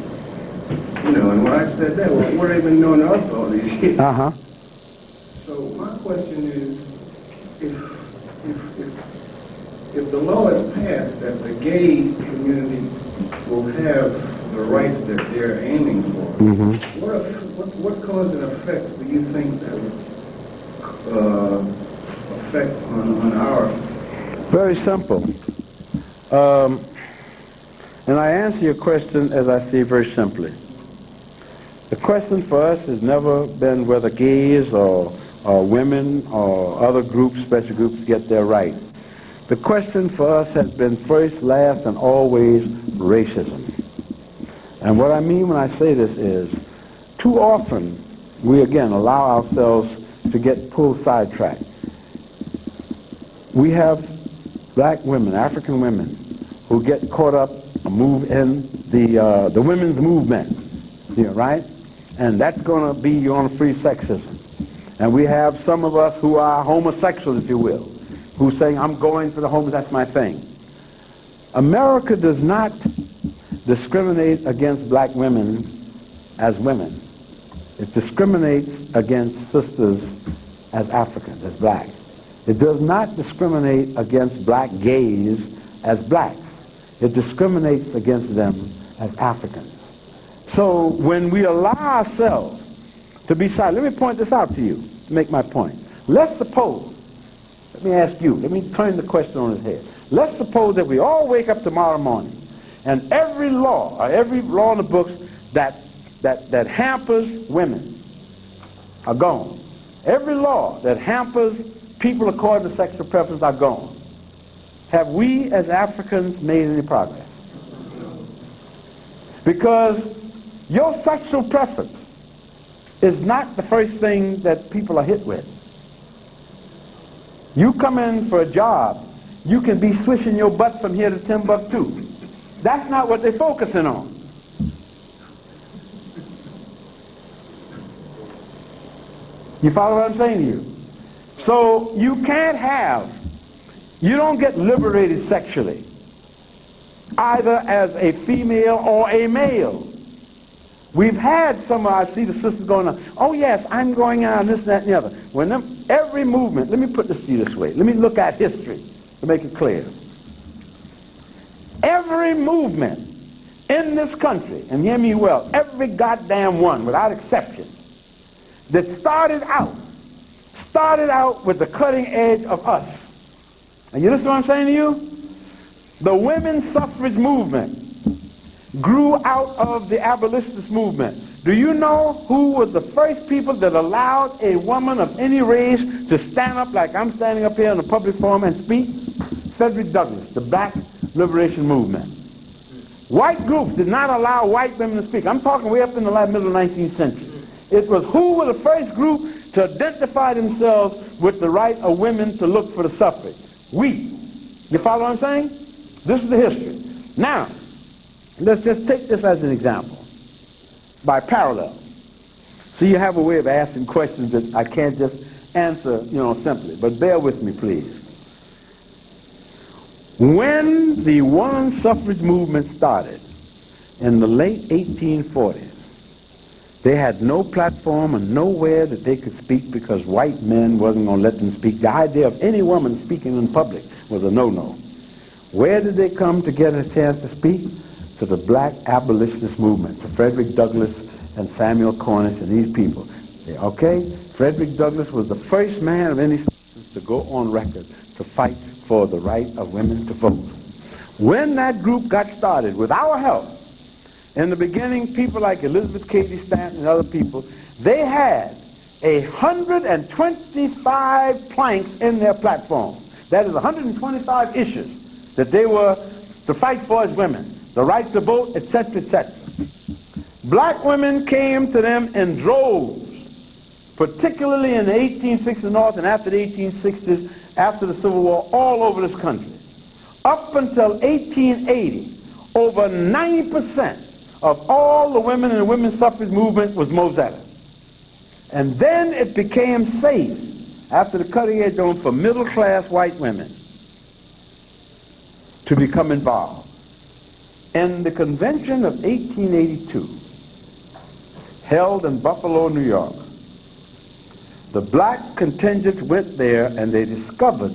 You know, and when I said that, well, what have they been doing to us all these years? Uh-huh. So my question is, if the law is passed that the gay community will have the rights that they're aiming for, what cause and effects do you think that would affect on our? Very simple. And I answer your question as I see very simply. The question for us has never been whether gays or women or other groups, special groups, get their right. The question for us has been first, last, and always racism. And what I mean when I say this is, too often we again allow ourselves to get pulled sidetracked. We have black women, African women, who get caught up, move in the women's movement, right? And that's going to be on free sexism. And we have some of us who are homosexuals, if you will, who saying, I'm going for the homeless, that's my thing. America does not discriminate against black women as women. It discriminates against sisters as Africans, as blacks. It does not discriminate against black gays as blacks. It discriminates against them as Africans. So when we allow ourselves to be silent, let me point this out to you to make my point. Let's suppose, let me ask you, let me turn the question on its head. Let's suppose that we all wake up tomorrow morning and every law in the books that hampers women are gone. Every law that hampers people according to sexual preference are gone. Have we as Africans made any progress? Because your sexual preference is not the first thing that people are hit with. You come in for a job, you can be swishing your butt from here to Timbuktu. That's not what they're focusing on. You follow what I'm saying to you? So you don't get liberated sexually, either as a female or a male. We've had I see the sisters going on, oh yes, I'm going on this, that, and the other. Every movement, let me put this to you this way. Let me look at history to make it clear. Every movement in this country, and hear me well, every goddamn one, without exception, that started out with the cutting edge of us. And you listen to what I'm saying to you? The women's suffrage movement grew out of the abolitionist movement. Do you know who was the first people that allowed a woman of any race to stand up like I'm standing up here in a public forum and speak? Frederick Douglass, the Black Liberation Movement. White groups did not allow white women to speak. I'm talking way up in the middle of the 19th century. It was who were the first group to identify themselves with the right of women to look for the suffrage? We. You follow what I'm saying? This is the history. Now, let's just take this as an example, by parallel. So you have a way of asking questions that I can't just answer, simply. But bear with me, please. When the women's suffrage movement started in the late 1840s, they had no platform and nowhere that they could speak because white men wasn't going to let them speak. The idea of any woman speaking in public was a no-no. Where did they come to get a chance to speak? To the black abolitionist movement, to Frederick Douglass and Samuel Cornish and these people. Okay? Frederick Douglass was the first man of any substance to go on record to fight for the right of women to vote. When that group got started, with our help, In the beginning, people like Elizabeth Cady Stanton and other people, they had 125 planks in their platform. That is 125 issues that they were to fight for as women. The right to vote, etc., etc. Black women came to them in droves, particularly in the 1860s North and after the 1860s, after the Civil War, all over this country. Up until 1880, over 90% of all the women in the women's suffrage movement was Mosetta. And then it became safe, after the cutting edge on, for middle-class white women to become involved. In the convention of 1882, held in Buffalo, New York, the black contingent went there and they discovered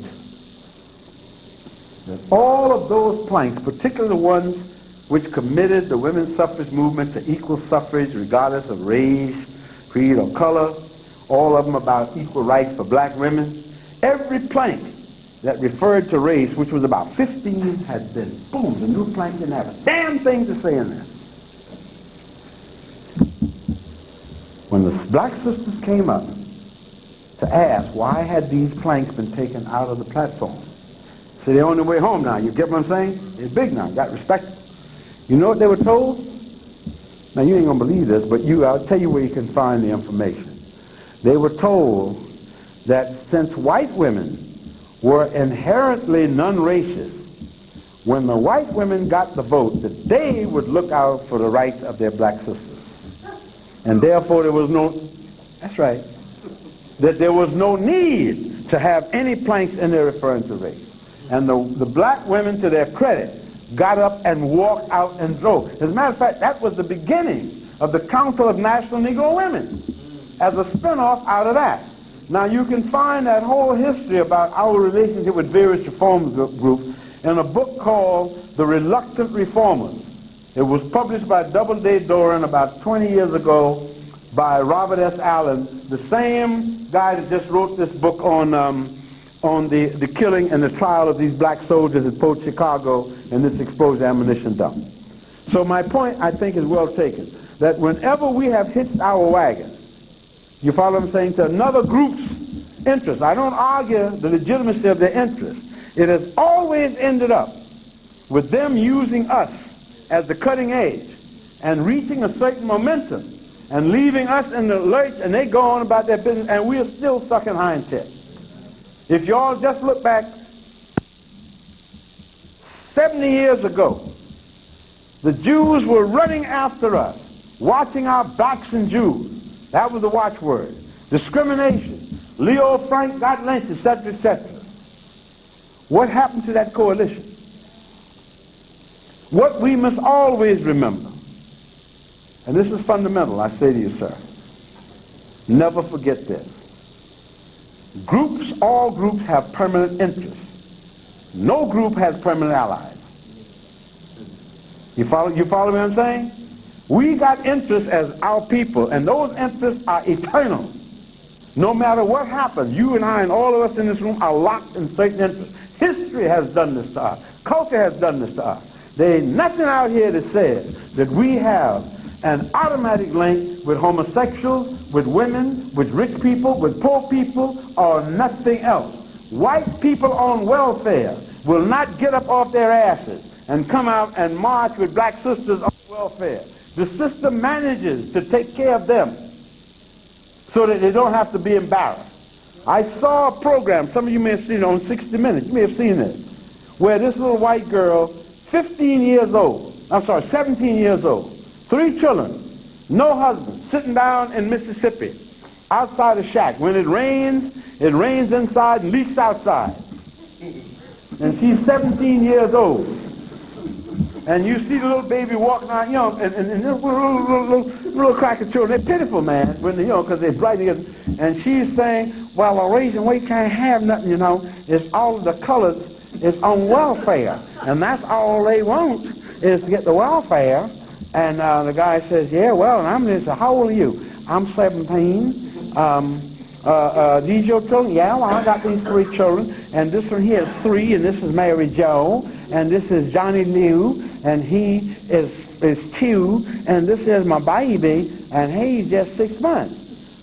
that all of those planks, particularly the ones which committed the women's suffrage movement to equal suffrage regardless of race, creed, or color, all of them about equal rights for black women, every plank that referred to race, which was about 15, had been, boom, the new plank didn't have a damn thing to say in there. When the black sisters came up to ask why had these planks been taken out of the platform, so they're on their way home now. You get what I'm saying? It's big now. Got respect. You know what they were told? Now you ain't gonna believe this, but I'll tell you where you can find the information. They were told that since white women were inherently non-racist, when the white women got the vote, that they would look out for the rights of their black sisters. And therefore there was no, that's right, that there was no need to have any planks in there referring to race. And the black women, to their credit, got up and walked out and drove. As a matter of fact, that was the beginning of the Council of National Negro Women, as a spinoff out of that. Now you can find that whole history about our relationship with various reform groups in a book called The Reluctant Reformers. It was published by Doubleday Doran about 20 years ago by Robert S. Allen, the same guy that just wrote this book on the killing and the trial of these black soldiers at Port Chicago and this exposed ammunition dump. So my point, I think, is well taken, that whenever we have hitched our wagon, you follow what I'm saying, to another group's interest, I don't argue the legitimacy of their interest. It has always ended up with them using us as the cutting edge and reaching a certain momentum and leaving us in the lurch, and they go on about their business, and we are still sucking hind tips. If y'all just look back 70 years ago, the Jews were running after us, watching our backs and Jews. That was the watchword. Discrimination. Leo Frank got lynched, etc., etc. What happened to that coalition? What we must always remember, and this is fundamental, I say to you, sir, never forget this. Groups, all groups have permanent interests. No group has permanent allies. You follow me what I'm saying? We got interests as our people, and those interests are eternal. No matter what happens, you and I and all of us in this room are locked in certain interests. History has done this to us. Culture has done this to us. There ain't nothing out here that says that we have an automatic link with homosexuals, with women, with rich people, with poor people, or nothing else. White people on welfare will not get up off their asses and come out and march with black sisters on welfare. The system manages to take care of them so that they don't have to be embarrassed. I saw a program, some of you may have seen it on 60 Minutes, you may have seen it, where this little white girl, 17 years old, 3 children, no husband, sitting down in Mississippi, outside a shack. When it rains inside and leaks outside. And she's 17 years old. And you see the little baby walking out, and little cracker children, they're pitiful, man, when they, because they're bright. And she's saying, well, a raising weight can't have nothing, It's all of the colors is on welfare. And that's all they want, is to get the welfare. And the guy says, yeah, well, and I'm this, how old are you? I'm 17. These your children? Yeah, well, I got these 3 children. And this one here is 3, and this is Mary Jo, and this is Johnny Liu, and he is 2, and this is my baby, and he's just 6 months.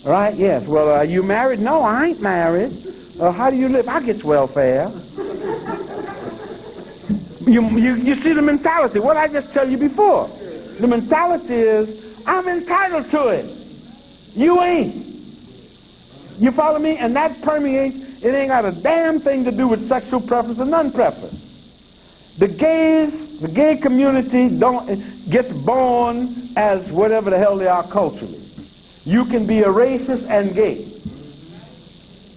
Right? Yes. Well, are you married? No, I ain't married. How do you live? I get welfare. You see the mentality. What I just tell you before. The mentality is, I'm entitled to it. You ain't. You follow me? And that permeates. It ain't got a damn thing to do with sexual preference or non-preference. The gay community gets born as whatever the hell they are culturally. You can be a racist and gay.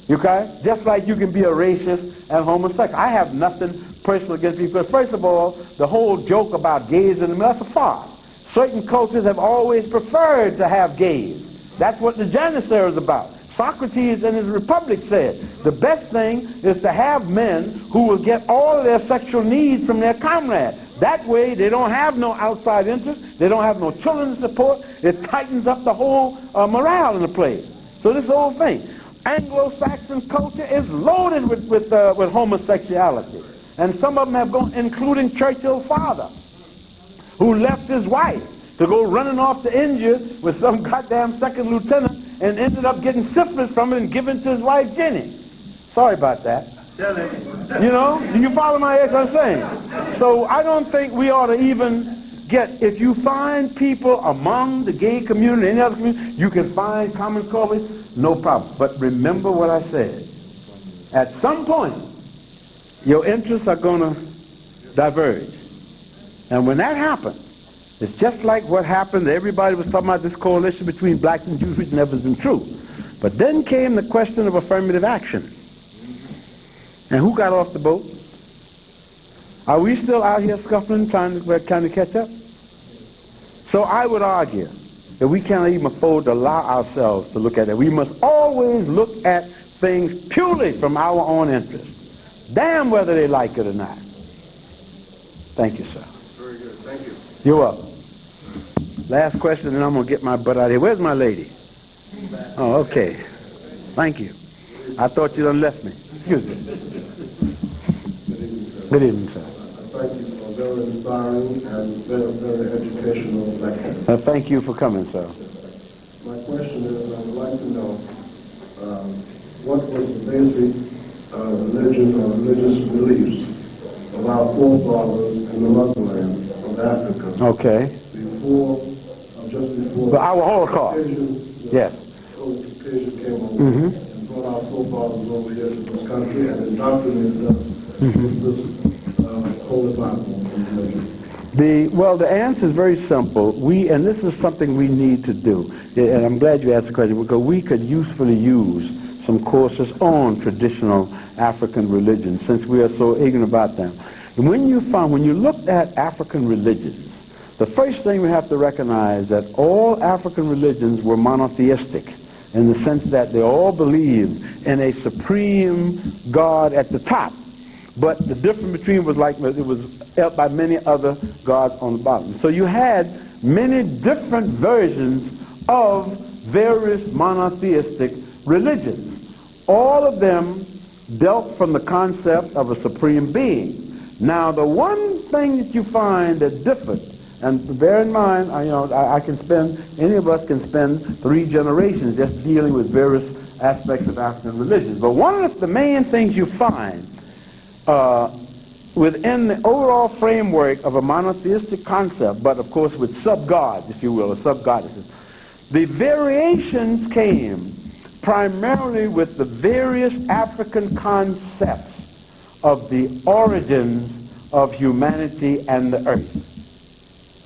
Okay? Just like you can be a racist and homosexual. I have nothing personal against people. Because first of all, the whole joke about gays and that's a farce. Certain cultures have always preferred to have gays. That's what the Janissary is about. Socrates in his Republic said, the best thing is to have men who will get all of their sexual needs from their comrade. That way they don't have no outside interest, they don't have no children to support, it tightens up the whole morale in the place. So this whole thing. Anglo-Saxon culture is loaded with homosexuality. And some of them have gone, including Churchill's father, who left his wife to go running off to India with some goddamn second lieutenant and ended up getting syphilis from it and giving to his wife Jenny. Sorry about that. You know, do you follow my what I'm saying? So I don't think we ought to even get, if you find people among the gay community, any other community, you can find common cause, no problem. But remember what I said. At some point, your interests are going to diverge. And when that happens, it's just like what happened. Everybody was talking about this coalition between blacks and Jews, which never has been true. But then came the question of affirmative action. And who got off the boat? Are we still out here scuffling, trying to catch up? So I would argue that we can't even afford to allow ourselves to look at it. We must always look at things purely from our own interest. Damn whether they like it or not. Thank you, sir. Very good. Thank you. You're welcome. Last question, and I'm going to get my butt out of here. Where's my lady? Oh, okay. Thank you. I thought you done left me. Excuse me. Good evening, sir. Thank you for a very inspiring and very educational lecture. Thank you for coming, sir. My question is, I would like to know what was the basic religion or religious beliefs of our forefathers in the motherland of Africa. Okay. Just before our Holocaust. Yes. Occasion came over and brought our forefathers over here to this country and indoctrinated us with this holy Bible. The answer is very simple. And this is something we need to do. And I'm glad you asked the question, because we could usefully use some courses on traditional African religions, since we are so ignorant about them. And when you look at African religions, the first thing we have to recognize that all African religions were monotheistic, in the sense that they all believed in a supreme God at the top. But the difference between was like it was held by many other gods on the bottom. So you had many different versions of various monotheistic religions. All of them dealt from the concept of a supreme being. Now, the one thing that you find that differed, and bear in mind, any of us can spend 3 generations just dealing with various aspects of African religions. But one of the main things you find within the overall framework of a monotheistic concept, but of course with sub-gods, if you will, or sub-goddesses, the variations came primarily with the various African concepts of the origins of humanity and the earth.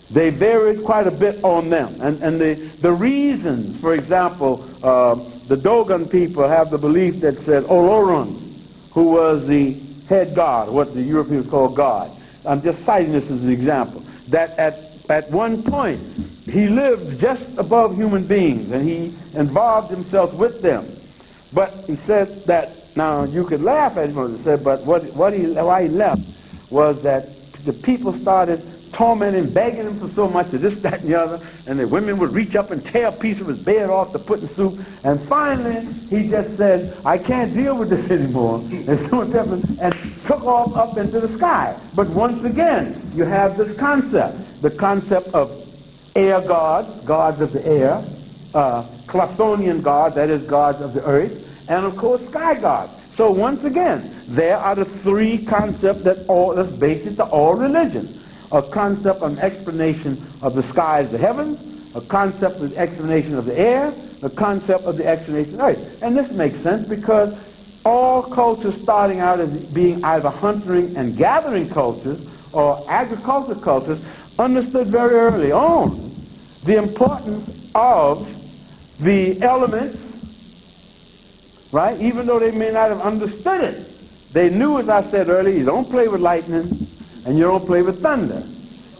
They varied quite a bit on them. And the reasons, for example, the Dogon people have the belief that said Olorun, who was the head god, what the Europeans call God. I'm just citing this as an example. That at one point, he lived just above human beings, and he involved himself with them. But he said that, now you could laugh at him, he said, but why he left was that the people started tormenting, begging him for so much of this, that, and the other, and the women would reach up and tear a piece of his bed off to put in soup, and finally he just said, I can't deal with this anymore, and took off up into the sky. But once again, you have this concept, the concept of air gods, gods of the air, Clathonian gods, that is gods of the earth, and of course sky gods. So once again, there are the three concepts that's basic to all religions. A concept, an explanation of the skies, the heavens, a concept of the explanation of the air, a concept of the explanation of the earth. And this makes sense because all cultures starting out as being either hunting and gathering cultures or agricultural cultures understood very early on the importance of the elements, right? Even though they may not have understood it, they knew, as I said earlier, you don't play with lightning and you don't play with thunder.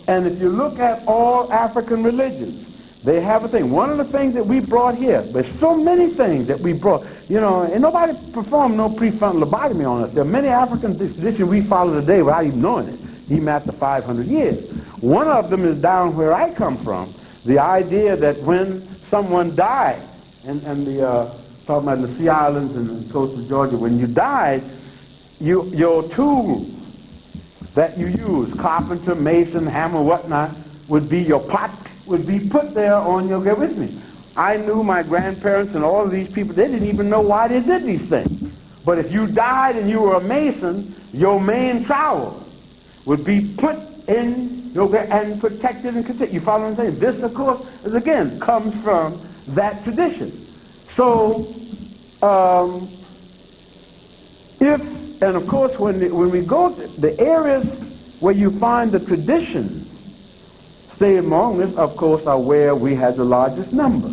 And if you look at all African religions, they have a thing. One of the things that we brought here, there's so many things that we brought, you know, and nobody performed no prefrontal lobotomy on us. There are many African traditions we follow today without even knowing it, even after 500 years. One of them is down where I come from, the idea that when someone died, and talking about the Sea Islands and the coast of Georgia, when you died, your tools that you use, carpenter, mason, hammer, whatnot, would be your pot, would be put there on your, get with me. I knew my grandparents and all of these people, they didn't even know why they did these things. But if you died and you were a mason, your main trowel would be put in your, and protected and protected. You follow what I'm saying? This, of course, is again, comes from that tradition. So, and of course, when we go to the areas where you find the traditions, stay among us, of course, are where we have the largest number.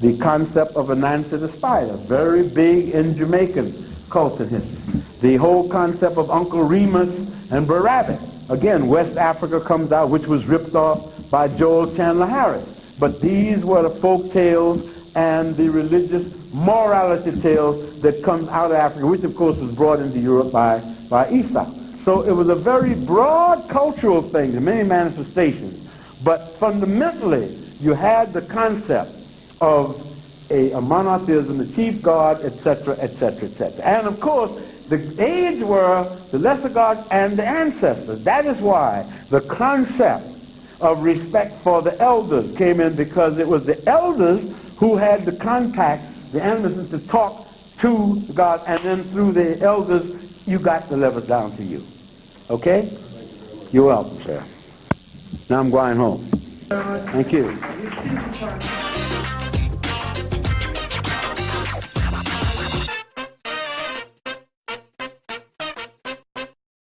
The concept of an answer to spider, very big in Jamaican culture history. The whole concept of Uncle Remus and Barabbas. Again, West Africa comes out, which was ripped off by Joel Chandler Harris. But these were the folk tales and the religious morality tales that comes out of Africa, which of course was brought into Europe by Esau. So it was a very broad cultural thing, in many manifestations. But fundamentally, you had the concept of a monotheism, the chief god, etc., etc., etc. And of course, the aids were the lesser gods and the ancestors. That is why the concept of respect for the elders came in, because it was the elders who had the contact, the animals, to talk to God, and then through the elders, you got the levels down to you. Okay? You're welcome, sir. Now I'm going home. Thank you.